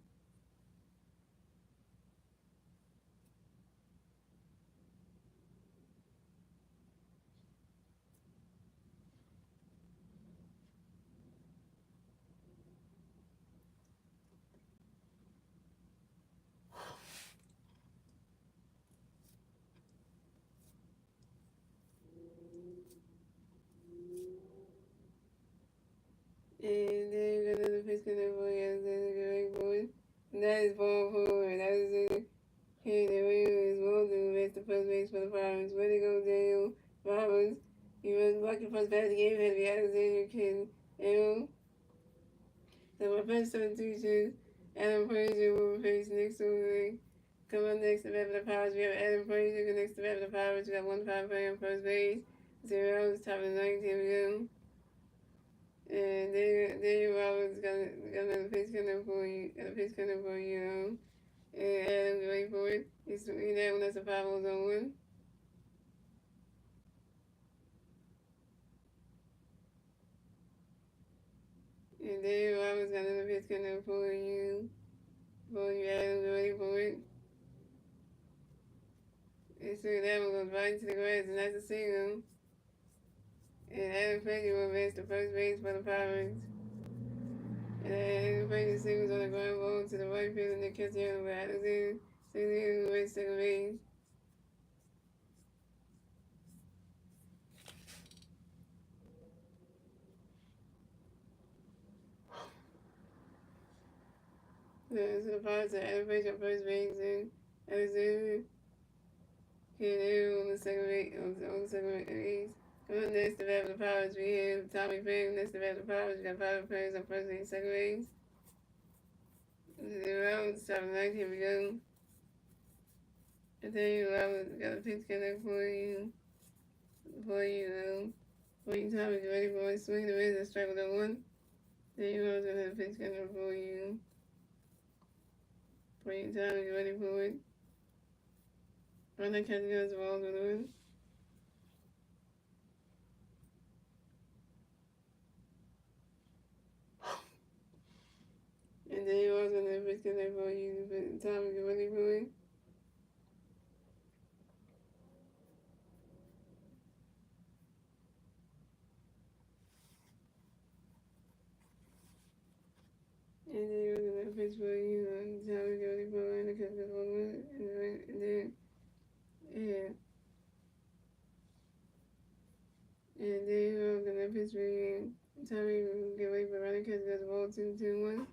And then you got another pitch count for you, Alexander Gray, for it. And that is ball forward. That is it. Hey, there we go. Is well done. That's the first base for the Pirates. Way to go, Daniel Roberts. You was lucky first bat of the game had to be Alexander King. So my first substitutions, Adam Frazier will replace Nick Soley. Come on next to bat for the Pirates. We have Adam Frazier next to bat for the Pirates. We got 1-5 player on first base. 0 top of the ninth. Here we go. And Daniel Roberts got another pitch coming for you. Got a pitch coming for you. And Adam wait for it. He's that one, that's a 5-0 zone one. And Daniel Roberts got another pitch coming for you. Adam ready for it. And so that one goes right into the grass, and that's a single. And Adam Frazier will advance to first base for the Pirates. And Adam Frazier singles on the ground ball to the right field, and they catch the other by Alexander. Alexander will race second base. So the Pirates are Adam Frazier on first base, and Alexander on the second base. On the second base. Come on, next to bat for the Pirates, we have Tommy Pham. Next to bat for the Pirates, we got 5 players on first base, second base. 0, 7-9, here we go. And then you got a pitch connect for you. For you, Tommy, get ready for it. Swing the base and strike with a 1. Then you know, gonna have a pitch connect for you. Tommy, get ready for it. Run that catch goes balls with a 1. And then you also gonna have a pitch connect for you. Tommy, get ready for it. And then you're gonna pitch for you, Tommy, get ready for it, and the catch goes balls with it. And then, yeah. And then you're gonna pitch for you, Tommy, get ready for running catch goes ball 2-2-1.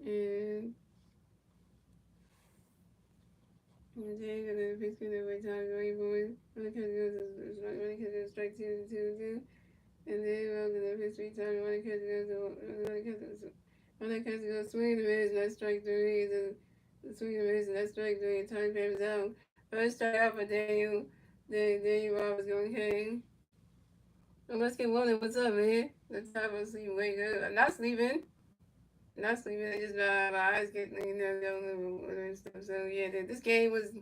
And then you're gonna pitch connect for Tommy, get ready for it. Running catch goes strike 2-2-2. And then I'm gonna pitch 3 times. Running catch goes swing the miss, and that's strike 3. The swing the miss, and that's strike 3. Time comes out. First strike out for Daniel. Daniel Roberts going hang. Well, let's get rolling. What's up, man? Let's have a sleep. Wake up. I'm not sleeping. Not sleeping. I just my eyes getting going and stuff. So yeah, this game was.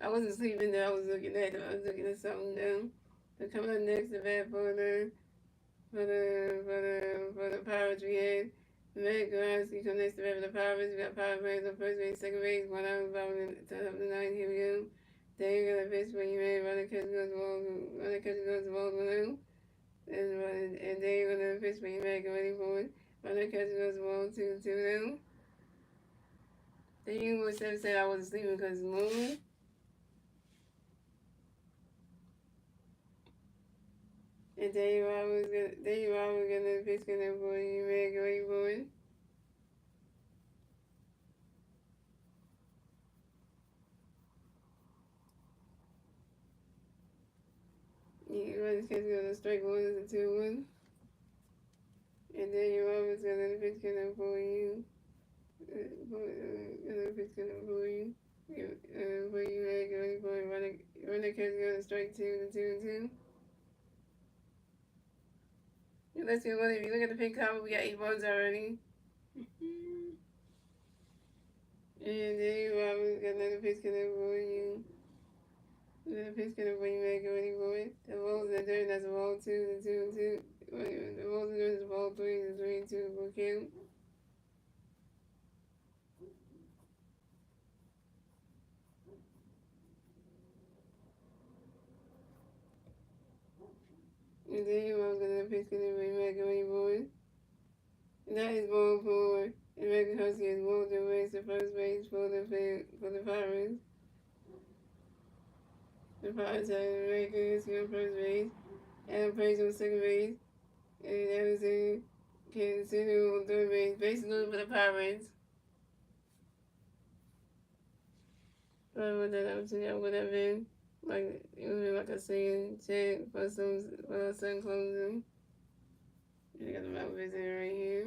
I wasn't sleeping. I was looking at something. coming up next, the bat for the Pirates, we had Matt Gurowski come next to bat for the Pirates. We got Pirate players on first base, second base, one out, bottom to top of the ninth. Here we go. Then you got a pitch where you made running catch goes the ball blue. And then you're gonna pitch where you make it ready for it. Running catch goes the ball 2-2 now. Then you would have said I wasn't sleeping because it's moving. And then you always gonna pitch gonna for it. You make it ready for it. You run catch goes strike 1 is a 2-1. And then you're always gonna pitch gonna for you. Gonna pitch gonna for you. For you make it ready for it. Running catch goes strike 2 to 2-2. Let's see what if you look at the pink column, we got 8 balls already. And then you always got another pitch coming for you. Another pitch coming for you, make it ready for it. The balls in the dirt, that's a ball 2 to 2-2. The balls in the dirt is a ball 3 to 3-2 for count. And then you always got another pitch coming for you, make it ready for it. And that is ball 4. And Megan Husky is ball to race the first base for the Pirates. The Pirates have Megan Husky on first base. Adam Page on second base. And Anderson can sit on third base. Basically for the Pirates. Sorry about that. I would have been like it would be like a saying check for some closing. I got the mouth visitor right here.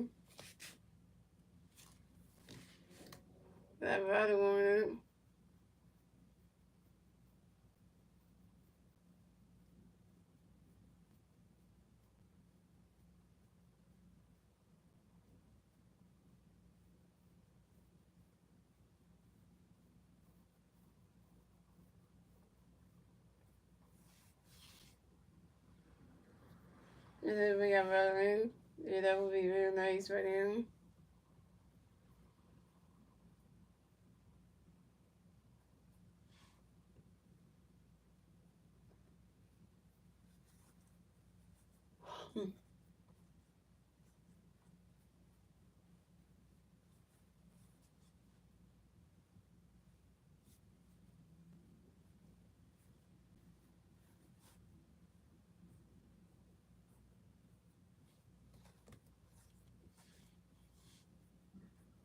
That body warming up. And then we got Rolling. Yeah, that would be real nice right now.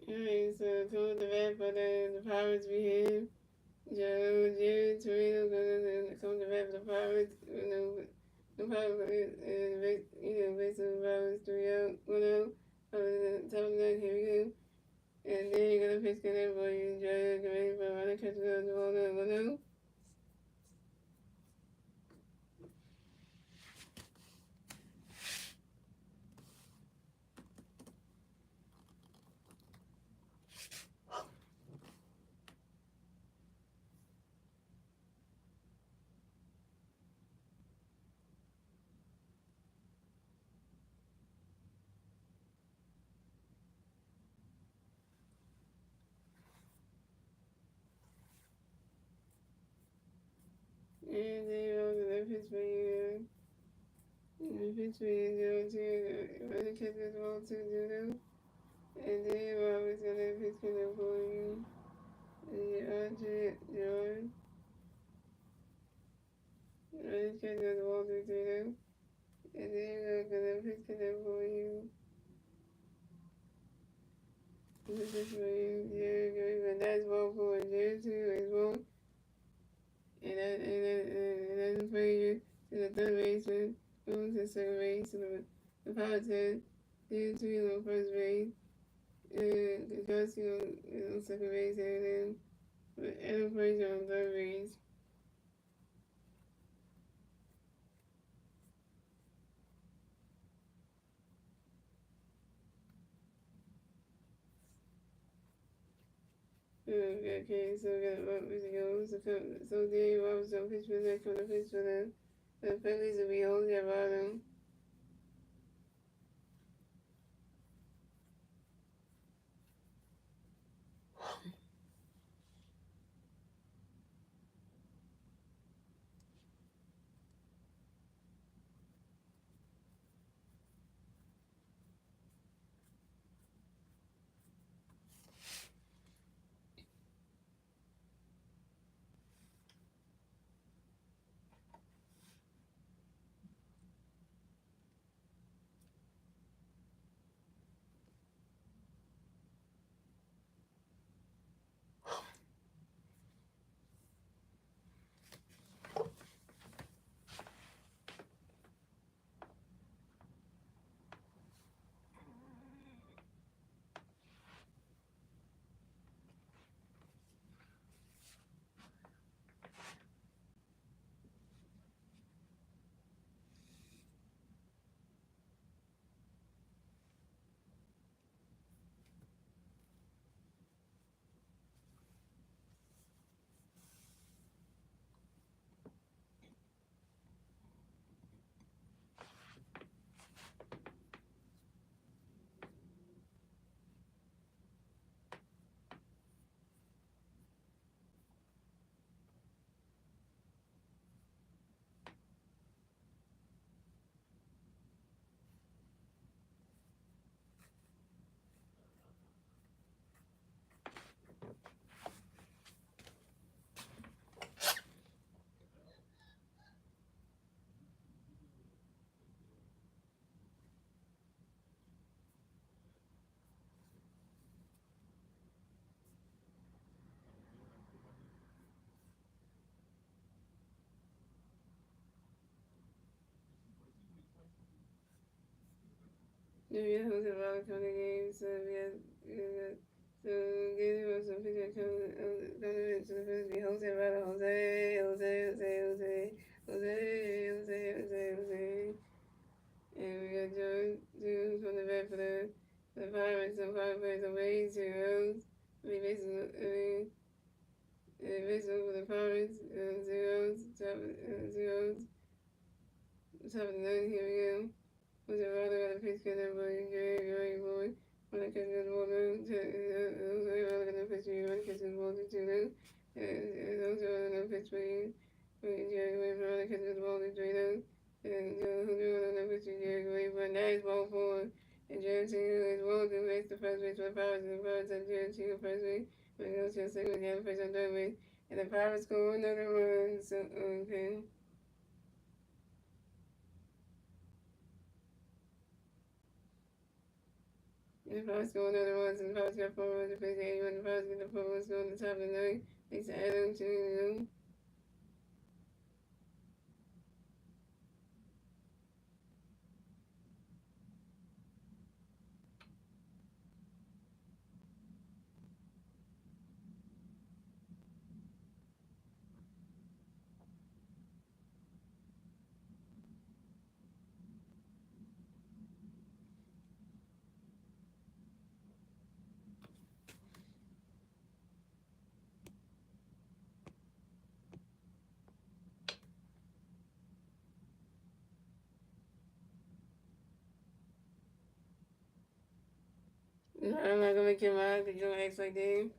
Alright, so coming to the bat for the Pirates we have Jerry Torino coming to the bat for the Pirates. The Pirates, based on the Pirates 3 out, 1 out. Top of the ninth, here we go. And then you're gonna pitch connect for you, Jerry, get ready for a runner, catch the ball, 1 out. And then you're gonna pitch for you. Pitch for you, 0-2, runner, catch the ball, 2-0. And then you're always gonna pitch connect for you. George. Runner, catch the ball, 3-0. And then you're gonna pitch connect for you. This is for you, Jerry, and that's ball 4. Jerry 2 is ball. And that's for you to the third baseman, going to second base, to the Pirates had 2 on first base, and Gusky on second base, and then Adam Frazier on third base. Okay, so we got what we go. So Danny Roberts on pitch for that, coming to pitch for them. The Phillies will be holding their bottom. Yeah, who's a lot of county games, so yeah. So games was some picture coming to the first be Jose Rada, Jose. And we got Jones from the back for the Pirates, the Pirates away zeros. I mean, basically for the Pirates, zeros, zeros. Top of the nine, here we go. Was it rather got a pitch get that boy, Gary boy. When I catch the ball, those are rather got a pitch for you, when I catch the ball to them. Those are rather got a pitch for you. Jerry Way, rather catch the ball to them. And who do another pitch for Jerry Way, but nice ball forward. And Jerry Tingle is well to race the first base for the Pirates, and the Pirates have Jerry Tingle first base. When it goes to the second, the other pitch on third base. And the Pirates score another run. So, okay. And the Pirates go another one, and the Pirates got 4 runs to face 81. The Pirates get the 4 runs go on the top of the ninth. Thanks to Adam to I'm not gonna make you mad because you don't act like that.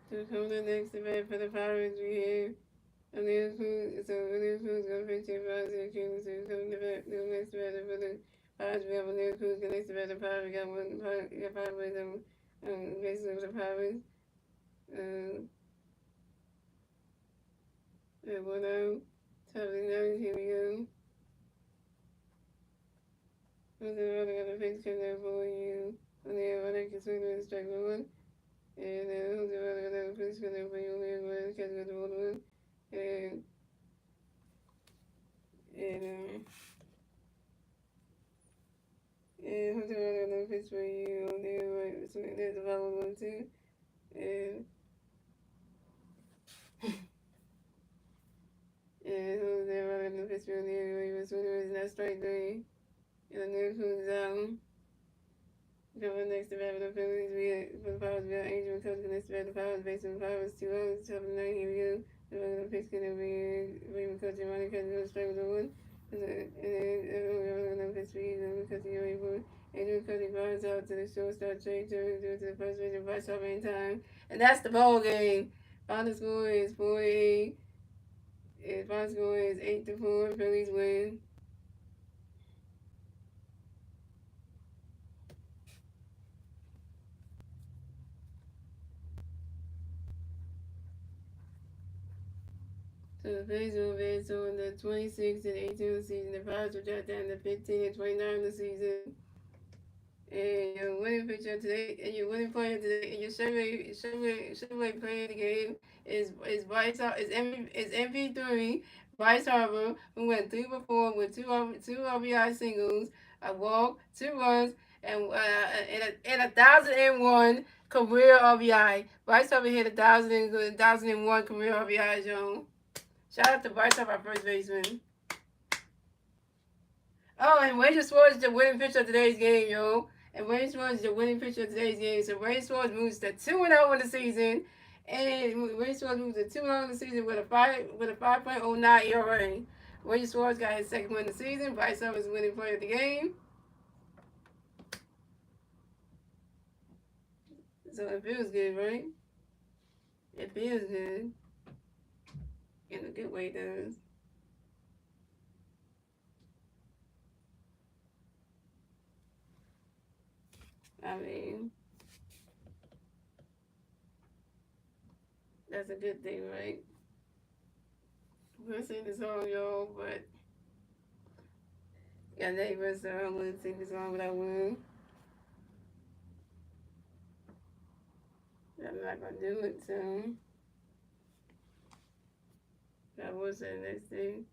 So come to the next event for the Pirates, we have Anil Cruz. So Anil Cruz gonna face the Pirates and King. So come to the next event for the Pirates, we have Anil Cruz. The next event, the Pirates, we got one. We got Pirates basically the Pirates. And 1-0. Top of the ninth, here we go. Who's the other gonna face come there for you? On the other, can swing with strike 1. And who's the other gonna face come there for you? Only one catch with the 1. And and who's the other gonna face for you? On the right, so there's the follow 1 too. And who's the other gonna face for you? On the right, so there is not strike 3. And then who's down. Coming next to battle the Phillies for the Pirates, we got Angel Coach next to battle the Pirates, based on the Pirates 2-0, top of the night, here we go. The regular pitch going to be Raymond Coach and Ronnie Coach goes straight with the one. And then pitch speed, and Coach and Yuri Boy. Angel Coach fires out to the shortstop, trade to the first base, and Bryce Harper in time. And that's the ball game. Final score is 4-8. Final score is 8-4. Phillies win. So the Phillies will advance on the 26th and 18th of the season. The Pirates will drop down to 15 and 29 of the season. And your winning pitcher today, and your winning player today, and your Chevrolet player of the game is Bryce is MP3 Bryce Harper, who went 3 for 4 with two RBI singles, a walk, 2 runs, and 1,001 career RBI. Bryce Harper hit 1,001 career RBI, Joe. Shout out to Bryce Harper, our first baseman. Oh, and Wade Suarez is the winning pitcher of today's game, yo. And Wade Suarez is the winning pitcher of today's game. So Wade Suarez moves to 2-0 in the season. And Wade Suarez moves to 2-0 in the season with a 5.09 ERA. Wade Suarez got his second win of the season. Bryce Harper is the winning player of the game. So it feels good, right? It feels good. In a good way, it does. I mean, that's a good thing, right? We'll sing the song, y'all, but got neighbors, so I'm gonna sing the song without one. I'm not gonna do it, so I will say the next thing.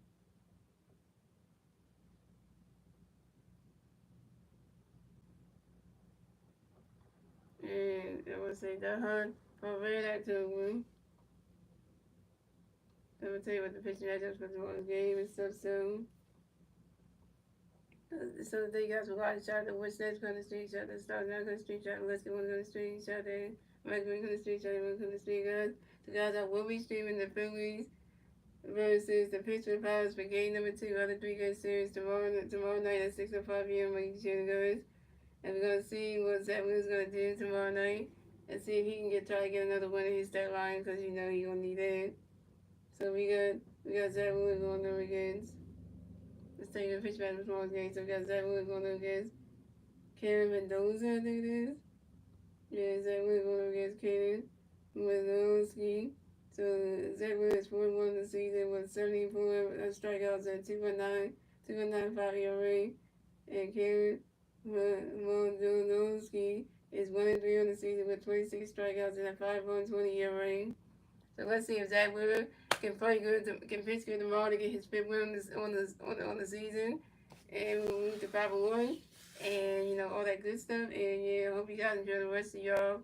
And I will say the hunt for Red October. I'm gonna tell you what the pitching matchups for tomorrow's game and stuff. So thank you guys for watching. Shout out to What's Next on the street. Shout out to Stars Not on the street. Shout out to Let's Get One on the street. Shout out to Mike Green on the street. Shout out to Mike on the street, guys. The guys that will be streaming the Phillies versus the Pittsburgh Pirates for game number 2 of the 3-game series tomorrow night at 6:05 p.m. Make sure guys. And we're gonna see what Zach Willis gonna do tomorrow night, and see if he can try to get another win in his stat line, because you know he gonna need it. So we got Zach Willis going up against. Let's take the pitch back tomorrow's game. So we got Zach Willis going up against Karen Mendoza, I think it is. Yeah, Zach Willis going up against Karen Mendoza. So Zach Willis 4-1 in the season with 74 strikeouts and 2.95 ERA, and Karen Mondolowski is 1-3 on the season with 26 strikeouts and a 5.20 ERA. So let's see if Zach Wheeler can play good, can pitch good tomorrow to get his 5th win on the season, and we'll move to 5-1, and you know all that good stuff. And yeah, I hope you guys enjoy the rest of y'all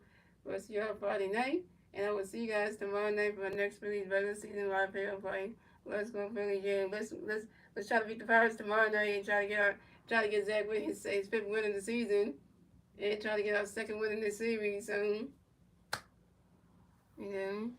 Friday night. And I will see you guys tomorrow night for our next Phillies regular season live play. Let's go Phillies, yeah. Let's try to beat the Pirates tomorrow night and try to get Zach with his 5th win in the season, and try to get our 2nd win in this series. So, you know.